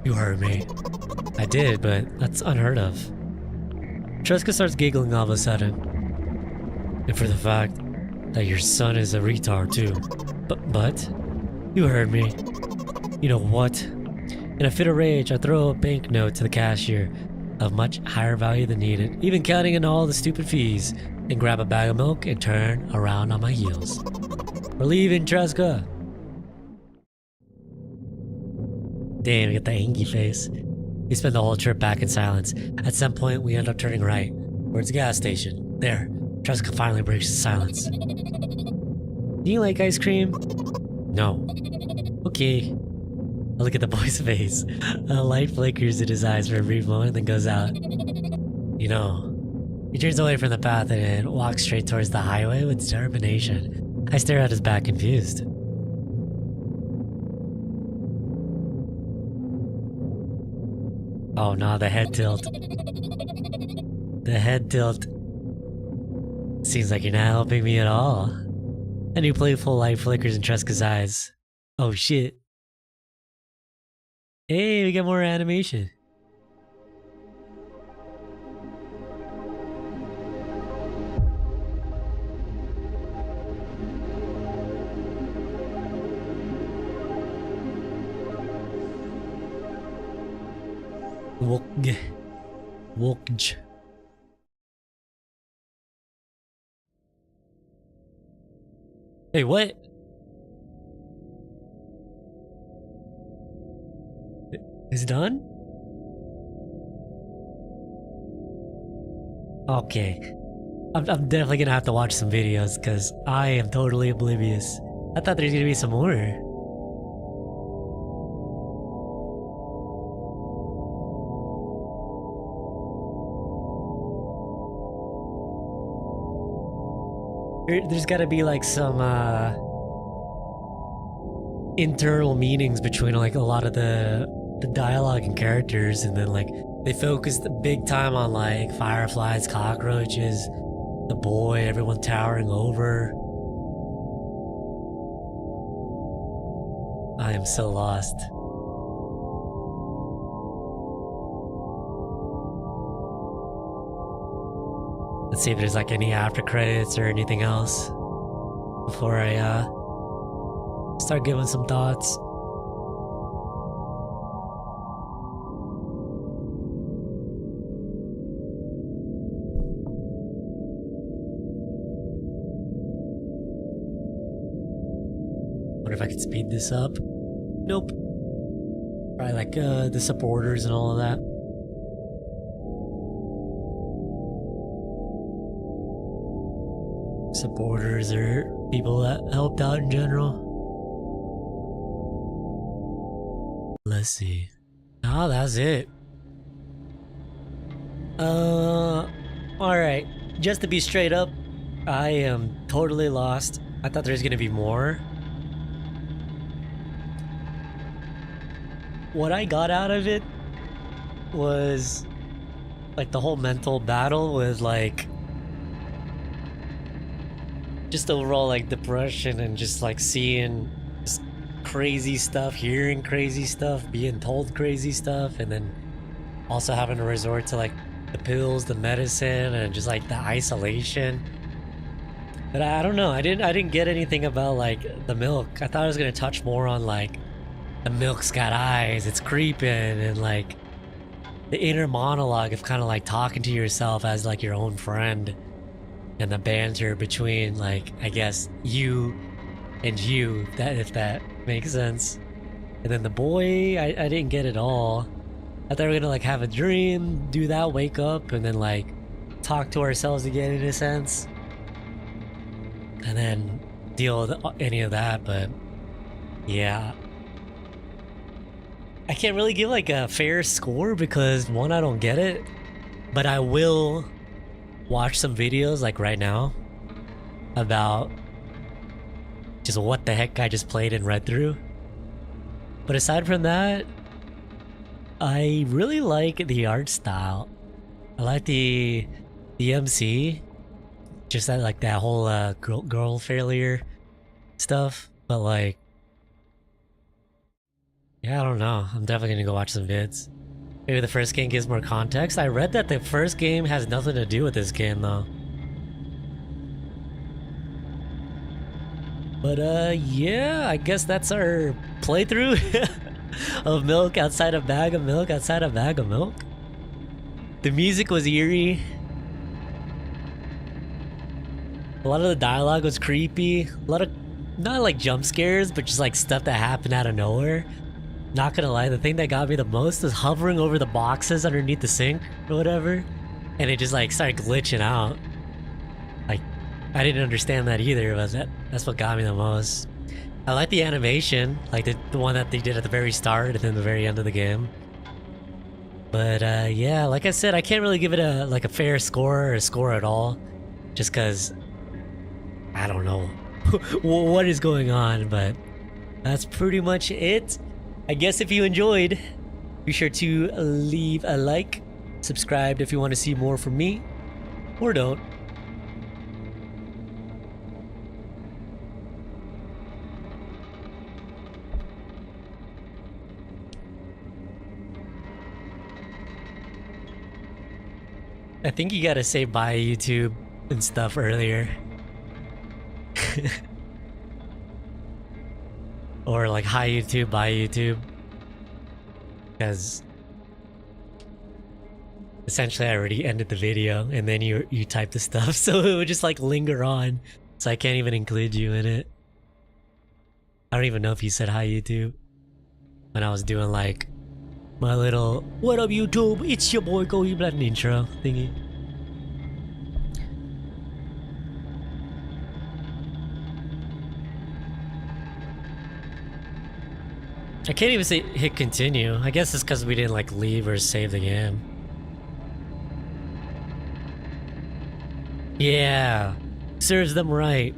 S1: You heard me. I did, but that's unheard of. Tresca starts giggling all of a sudden. And for the fact that your son is a retard too. But? You heard me. You know what? In a fit of rage, I throw a banknote to the cashier of much higher value than needed, even counting in all the stupid fees, and grab a bag of milk and turn around on my heels. We're leaving, Tresca! Damn, get the angry face. We spend the whole trip back in silence. At some point, we end up turning right, towards the gas station. There, Jessica finally breaks the silence. Do you like ice cream? No. Okay. I look at the boy's face. A light flickers in his eyes for a brief moment, then goes out. You know. He turns away from the path and walks straight towards the highway with determination. I stare at his back, confused. Oh no, the head tilt. The head tilt. Seems like you're not helping me at all. A new playful light flickers in Tresca's eyes. Oh shit. Hey, we got more animation. Wokj. Hey, what? Is it done? Okay. I'm definitely gonna have to watch some videos because I am totally oblivious. I thought there's gonna be some more. There's gotta be like some internal meanings between like a lot of the dialogue and characters, and then like they focused big time on like fireflies, cockroaches, the boy, everyone towering over. I am so lost. Let's see if there's like any after credits or anything else before I start giving some thoughts. Wonder if I could speed this up. Nope. Probably like the supporters and all of that. Supporters or people that helped out in general. Let's see. Oh, that's it. Alright. Just to be straight up, I am totally lost. I thought there was gonna be more. What I got out of it was like the whole mental battle with like just overall like depression and just like seeing just crazy stuff, hearing crazy stuff, being told crazy stuff, and then also having to resort to like the pills, the medicine, and just like the isolation. But I don't know, I didn't get anything about like the milk. I thought I was gonna touch more on like the milk's got eyes, it's creeping, and like the inner monologue of kind of like talking to yourself as like your own friend. And the banter between, like, I guess, you and you, if that makes sense. And then the boy, I didn't get it all. I thought we were gonna, like, have a dream, do that, wake up, and then, like, talk to ourselves again, in a sense. And then deal with any of that, but, yeah. I can't really give, like, a fair score because, one, I don't get it. But I will watch some videos like right now about just what the heck I just played and read through. But aside from that, I really like the art style. I like the MC, just that like that whole girl failure stuff. But like, yeah, I don't know. I'm definitely gonna go watch some vids. Maybe the first game gives more context. I read that the first game has nothing to do with this game though. But yeah, I guess that's our playthrough of Milk Outside a Bag of Milk Outside a Bag of Milk. The music was eerie. A lot of the dialogue was creepy. A lot of, not like jump scares, but just like stuff that happened out of nowhere. Not gonna lie, the thing that got me the most was hovering over the boxes underneath the sink or whatever, and it just like started glitching out. Like I didn't understand that either, but that's what got me the most. I like the animation, like the one that they did at the very start and then the very end of the game. But yeah, like I said, I can't really give it a fair score or a score at all, just because I don't know what is going on. But that's pretty much it. I guess if you enjoyed, be sure to leave a like, subscribe if you want to see more from me, or don't. I think you gotta say bye YouTube and stuff earlier. Or like hi YouTube, bye YouTube. Because essentially I already ended the video and then you typed the stuff, so it would just like linger on. So I can't even include you in it. I don't even know if you said hi YouTube when I was doing like my little "What up YouTube? It's your boy KohiBlend" intro thingy. I can't even say hit continue. I guess it's because we didn't like leave or save the game. Yeah, serves them right.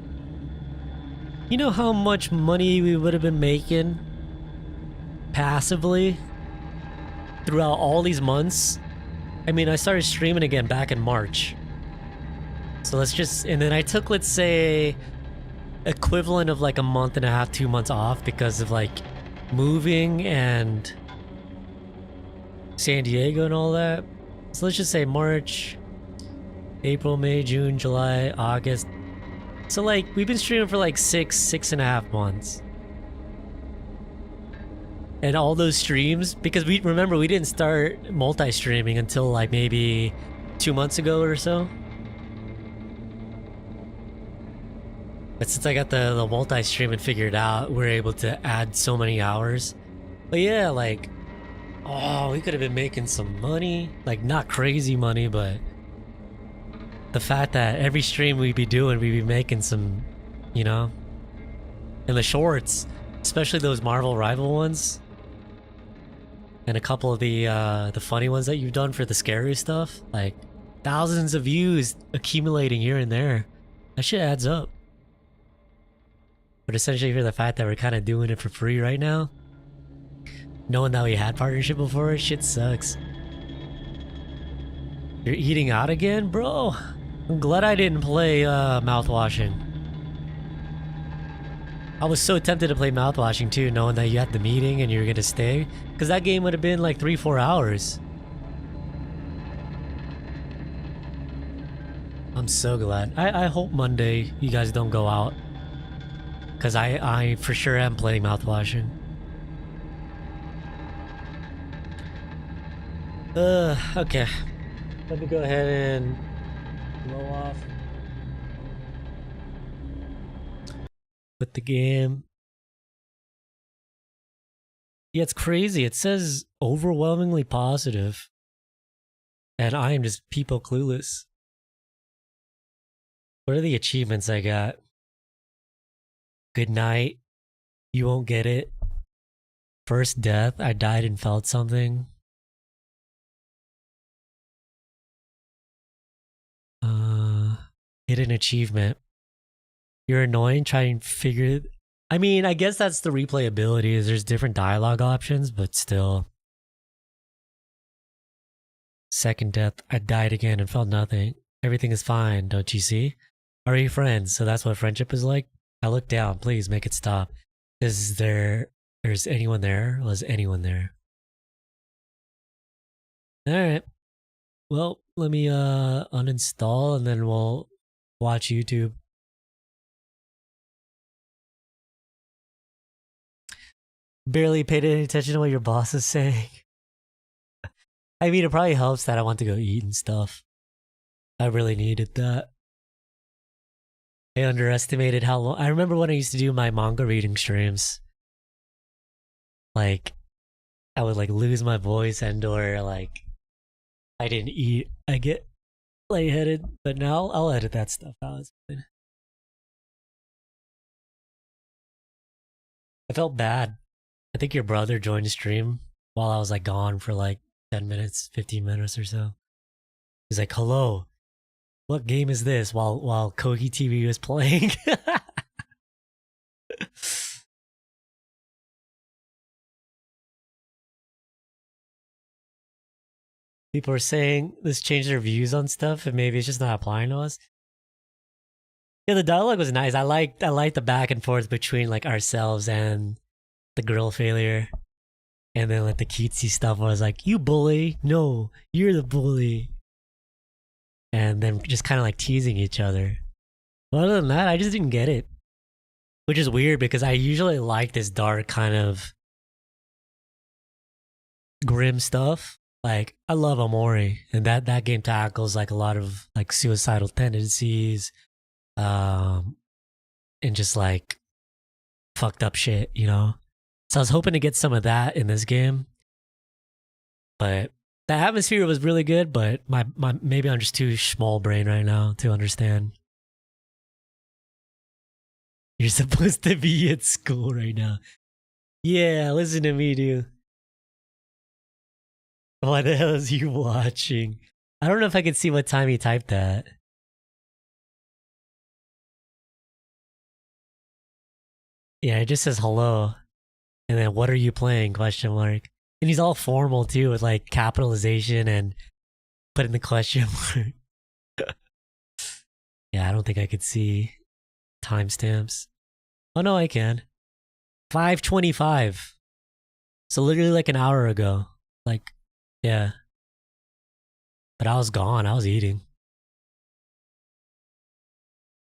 S1: You know how much money we would have been making passively throughout all these months? I mean, I started streaming again back in March. So let's just, and then I took, let's say, equivalent of like a month and a half, 2 months off because of like moving and San Diego and all that. So let's just say March, April, May, June, July, August. So like we've been streaming for like six and a half months. And all those streams, because we remember we didn't start multi-streaming until like maybe 2 months ago or so. But since I got the multi-streaming figured out, we're able to add so many hours. But yeah, like, oh, we could have been making some money. Like, not crazy money, but the fact that every stream we'd be doing, we'd be making some, you know? And the shorts, especially those Marvel Rival ones. And a couple of the funny ones that you've done for the scary stuff. Like, thousands of views accumulating here and there. That shit adds up. But essentially for the fact that we're kind of doing it for free right now, knowing that we had partnership before, shit sucks. You're eating out again? Bro, I'm glad I didn't play mouthwashing. I was so tempted to play mouthwashing too, knowing that you had the meeting and you were gonna stay. Because that game would have been like 3-4 hours. I'm so glad. I hope Monday you guys don't go out. Because I for sure am playing mouthwashing. Okay. Let me go ahead and blow off with the game. Yeah, it's crazy. It says overwhelmingly positive. And I am just people clueless. What are the achievements I got? Good night. You won't get it. First death. I died and felt something. Hidden achievement. You're annoying. Try and figure it. I mean, I guess that's the replayability. Is there's different dialogue options, but still. Second death. I died again and felt nothing. Everything is fine. Don't you see? Are we friends? So that's what friendship is like. I look down. Please make it stop. Is there's anyone there? Was anyone there? Alright. Well, let me uninstall and then we'll watch YouTube. Barely paid any attention to what your boss is saying. I mean, it probably helps that I want to go eat and stuff. I really needed that. I underestimated how long. I remember when I used to do my manga reading streams. Like, I would like lose my voice and or like I didn't eat. I get lightheaded, but now I'll edit that stuff out. I felt bad. I think your brother joined the stream while I was like gone for like 10 minutes, 15 minutes or so. He's like, hello, what game is this? While Kohi TV was playing. People are saying this changed their views on stuff and maybe it's just not applying to us. Yeah, the dialogue was nice. I liked the back and forth between like ourselves and the girl failure. And then like the cutesy stuff was like, you bully, no, you're the bully. And then just kind of like teasing each other. But other than that, I just didn't get it. Which is weird because I usually like this dark kind of grim stuff. Like, I love Amori, and that game tackles like a lot of like suicidal tendencies, and just like fucked up shit, you know? So I was hoping to get some of that in this game. But the atmosphere was really good, but my maybe I'm just too small brain right now to understand. You're supposed to be at school right now. Yeah, listen to me, dude. What the hell is you watching? I don't know if I can see what time he typed that. Yeah, it just says hello. And then what are you playing? Question mark. And he's all formal too with like capitalization and putting the question mark. Yeah, I don't think I could see timestamps. Oh no, I can. 5:25. So literally like an hour ago. Like, yeah. But I was gone. I was eating.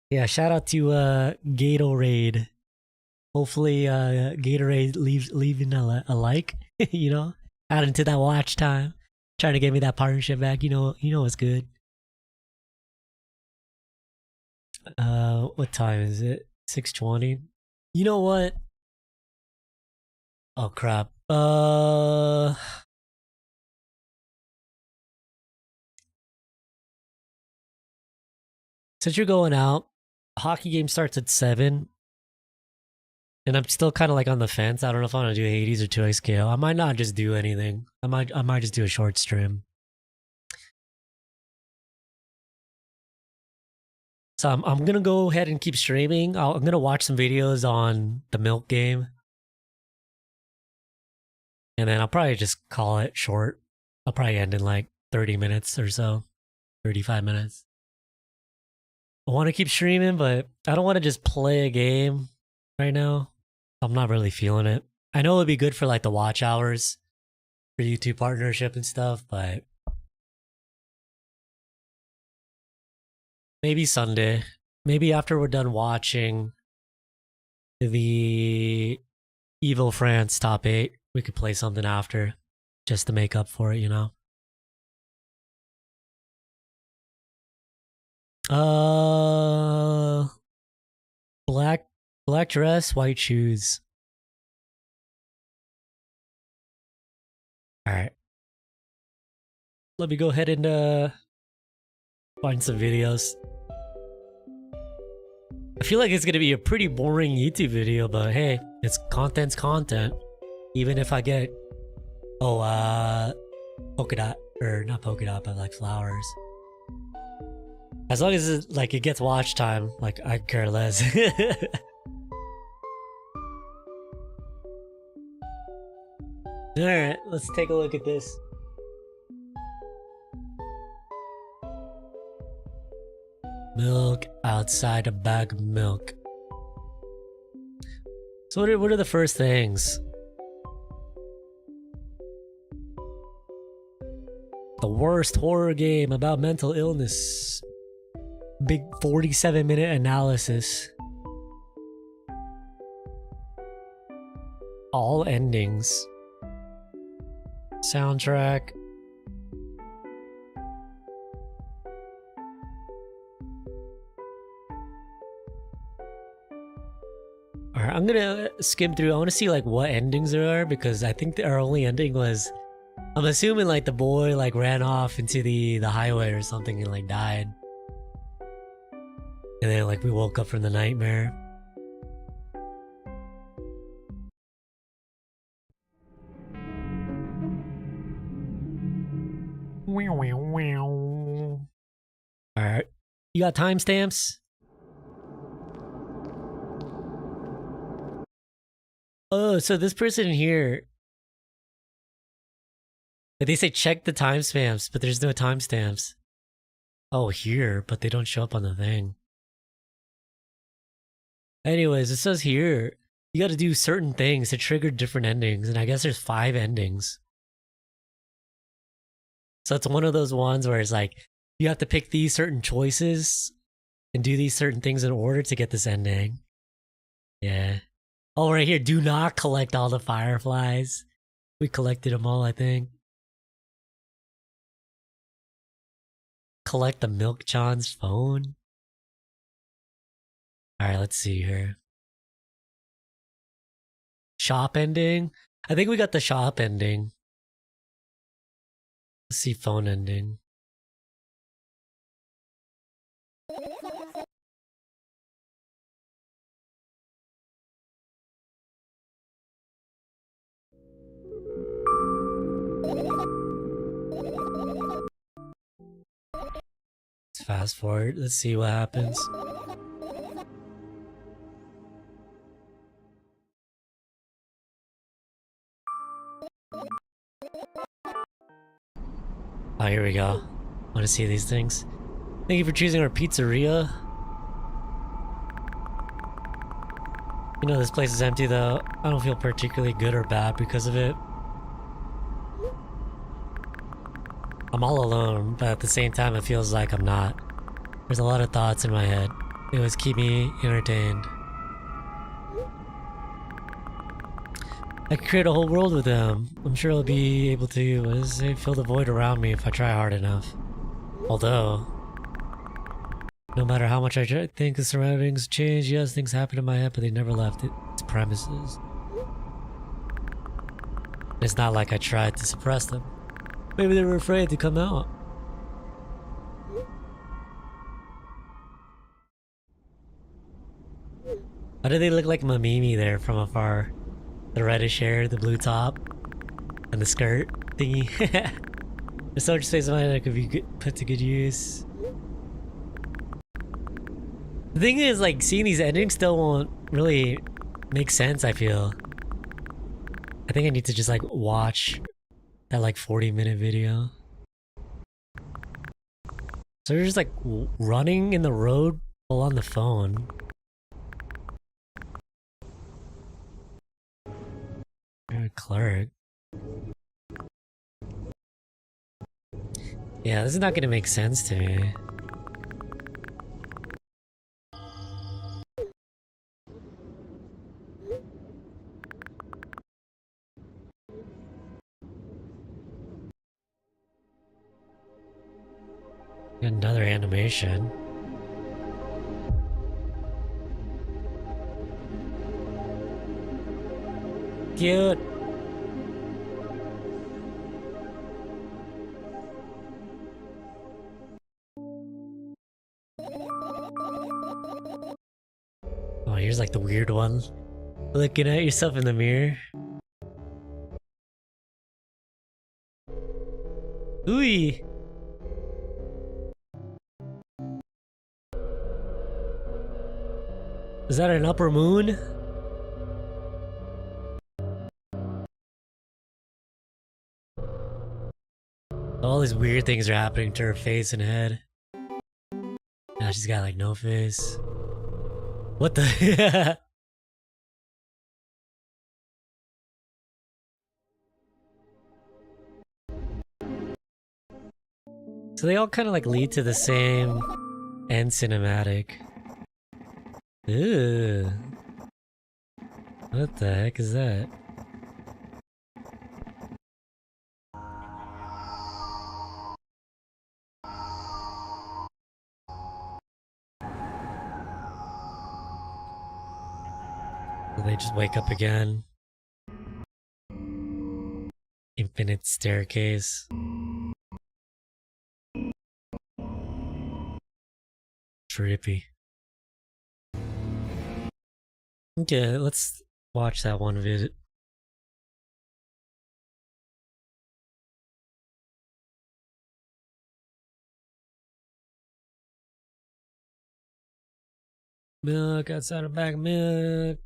S1: Yeah, shout out to Gatorade. Hopefully Gatorade leaving a like, you know, out into that watch time. Trying to get me that partnership back. You know what's good. What time is it? 6:20. You know what? Oh crap. Since you're going out, hockey game starts at 7. And I'm still kind of like on the fence. I don't know if I want to do Hades or 2XKO. I might not just do anything. I might just do a short stream. So I'm gonna go ahead and keep streaming. I'm gonna watch some videos on the milk game. And then I'll probably just call it short. I'll probably end in like 30 minutes or so. 35 minutes. I want to keep streaming, but I don't want to just play a game right now. I'm not really feeling it. I know it'd be good for like the watch hours for YouTube partnership and stuff, but maybe Sunday. Maybe after we're done watching the Evil France top 8, we could play something after just to make up for it, you know? Black dress, white shoes. Alright. Let me go ahead and find some videos. I feel like it's gonna be a pretty boring YouTube video, but hey, it's content's content. Even if I get polka dot, or not polka dot, but like flowers. As long as it gets watch time, like I care less. Alright, let's take a look at this. Milk outside a bag of milk. So what are the first things? The worst horror game about mental illness. Big 47-minute analysis. All endings. Soundtrack. Alright, I'm gonna skim through. I want to see like what endings there are, because I think our only ending was, I'm assuming like the boy like ran off into the highway or something and like died. And then like we woke up from the nightmare. You got timestamps? Oh, so this person here, they say check the timestamps, but there's no timestamps. Oh, here, but they don't show up on the thing. Anyways, it says here, you gotta do certain things to trigger different endings, and I guess there's 5 endings. So it's one of those ones where it's like, you have to pick these certain choices and do these certain things in order to get this ending. Yeah. Oh, right here, do not collect all the fireflies. We collected them all, I think. Collect the Milk John's phone. Alright, let's see here. Shop ending? I think we got the shop ending. Let's see phone ending. Let's fast forward. Let's see what happens. Oh, here we go. Want to see these things? Thank you for choosing our pizzeria. You know, this place is empty though. I don't feel particularly good or bad because of it. I'm all alone, but at the same time it feels like I'm not. There's a lot of thoughts in my head. They always keep me entertained. I could create a whole world with them. I'm sure I'll be able to, what does it say, fill the void around me if I try hard enough. Although, no matter how much I think the surroundings change, yes, things happen in my head, but they never left its premises. It's not like I tried to suppress them. Maybe they were afraid to come out. Why do they look like Mamimi there from afar? The reddish hair, the blue top, and the skirt thingy. There's so much space in my head that could be put to good use. The thing is, like, seeing these endings still won't really make sense, I feel. I think I need to just, like, watch that, like, 40-minute video. So they're just, like, running in the road while on the phone. You're a clerk. Yeah, this is not gonna make sense to me. Another animation. Cute. Oh, here's like the weird one. Looking at yourself in the mirror. Ooh. Is that an upper moon? All these weird things are happening to her face and head. Now she's got like no face. What the? So they all kind of like lead to the same end cinematic. Ooh. What the heck is that? Will they just wake up again? Infinite staircase. Trippy. Okay, let's watch that one vid. Milk outside a bag of milk.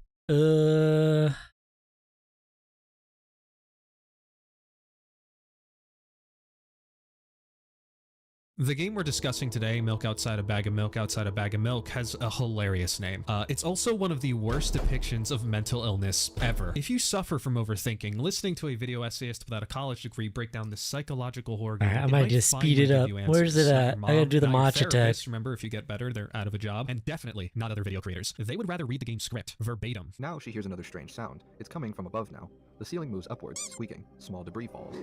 S9: The game we're discussing today, Milk Outside a Bag of Milk Outside a Bag of Milk, has a hilarious name. It's also one of the worst depictions of mental illness ever. If you suffer from overthinking, listening to a video essayist without a college degree break down this psychological horror game,
S1: I might just speed it up. Where's it at? I gotta do the matcha text.
S9: Remember, if you get better, they're out of a job. And definitely not other video creators. They would rather read the game script verbatim.
S10: Now she hears another strange sound. It's coming from above now. The ceiling moves upwards, squeaking. Small debris falls.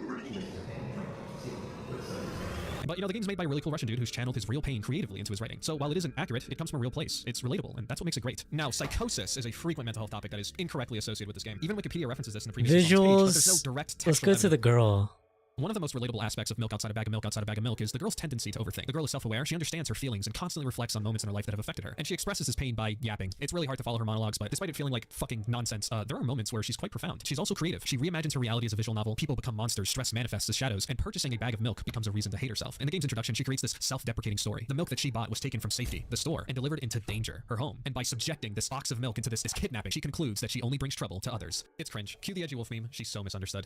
S9: But, you know, the game's made by a really cool Russian dude who's channeled his real pain creatively into his writing. So while it isn't accurate, it comes from a real place. It's relatable, and that's what makes it great. Now, psychosis is a frequent mental health topic that is incorrectly associated with this game. Even Wikipedia references this in the previous page, but there's no direct
S1: Let's go to the girl.
S9: One of the most relatable aspects of Milk Outside a Bag of Milk Outside a Bag of Milk is the girl's tendency to overthink. The girl is self-aware, she understands her feelings, and constantly reflects on moments in her life that have affected her. And she expresses this pain by yapping. It's really hard to follow her monologues, but despite it feeling like fucking nonsense, there are moments where she's quite profound. She's also creative. She reimagines her reality as a visual novel, people become monsters, stress manifests as shadows, and purchasing a bag of milk becomes a reason to hate herself. In the game's introduction, she creates this self-deprecating story. The milk that she bought was taken from safety, the store, and delivered into danger, her home. And by subjecting this box of milk into this kidnapping, she concludes that she only brings trouble to others. It's cringe. Cue the edgy wolf meme. She's so misunderstood.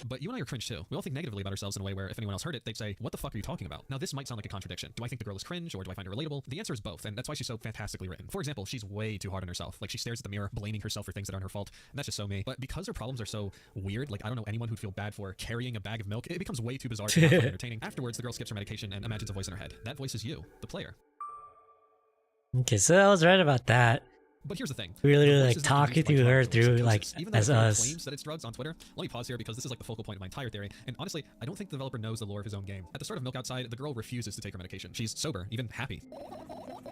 S9: But you and I are cringe too. We all think negatively about ourselves in a way where if anyone else heard it, they'd say, what the fuck are you talking about? Now this might sound like a contradiction. Do I think the girl is cringe or do I find her relatable? The answer is both, and that's why she's so fantastically written. For example, she's way too hard on herself. Like she stares at the mirror, blaming herself for things that aren't her fault, and that's just so me. But because her problems are so weird, like I don't know anyone who'd feel bad for carrying a bag of milk, it becomes way too bizarre to not find entertaining. Afterwards, the girl skips her medication and imagines a voice in her head. That voice is you, the player.
S1: Okay, so I was right about that.
S9: But here's the thing.
S1: We really like talking through her through like as us.
S9: Claims that it's drugs on Twitter. Let me pause here because this is like the focal point of my entire theory. And honestly, I don't think the developer knows the lore of his own game. At the start of Milk Outside, the girl refuses to take her medication. She's sober, even happy.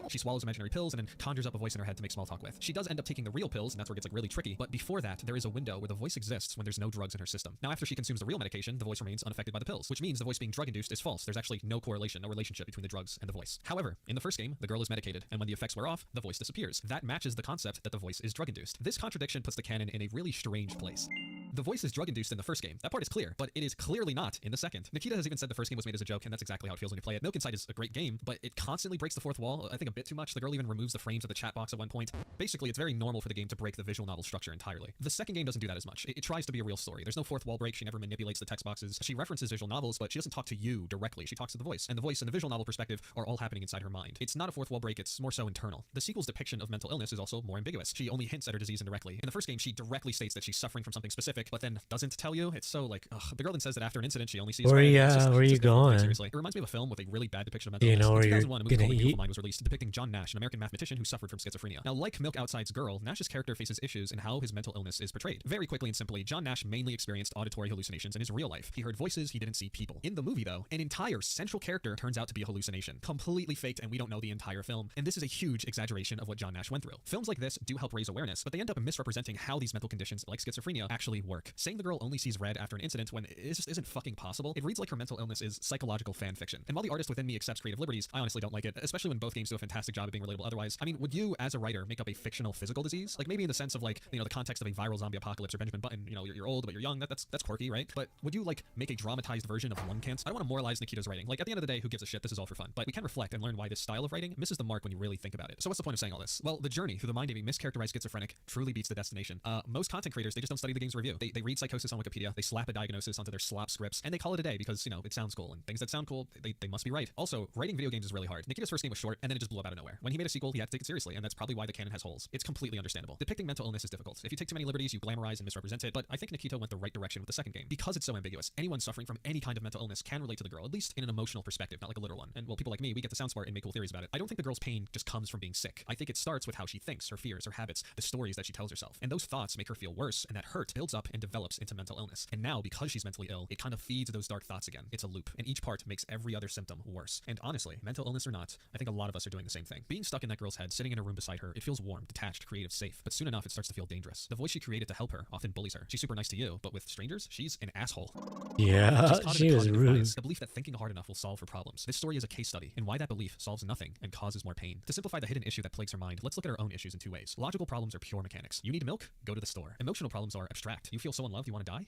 S9: She swallows imaginary pills and then conjures up a voice in her head to make small talk with. She does end up taking the real pills, and that's where it gets like really tricky. But before that, there is a window where the voice exists when there's no drugs in her system. Now, after she consumes the real medication, the voice remains unaffected by the pills, which means the voice being drug-induced is false. There's actually no correlation, no relationship between the drugs and the voice. However, in the first game, the girl is medicated, and when the effects wear off, the voice disappears. That matches the concept that the voice is drug-induced. This contradiction puts the canon in a really strange place. The voice is drug-induced in the first game. That part is clear, but it is clearly not in the second. Nikita has even said the first game was made as a joke, and that's exactly how it feels when you play it. Milk Inside is a great game, but it constantly breaks the fourth wall, I think a bit too much. The girl even removes the frames of the chat box at one point. Basically, it's very normal for the game to break the visual novel structure entirely. The second game doesn't do that as much. It tries to be a real story. There's no fourth wall break. She never manipulates the text boxes. She references visual novels, but she doesn't talk to you directly. She talks to the voice, and the voice and the visual novel perspective are all happening inside her mind. It's not a fourth wall break, it's more so internal. The sequel's depiction of mental illness is also more ambiguous. She only hints at her disease indirectly. In the first game, she directly states that she's suffering from something specific, but then doesn't tell you. It's so like, ugh. The girl then says that after an incident, she only sees
S1: where
S9: are
S1: you going?
S9: Seriously. It reminds me of a film with a really bad depiction of mental
S1: you
S9: illness.
S1: know where
S9: In
S1: you're
S9: 2001, a movie
S1: gonna
S9: called A
S1: eat?
S9: Beautiful Mind was released depicting John Nash, an American mathematician who suffered from schizophrenia. Now, like Milk Outside's girl, Nash's character faces issues in how his mental illness is portrayed. Very quickly and simply, John Nash mainly experienced auditory hallucinations in his real life. He heard voices, he didn't see people. In the movie, though, an entire central character turns out to be a hallucination. Completely faked, and we don't know the entire film. And this is a huge exaggeration of what John Nash went through. Films like this do help raise awareness, but they end up misrepresenting how these mental conditions, like schizophrenia, actually work. Saying the girl only sees red after an incident when it just isn't fucking possible, it reads like her mental illness is psychological fan fiction. And while the artist within me accepts creative liberties, I honestly don't like it, especially when both games do a fantastic job of being relatable otherwise. I mean, would you, as a writer, make up a fictional physical disease? Like maybe in the sense of like, you know, the context of a viral zombie apocalypse or Benjamin Button, you know, you're old but you're young, that's quirky, right? But would you like make a dramatized version of lung cancer? I don't want to moralize Nikita's writing. Like at the end of the day, who gives a shit? This is all for fun. But we can reflect and learn why this style of writing misses the mark when you really think about it. So what's the point of saying all this? Well, the journey through the mind of a mischaracterized schizophrenic truly beats the destination. Most content creators, they just don't study the game's review. They read psychosis on Wikipedia, they slap a diagnosis onto their slop scripts, and they call it a day because, you know, it sounds cool, and things that sound cool, they must be right. Also, writing video games is really hard. Nikita's first game was short, and then it just blew up out of nowhere. When he made a sequel, he had to take it seriously, and that's probably why the canon has holes. It's completely understandable. Depicting mental illness is difficult. If you take too many liberties, you glamorize and misrepresent it, but I think Nikita went the right direction with the second game. Because it's so ambiguous, anyone suffering from any kind of mental illness can relate to the girl, at least in an emotional perspective, not like a literal one. And well, people like me, we get to sound smart and make cool theories about it. I don't think the girl's pain just comes from being sick. I think it starts with how she thinks, her fears, her habits, the stories that she tells herself. And those thoughts make her feel worse, and that hurt builds up and develops into mental illness. And now, because she's mentally ill, it kind of feeds those dark thoughts again. It's a loop, and each part makes every other symptom worse. And honestly, mental illness or not, I think a lot of us are doing the same thing. Being stuck in that girl's head, sitting in a room beside her, it feels warm, detached, creative, safe. But soon enough, it starts to feel dangerous. The voice she created to help her often bullies her. She's super nice to you, but with strangers, she's an asshole.
S1: Yeah, she was rude.
S9: The belief that thinking hard enough will solve her problems. This story is a case study in why that belief solves nothing and causes more pain. To simplify the hidden issue that plagues her mind, let's look at our own issues in two ways. Logical problems are pure mechanics. You need milk? Go to the store. Emotional problems are abstract. You feel so in love, you want to die?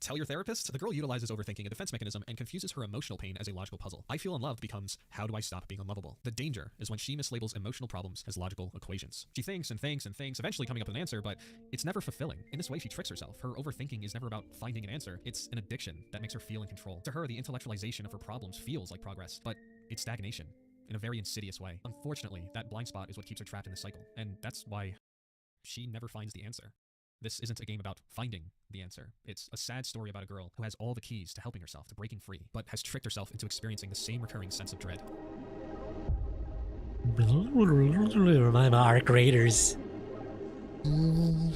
S9: Tell your therapist? The girl utilizes overthinking a defense mechanism and confuses her emotional pain as a logical puzzle. I feel unloved becomes, how do I stop being unlovable? The danger is when she mislabels emotional problems as logical equations. She thinks and thinks and thinks, eventually coming up with an answer, but it's never fulfilling. In this way, she tricks herself. Her overthinking is never about finding an answer. It's an addiction that makes her feel in control. To her, the intellectualization of her problems feels like progress, but it's stagnation in a very insidious way. Unfortunately, that blind spot is what keeps her trapped in the cycle, and that's why she never finds the answer. This isn't a game about finding the answer. It's a sad story about a girl who has all the keys to helping herself, to breaking free, but has tricked herself into experiencing the same recurring sense of dread.
S1: My arc raiders.
S9: One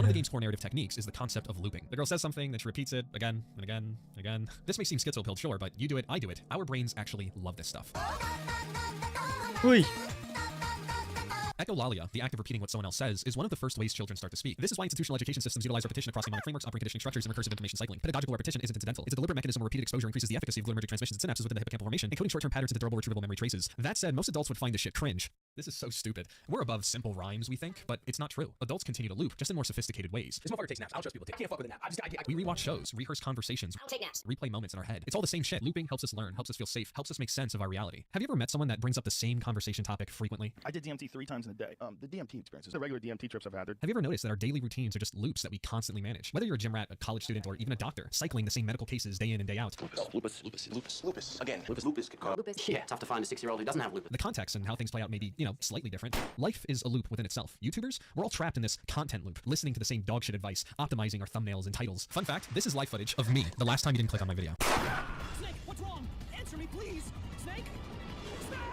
S9: of the game's core narrative techniques is the concept of looping. The girl says something, then she repeats it again and again and again. This may seem schizo-pilled, sure, but you do it, I do it. Our brains actually love this stuff.
S1: Oi.
S9: Echolalia, the act of repeating what someone else says, is one of the first ways children start to speak. This is why institutional education systems utilize repetition across mnemonic frameworks, operating conditioning structures, and recursive information cycling. Pedagogical repetition isn't incidental. It's a deliberate mechanism where repeated exposure increases the efficacy of glutamatergic transmissions and synapses within the hippocampal formation, encoding short-term patterns into durable retrievable memory traces. That said, most adults would find this shit cringe. This is so stupid. We're above simple rhymes, we think, but it's not true. Adults continue to loop, just in more sophisticated ways.
S11: This motherfucker takes naps. I'll trust people. Can't fuck with a nap.
S9: We rewatch shows, rehearse conversations,
S3: I'll take naps.
S9: replay moments in our head. It's all the same shit. Looping helps us learn, helps us feel safe, helps us make sense of our reality. Have you ever met someone that brings up the same conversation topic frequently?
S8: I did DMT 3 times in a day. The DMT experiences, the regular DMT trips I've had.
S9: Have you ever noticed that our daily routines are just loops that we constantly manage? Whether you're a gym rat, a college student, or even a doctor, cycling the same medical cases day in and day out.
S11: Lupus. Again, lupus could cause.
S3: Lupus.
S11: Yeah, tough to find a 6-year-old who doesn't have lupus.
S9: The context and how things play out may be, slightly different. Life is a loop within itself. YouTubers, we're all trapped in this content loop, listening to the same dogshit advice, optimizing our thumbnails and titles. Fun fact, this is live footage of me the last time you didn't click on my video.
S11: Snake, what's wrong? Answer me, please. Snake?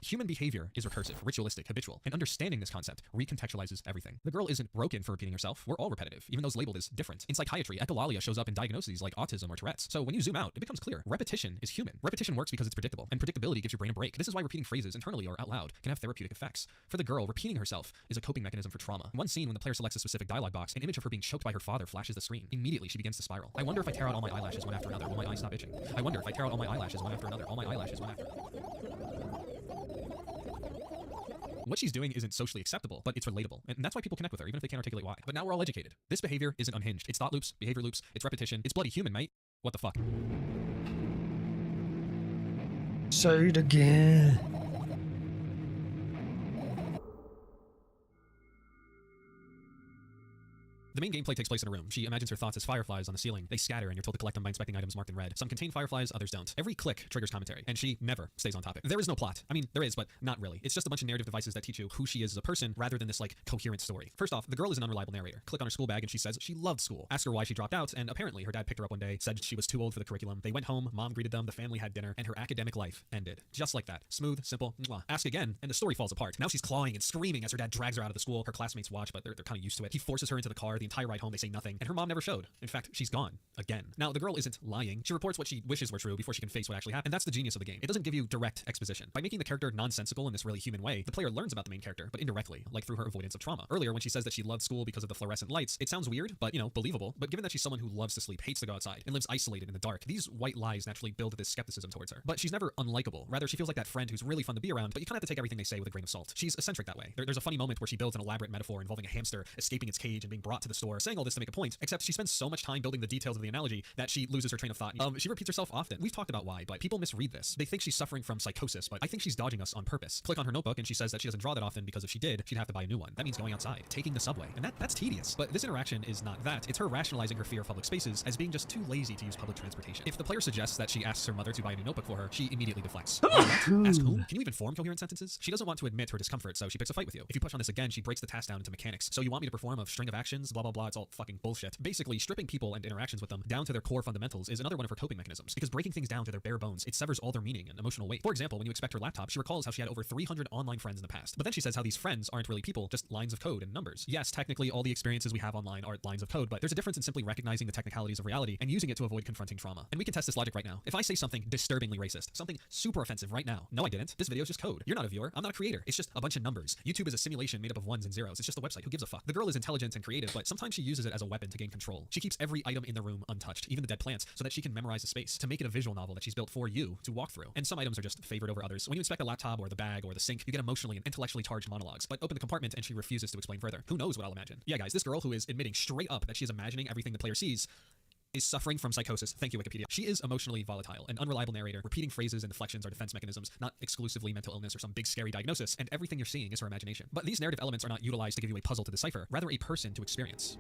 S9: Human behavior is recursive, ritualistic, habitual, and understanding this concept recontextualizes everything. The girl isn't broken for repeating herself. We're all repetitive, even those labeled as different. In psychiatry, echolalia shows up in diagnoses like autism or Tourette's. So when you zoom out, it becomes clear. Repetition is human. Repetition works because it's predictable, and predictability gives your brain a break. This is why repeating phrases internally or out loud can have therapeutic effects. For the girl, repeating herself is a coping mechanism for trauma. In one scene, when the player selects a specific dialogue box, an image of her being choked by her father flashes the screen. Immediately, she begins to spiral. I wonder if I tear out all my eyelashes one after another, will my eyes stop itching? I wonder if I tear out all my eyelashes one after another, all my eyelashes one after another. What she's doing isn't socially acceptable, but it's relatable, and that's why people connect with her, even if they can't articulate why. But now we're all educated. This behavior isn't unhinged. It's thought loops, behavior loops, it's repetition, it's bloody human, mate. What the fuck?
S1: Say it again.
S9: The main gameplay takes place in a room. She imagines her thoughts as fireflies on the ceiling. They scatter, and you're told to collect them by inspecting items marked in red. Some contain fireflies, others don't. Every click triggers commentary, and she never stays on topic. There is no plot. I mean, there is, but not really. It's just a bunch of narrative devices that teach you who she is as a person, rather than this, coherent story. First off, the girl is an unreliable narrator. Click on her school bag, and she says she loved school. Ask her why she dropped out, and apparently her dad picked her up one day, said she was too old for the curriculum. They went home, mom greeted them, the family had dinner, and her academic life ended. Just like that. Smooth, simple, mwah. Ask again, and the story falls apart. Now she's clawing and screaming as her dad drags her out of the school. Her classmates watch, but they're kind of used to it. He forces her into the car. The entire ride home, they say nothing. And her mom never showed. In fact, she's gone. Again. Now, the girl isn't lying. She reports what she wishes were true before she can face what actually happened. And that's the genius of the game. It doesn't give you direct exposition. By making the character nonsensical in this really human way, the player learns about the main character, but indirectly, like through her avoidance of trauma. Earlier, when she says that she loved school because of the fluorescent lights, it sounds weird, but, believable. But given that she's someone who loves to sleep, hates to go outside, and lives isolated in the dark, these white lies naturally build this skepticism towards her. But she's never unlikable. Rather, she feels like that friend who's really fun to be around, but you kind of have to take everything they say with a grain of salt. She's eccentric that way. There's a funny moment where she builds an elaborate metaphor involving a hamster escaping its cage and being brought to the store, saying all this to make a point, except she spends so much time building the details of the analogy that she loses her train of thought. She repeats herself often. We've talked about why, but people misread this. They think she's suffering from psychosis, but I think she's dodging us on purpose. Click on her notebook and she says that she doesn't draw that often because if she did, she'd have to buy a new one. That means going outside, taking the subway, and that's tedious. But this interaction is not that. It's her rationalizing her fear of public spaces as being just too lazy to use public transportation. If the player suggests that she asks her mother to buy a new notebook for her, she immediately deflects. Ask whom? Can you even form coherent sentences? She doesn't want to admit her discomfort, so she picks a fight with you. If you push on this again, she breaks the task down into mechanics. So you want me to perform a string of actions, blah blah blah, it's all fucking bullshit. Basically, stripping people and interactions with them down to their core fundamentals is another one of her coping mechanisms, because breaking things down to their bare bones, it severs all their meaning and emotional weight. For example, when you expect her laptop, she recalls how she had over 300 online friends in the past, but then she says how these friends aren't really people, just lines of code and numbers. Yes, technically all the experiences we have online are lines of code, but there's a difference in simply recognizing the technicalities of reality and using it to avoid confronting trauma. And we can test this logic right now. If I say something disturbingly racist, something super offensive right now, no I didn't, this video is just code. You're not a viewer, I'm not a creator, it's just a bunch of numbers. YouTube is a simulation made up of ones and zeros, it's just a website, who gives a fuck? The girl is intelligent and creative, but but sometimes she uses it as a weapon to gain control. She keeps every item in the room untouched, even the dead plants, so that she can memorize the space, to make it a visual novel that she's built for you to walk through. And some items are just favored over others. When you inspect the laptop or the bag or the sink, you get emotionally and intellectually charged monologues, but open the compartment and she refuses to explain further. Who knows what I'll imagine? Yeah, guys, this girl who is admitting straight up that she is imagining everything the player sees is suffering from psychosis. Thank you, Wikipedia. She is emotionally volatile, an unreliable narrator. Repeating phrases and deflections are defense mechanisms, not exclusively mental illness or some big scary diagnosis, and everything you're seeing is her imagination. But these narrative elements are not utilized to give you a puzzle to decipher, rather a person to experience.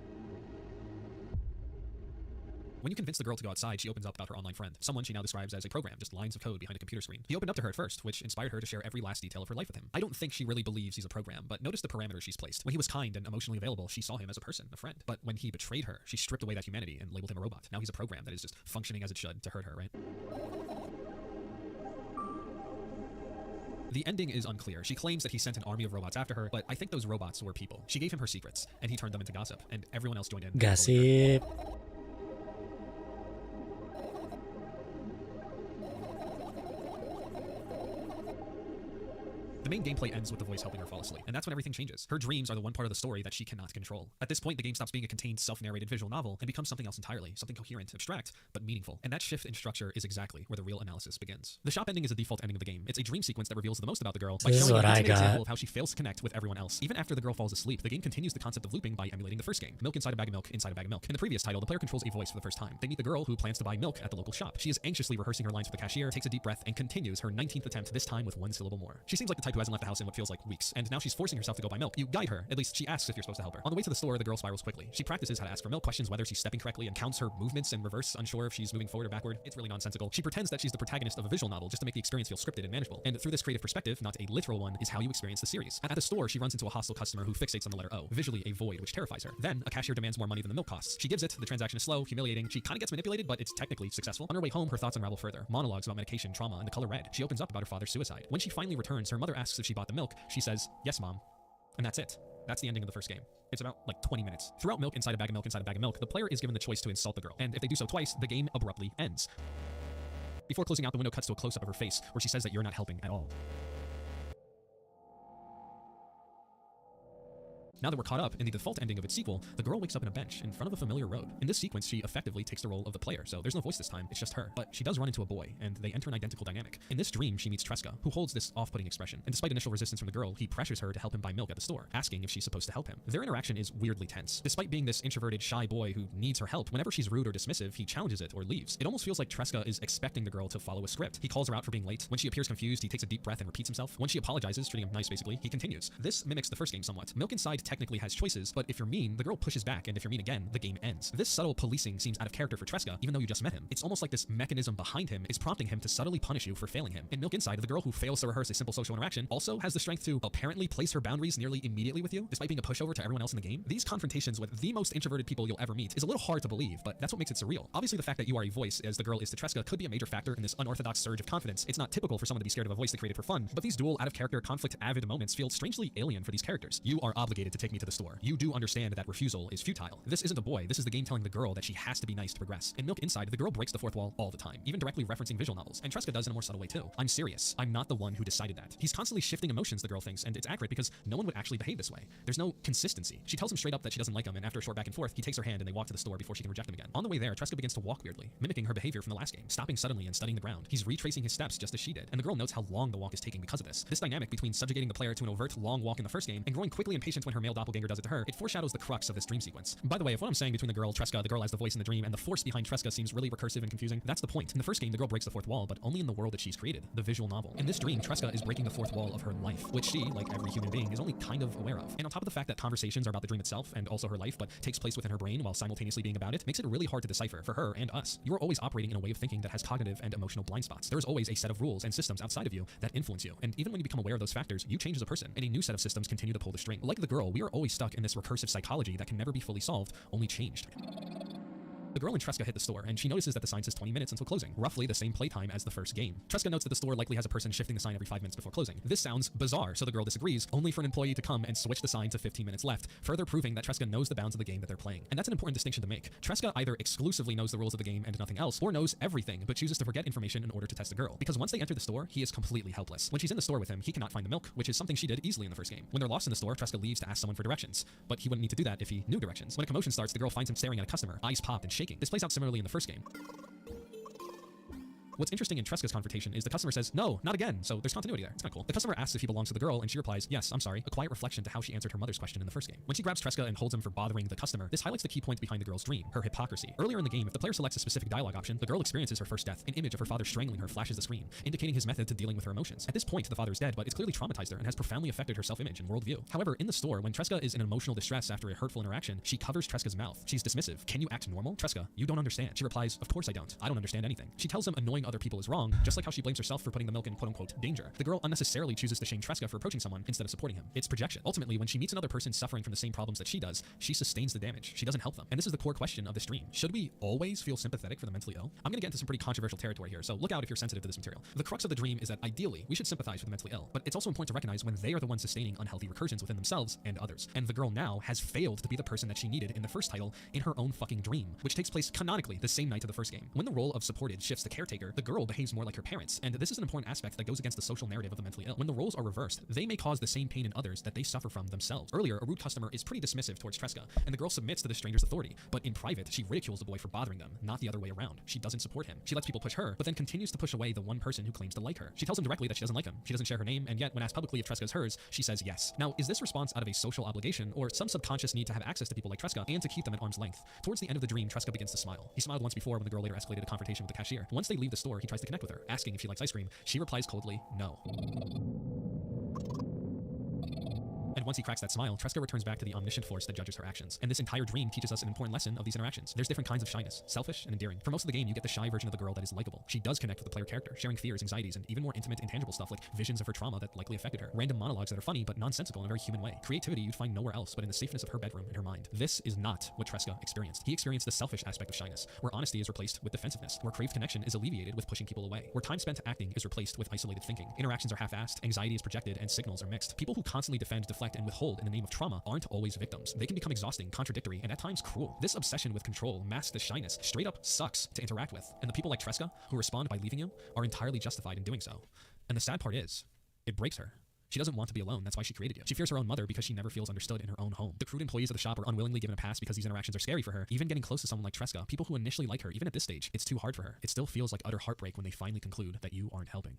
S9: When you convince the girl to go outside, she opens up about her online friend, someone she now describes as a program, just lines of code behind a computer screen. He opened up to her at first, which inspired her to share every last detail of her life with him. I don't think she really believes he's a program, but notice the parameters she's placed. When he was kind and emotionally available, she saw him as a person, a friend. But when he betrayed her, she stripped away that humanity and labeled him a robot. Now he's a program that is just functioning as it should to hurt her, right? The ending is unclear. She claims that he sent an army of robots after her, but I think those robots were people. She gave him her secrets, and he turned them into gossip, and everyone else joined in.
S1: Gossip.
S9: The main gameplay ends with the voice helping her fall asleep, and that's when everything changes. Her dreams are the one part of the story that she cannot control. At this point, the game stops being a contained, self-narrated visual novel and becomes something else entirely, something coherent, abstract, but meaningful. And that shift in structure is exactly where the real analysis begins. The shop ending is the default ending of the game. It's a dream sequence that reveals the most about the girl by
S1: This is
S9: showing
S1: what
S9: an
S1: I
S9: intimate
S1: got.
S9: example of how she fails to connect with everyone else. Even after the girl falls asleep, the game continues the concept of looping by emulating the first game. Milk inside a bag of milk inside a bag of milk. In the previous title, the player controls a voice for the first time. They meet the girl who plans to buy milk at the local shop. She is anxiously rehearsing her lines for the cashier, takes a deep breath, and continues her 19th attempt, this time with one syllable more. She seems like the type who hasn't left the house in what feels like weeks, and now she's forcing herself to go buy milk. You guide her, at least she asks if you're supposed to help her. On the way to the store, the girl spirals quickly. She practices how to ask for milk, questions whether she's stepping correctly, and counts her movements in reverse, unsure if she's moving forward or backward. It's really nonsensical. She pretends that she's the protagonist of a visual novel just to make the experience feel scripted and manageable. And through this creative perspective, not a literal one, is how you experience the series. At the store, she runs into a hostile customer who fixates on the letter O, visually a void, which terrifies her. Then, a cashier demands more money than the milk costs. She gives it, the transaction is slow, humiliating. She kinda gets manipulated, but it's technically successful. On her way home, her thoughts unravel further. Monologues about medication, trauma, and the color red. She opens up about her father's suicide. When she finally returns, her mother asks if she bought the milk. She says, "Yes, Mom." And that's it. That's the ending of the first game. It's about like 20 minutes. Throughout Milk inside a bag of milk inside a bag of milk, the player is given the choice to insult the girl. And if they do so twice, the game abruptly ends. Before closing out, the window cuts to a close-up of her face, where she says that you're not helping at all. Now that we're caught up in the default ending of its sequel, the girl wakes up in a bench in front of a familiar road. In this sequence, she effectively takes the role of the player, so there's no voice this time, it's just her. But she does run into a boy, and they enter an identical dynamic. In this dream, she meets Tresca, who holds this off-putting expression, and despite initial resistance from the girl, he pressures her to help him buy milk at the store, asking if she's supposed to help him. Their interaction is weirdly tense. Despite being this introverted, shy boy who needs her help, whenever she's rude or dismissive, he challenges it or leaves. It almost feels like Tresca is expecting the girl to follow a script. He calls her out for being late. When she appears confused, he takes a deep breath and repeats himself. When she apologizes, treating him nice basically, he continues. This mimics the first game somewhat. Milk Inside technically has choices, but if you're mean, the girl pushes back, and if you're mean again, the game ends. This subtle policing seems out of character for Tresca, even though you just met him. It's almost like this mechanism behind him is prompting him to subtly punish you for failing him. In Milk Inside, the girl who fails to rehearse a simple social interaction also has the strength to apparently place her boundaries nearly immediately with you, despite being a pushover to everyone else in the game. These confrontations with the most introverted people you'll ever meet is a little hard to believe, but that's what makes it surreal. Obviously, the fact that you are a voice, as the girl is to Tresca, could be a major factor in this unorthodox surge of confidence. It's not typical for someone to be scared of a voice they created for fun, but these dual, out-of-character, conflict-avid moments feel strangely alien for these characters. You are obligated to take me to the store. You do understand that refusal is futile. This isn't a boy, this is the game telling the girl that she has to be nice to progress. In Milk Inside, the girl breaks the fourth wall all the time, even directly referencing visual novels, and Tresca does in a more subtle way too. I'm serious. I'm not the one who decided that. He's constantly shifting emotions, the girl thinks, and it's accurate because no one would actually behave this way. There's no consistency. She tells him straight up that she doesn't like him, and after a short back and forth, he takes her hand and they walk to the store before she can reject him again. On the way there, Tresca begins to walk weirdly, mimicking her behavior from the last game, stopping suddenly and studying the ground. He's retracing his steps just as she did, and the girl notes how long the walk is taking because of this. This dynamic between subjugating the player to an overt long walk in the first game and growing quickly impatient when her male doppelganger does it to her, it foreshadows the crux of this dream sequence. By the way, if what I'm saying between the girl Tresca, the girl as the voice in the dream, and the force behind Tresca seems really recursive and confusing, that's the point. In the first game, the girl breaks the fourth wall, but only in the world that she's created, the visual novel. In this dream, Tresca is breaking the fourth wall of her life, which she, like every human being, is only kind of aware of. And on top of the fact that conversations are about the dream itself and also her life, but takes place within her brain while simultaneously being about it, makes it really hard to decipher for her and us. You are always operating in a way of thinking that has cognitive and emotional blind spots. There is always a set of rules and systems outside of you that influence you. And even when you become aware of those factors, you change as a person, and a new set of systems continue to pull the string. Like the girl, we are always stuck in this recursive psychology that can never be fully solved, only changed. The girl and Tresca hit the store, and she notices that the sign says 20 minutes until closing, roughly the same playtime as the first game. Tresca notes that the store likely has a person shifting the sign every 5 minutes before closing. This sounds bizarre, so the girl disagrees, only for an employee to come and switch the sign to 15 minutes left, further proving that Tresca knows the bounds of the game that they're playing. And that's an important distinction to make. Tresca either exclusively knows the rules of the game and nothing else, or knows everything, but chooses to forget information in order to test the girl. Because once they enter the store, he is completely helpless. When she's in the store with him, he cannot find the milk, which is something she did easily in the first game. When they're lost in the store, Tresca leaves to ask someone for directions, but he wouldn't need to do that if he knew directions. When a commotion starts, the girl finds him staring at a customer, eyes popped and shaking. This plays out similarly in the first game. What's interesting in Tresca's confrontation is the customer says, "No, not again," so there's continuity there. It's kind of cool. The customer asks if he belongs to the girl, and she replies, "Yes, I'm sorry," a quiet reflection to how she answered her mother's question in the first game. When she grabs Tresca and holds him for bothering the customer, this highlights the key point behind the girl's dream, her hypocrisy. Earlier in the game, if the player selects a specific dialogue option, the girl experiences her first death. An image of her father strangling her flashes the screen, indicating his method to dealing with her emotions. At this point, the father is dead, but it's clearly traumatized her and has profoundly affected her self-image and worldview. However, in the store, when Tresca is in emotional distress after a hurtful interaction, she covers Tresca's mouth. She's dismissive. "Can you act normal? Tresca, you don't understand." She replies, "Of course I don't. I don't understand anything." She tells him annoying other people is wrong, just like how she blames herself for putting the milk in quote-unquote danger. The girl unnecessarily chooses to shame Tresca for approaching someone instead of supporting him. It's projection. Ultimately, when she meets another person suffering from the same problems that she does, she sustains the damage. She doesn't help them. And this is the core question of this dream. Should we always feel sympathetic for the mentally ill? I'm gonna get into some pretty controversial territory here, so look out if you're sensitive to this material. The crux of the dream is that ideally, we should sympathize with the mentally ill, but it's also important to recognize when they are the ones sustaining unhealthy recursions within themselves and others. And the girl now has failed to be the person that she needed in the first title in her own fucking dream, which takes place canonically the same night of the first game. When the role of supported shifts to caretaker, the girl behaves more like her parents, and this is an important aspect that goes against the social narrative of the mentally ill. When the roles are reversed, they may cause the same pain in others that they suffer from themselves. Earlier, a rude customer is pretty dismissive towards Tresca, and the girl submits to the stranger's authority, but in private, she ridicules the boy for bothering them, not the other way around. She doesn't support him. She lets people push her, but then continues to push away the one person who claims to like her. She tells him directly that she doesn't like him. She doesn't share her name, and yet when asked publicly if Tresca is hers, she says yes. Now, is this response out of a social obligation, or some subconscious need to have access to people like Tresca and to keep them at arm's length? Towards the end of the dream, Tresca begins to smile. He smiled once before when the girl later escalated a confrontation with the cashier. Once they leave the store, he tries to connect with her, asking if she likes ice cream. She replies coldly, "No." And once he cracks that smile, Tresca returns back to the omniscient force that judges her actions. And this entire dream teaches us an important lesson of these interactions. There's different kinds of shyness, selfish and endearing. For most of the game, you get the shy version of the girl that is likable. She does connect with the player character, sharing fears, anxieties, and even more intimate, intangible stuff like visions of her trauma that likely affected her. Random monologues that are funny but nonsensical in a very human way. Creativity you'd find nowhere else but in the safeness of her bedroom and her mind. This is not what Tresca experienced. He experienced the selfish aspect of shyness, where honesty is replaced with defensiveness, where craved connection is alleviated with pushing people away, where time spent acting is replaced with isolated thinking. Interactions are half-assed, anxiety is projected, and signals are mixed. People who constantly defend, deflect, and withhold in the name of trauma aren't always victims. They can become exhausting, contradictory, and at times cruel. This obsession with control masks the shyness, straight up sucks to interact with. And the people like Tresca, who respond by leaving you, are entirely justified in doing so. And the sad part is, it breaks her. She doesn't want to be alone, that's why she created you. She fears her own mother because she never feels understood in her own home. The crude employees of the shop are unwillingly given a pass because these interactions are scary for her. Even getting close to someone like Tresca, people who initially like her, even at this stage, it's too hard for her. It still feels like utter heartbreak when they finally conclude that you aren't helping.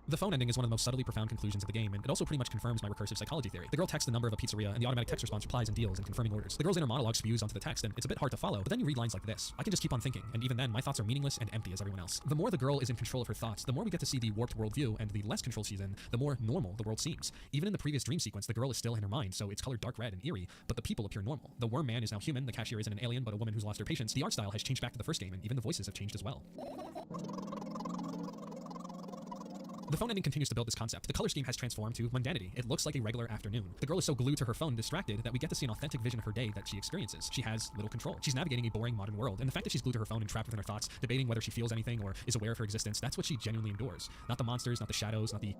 S9: The phone ending is one of the most subtly profound conclusions of the game, and it also pretty much confirms my recursive psychology theory. The girl texts the number of a pizzeria, and the automatic text response replies and deals and confirming orders. The girl's inner monologue spews onto the text, and it's a bit hard to follow, but then you read lines like this. I can just keep on thinking, and even then, my thoughts are meaningless and empty as everyone else. The more the girl is in control of her thoughts, the more we get to see the warped worldview, and the less control she's in, the more normal the world seems. Even in the previous dream sequence, the girl is still in her mind, so it's colored dark red and eerie, but the people appear normal. The worm man is now human, the cashier isn't an alien, but a woman who's lost her patience. The art style has changed back to the first game, and even the voices have changed as well. The phone ending continues to build this concept. The color scheme has transformed to mundanity. It looks like a regular afternoon. The girl is so glued to her phone, distracted, that we get to see an authentic vision of her day that she experiences. She has little control. She's navigating a boring modern world, and the fact that she's glued to her phone and trapped within her thoughts, debating whether she feels anything or is aware of her existence, that's what she genuinely endures. Not the monsters, not the shadows, not the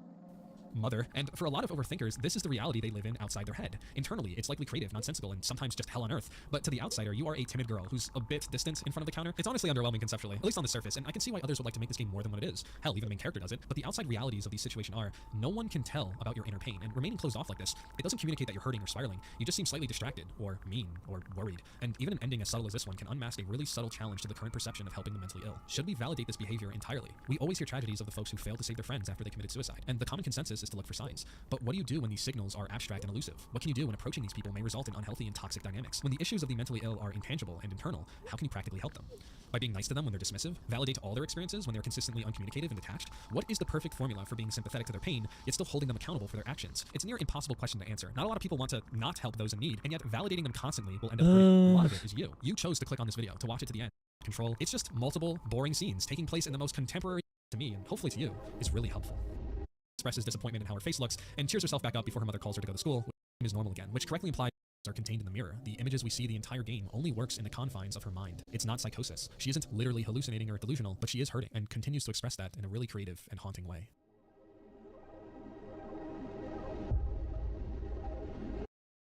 S9: mother. And for a lot of overthinkers, this is the reality they live in outside their head. Internally, it's likely creative, nonsensical, and sometimes just hell on earth. But to the outsider, you are a timid girl who's a bit distant in front of the counter. It's honestly underwhelming conceptually, at least on the surface, and I can see why others would like to make this game more than what it is. Hell, even the main character does it. But the outside realities of these situations are, no one can tell about your inner pain, and remaining closed off like this, it doesn't communicate that you're hurting or spiraling. You just seem slightly distracted, or mean, or worried. And even an ending as subtle as this one can unmask a really subtle challenge to the current perception of helping the mentally ill. Should we validate this behavior entirely? We always hear tragedies of the folks who failed to save their friends after they committed suicide. And the common consensus is to look for signs. But what do you do when these signals are abstract and elusive? What can you do when approaching these people may result in unhealthy and toxic dynamics? When the issues of the mentally ill are intangible and internal, how can you practically help them? By being nice to them when they're dismissive? Validate all their experiences when they're consistently uncommunicative and detached? What is the perfect formula for being sympathetic to their pain, yet still holding them accountable for their actions? It's a near impossible question to answer. Not a lot of people want to not help those in need, and yet validating them constantly will end up hurting. A lot of it is you. You chose to click on this video, to watch it to the end. Control. It's just multiple, boring scenes taking place in the most contemporary to me, and hopefully to you, is really helpful. Expresses disappointment in how her face looks, and cheers herself back up before her mother calls her to go to school, which is normal again, which correctly implies are contained in the mirror. The images we see the entire game only works in the confines of her mind. It's not psychosis. She isn't literally hallucinating or delusional, but she is hurting, and continues to express that in a really creative and haunting way.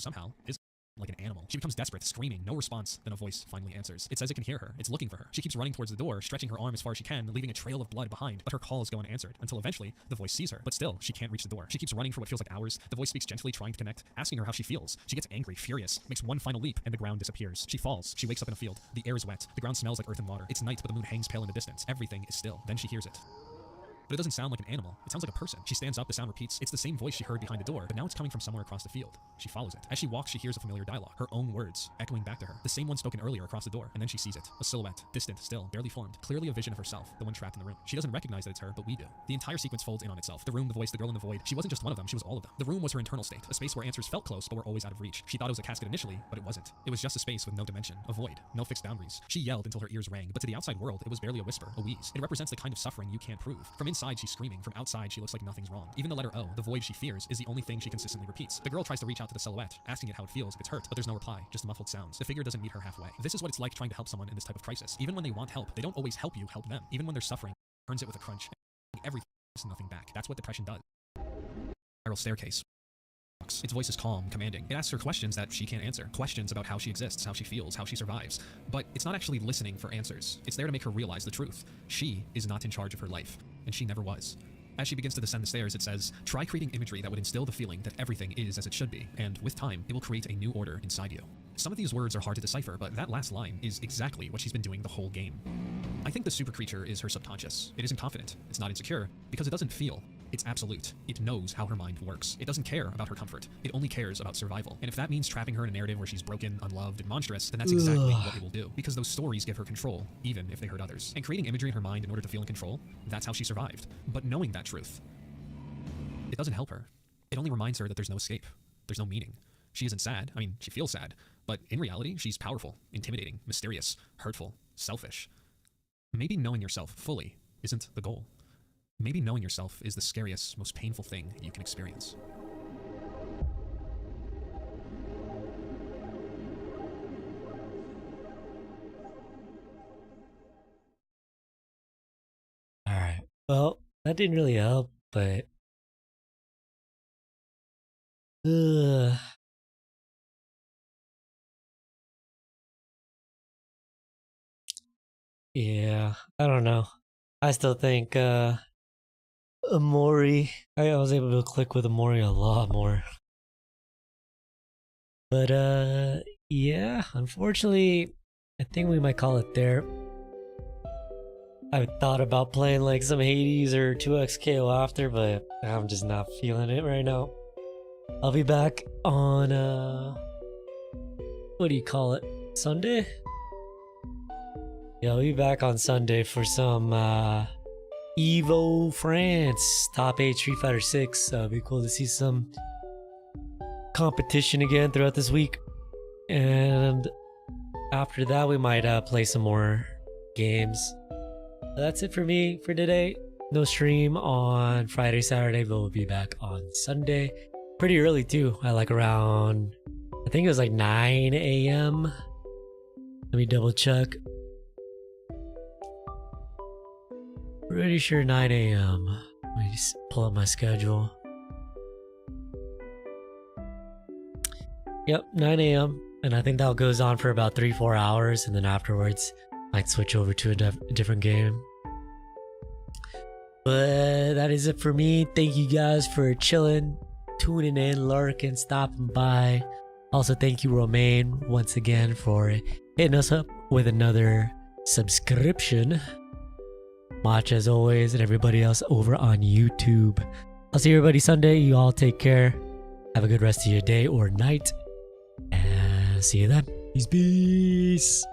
S9: Somehow, is like an animal. She becomes desperate, screaming, no response, then a voice finally answers. It says it can hear her. It's looking for her. She keeps running towards the door, stretching her arm as far as she can, leaving a trail of blood behind, but her calls go unanswered, until eventually, the voice sees her. But still, she can't reach the door. She keeps running for what feels like hours. The voice speaks gently, trying to connect, asking her how she feels. She gets angry, furious, makes one final leap, and the ground disappears. She falls. She wakes up in a field. The air is wet. The ground smells like earth and water. It's night, but the moon hangs pale in the distance. Everything is still. Then she hears it. But it doesn't sound like an animal. It sounds like a person. She stands up, the sound repeats. It's the same voice she heard behind the door, but now it's coming from somewhere across the field. She follows it. As she walks, she hears a familiar dialogue, her own words, echoing back to her. The same one spoken earlier across the door, and then she sees it. A silhouette, distant still, barely formed, clearly a vision of herself, the one trapped in the room. She doesn't recognize that it's her, but we do. The entire sequence folds in on itself. The room, the voice, the girl in the void. She wasn't just one of them, she was all of them. The room was her internal state, a space where answers felt close, but were always out of reach. She thought it was a casket initially, but it wasn't. It was just a space with no dimension, a void, no fixed boundaries. She yelled until her ears rang, but to the outside world, it was barely a whisper, a wheeze. It represents the kind of suffering you can't prove. From inside, she's screaming. From outside, she looks like nothing's wrong. Even the letter O, the void she fears, is the only thing she consistently repeats. The girl tries to reach out to the silhouette, asking it how it feels if it's hurt, but there's no reply, just muffled sounds. The figure doesn't meet her halfway. This is what it's like trying to help someone in this type of crisis. Even when they want help, they don't always help you help them. Even when they're suffering, turns it with a crunch. Everything gives nothing back. That's what depression does. Spiral staircase. Its voice is calm, commanding. It asks her questions that she can't answer. Questions about how she exists, how she feels, how she survives. But it's not actually listening for answers. It's there to make her realize the truth. She is not in charge of her life, and she never was. As she begins to descend the stairs, it says, try creating imagery that would instill the feeling that everything is as it should be, and with time, it will create a new order inside you. Some of these words are hard to decipher, but that last line is exactly what she's been doing the whole game. I think the super creature is her subconscious. It isn't confident. It's not insecure, because it doesn't feel. It's absolute. It knows how her mind works. It doesn't care about her comfort. It only cares about survival. And if that means trapping her in a narrative where she's broken, unloved, and monstrous, then that's exactly what it will do. Because those stories give her control, even if they hurt others. And creating imagery in her mind in order to feel in control, that's how she survived. But knowing that truth, it doesn't help her. It only reminds her that there's no escape. There's no meaning. She isn't sad. I mean, she feels sad. But in reality, she's powerful, intimidating, mysterious, hurtful, selfish. Maybe knowing yourself fully isn't the goal. Maybe knowing yourself is the scariest, most painful thing you can experience.
S1: Alright. Well, that didn't really help, but... Yeah, I don't know. I still think, Amori, I was able to click with Amori a lot more. But, yeah, unfortunately, I think we might call it there. I thought about playing like some Hades or 2XKO after, but I'm just not feeling it right now. I'll be back on, what do you call it? Sunday? Yeah, I'll be back on Sunday for some, Evo France top 8 Street Fighter 6. So it'll be cool to see some competition again throughout this week. And after that, we might play some more games. That's it for me for today. No stream on Friday, Saturday, but we'll be back on Sunday. Pretty early too. I like around, I think it was like 9 a.m. Let me double check. Pretty sure 9 a.m. Let me just pull up my schedule. Yep, 9 a.m. And I think that goes on for about 3-4 hours, and then afterwards might switch over to a different game. But that is it for me. Thank you guys for chilling, tuning in, lurking, stopping by. Also, thank you, Romaine, once again for hitting us up with another subscription. Much as always, and everybody else over on YouTube. I'll see everybody Sunday. You all take care. Have a good rest of your day or night. And see you then. Peace.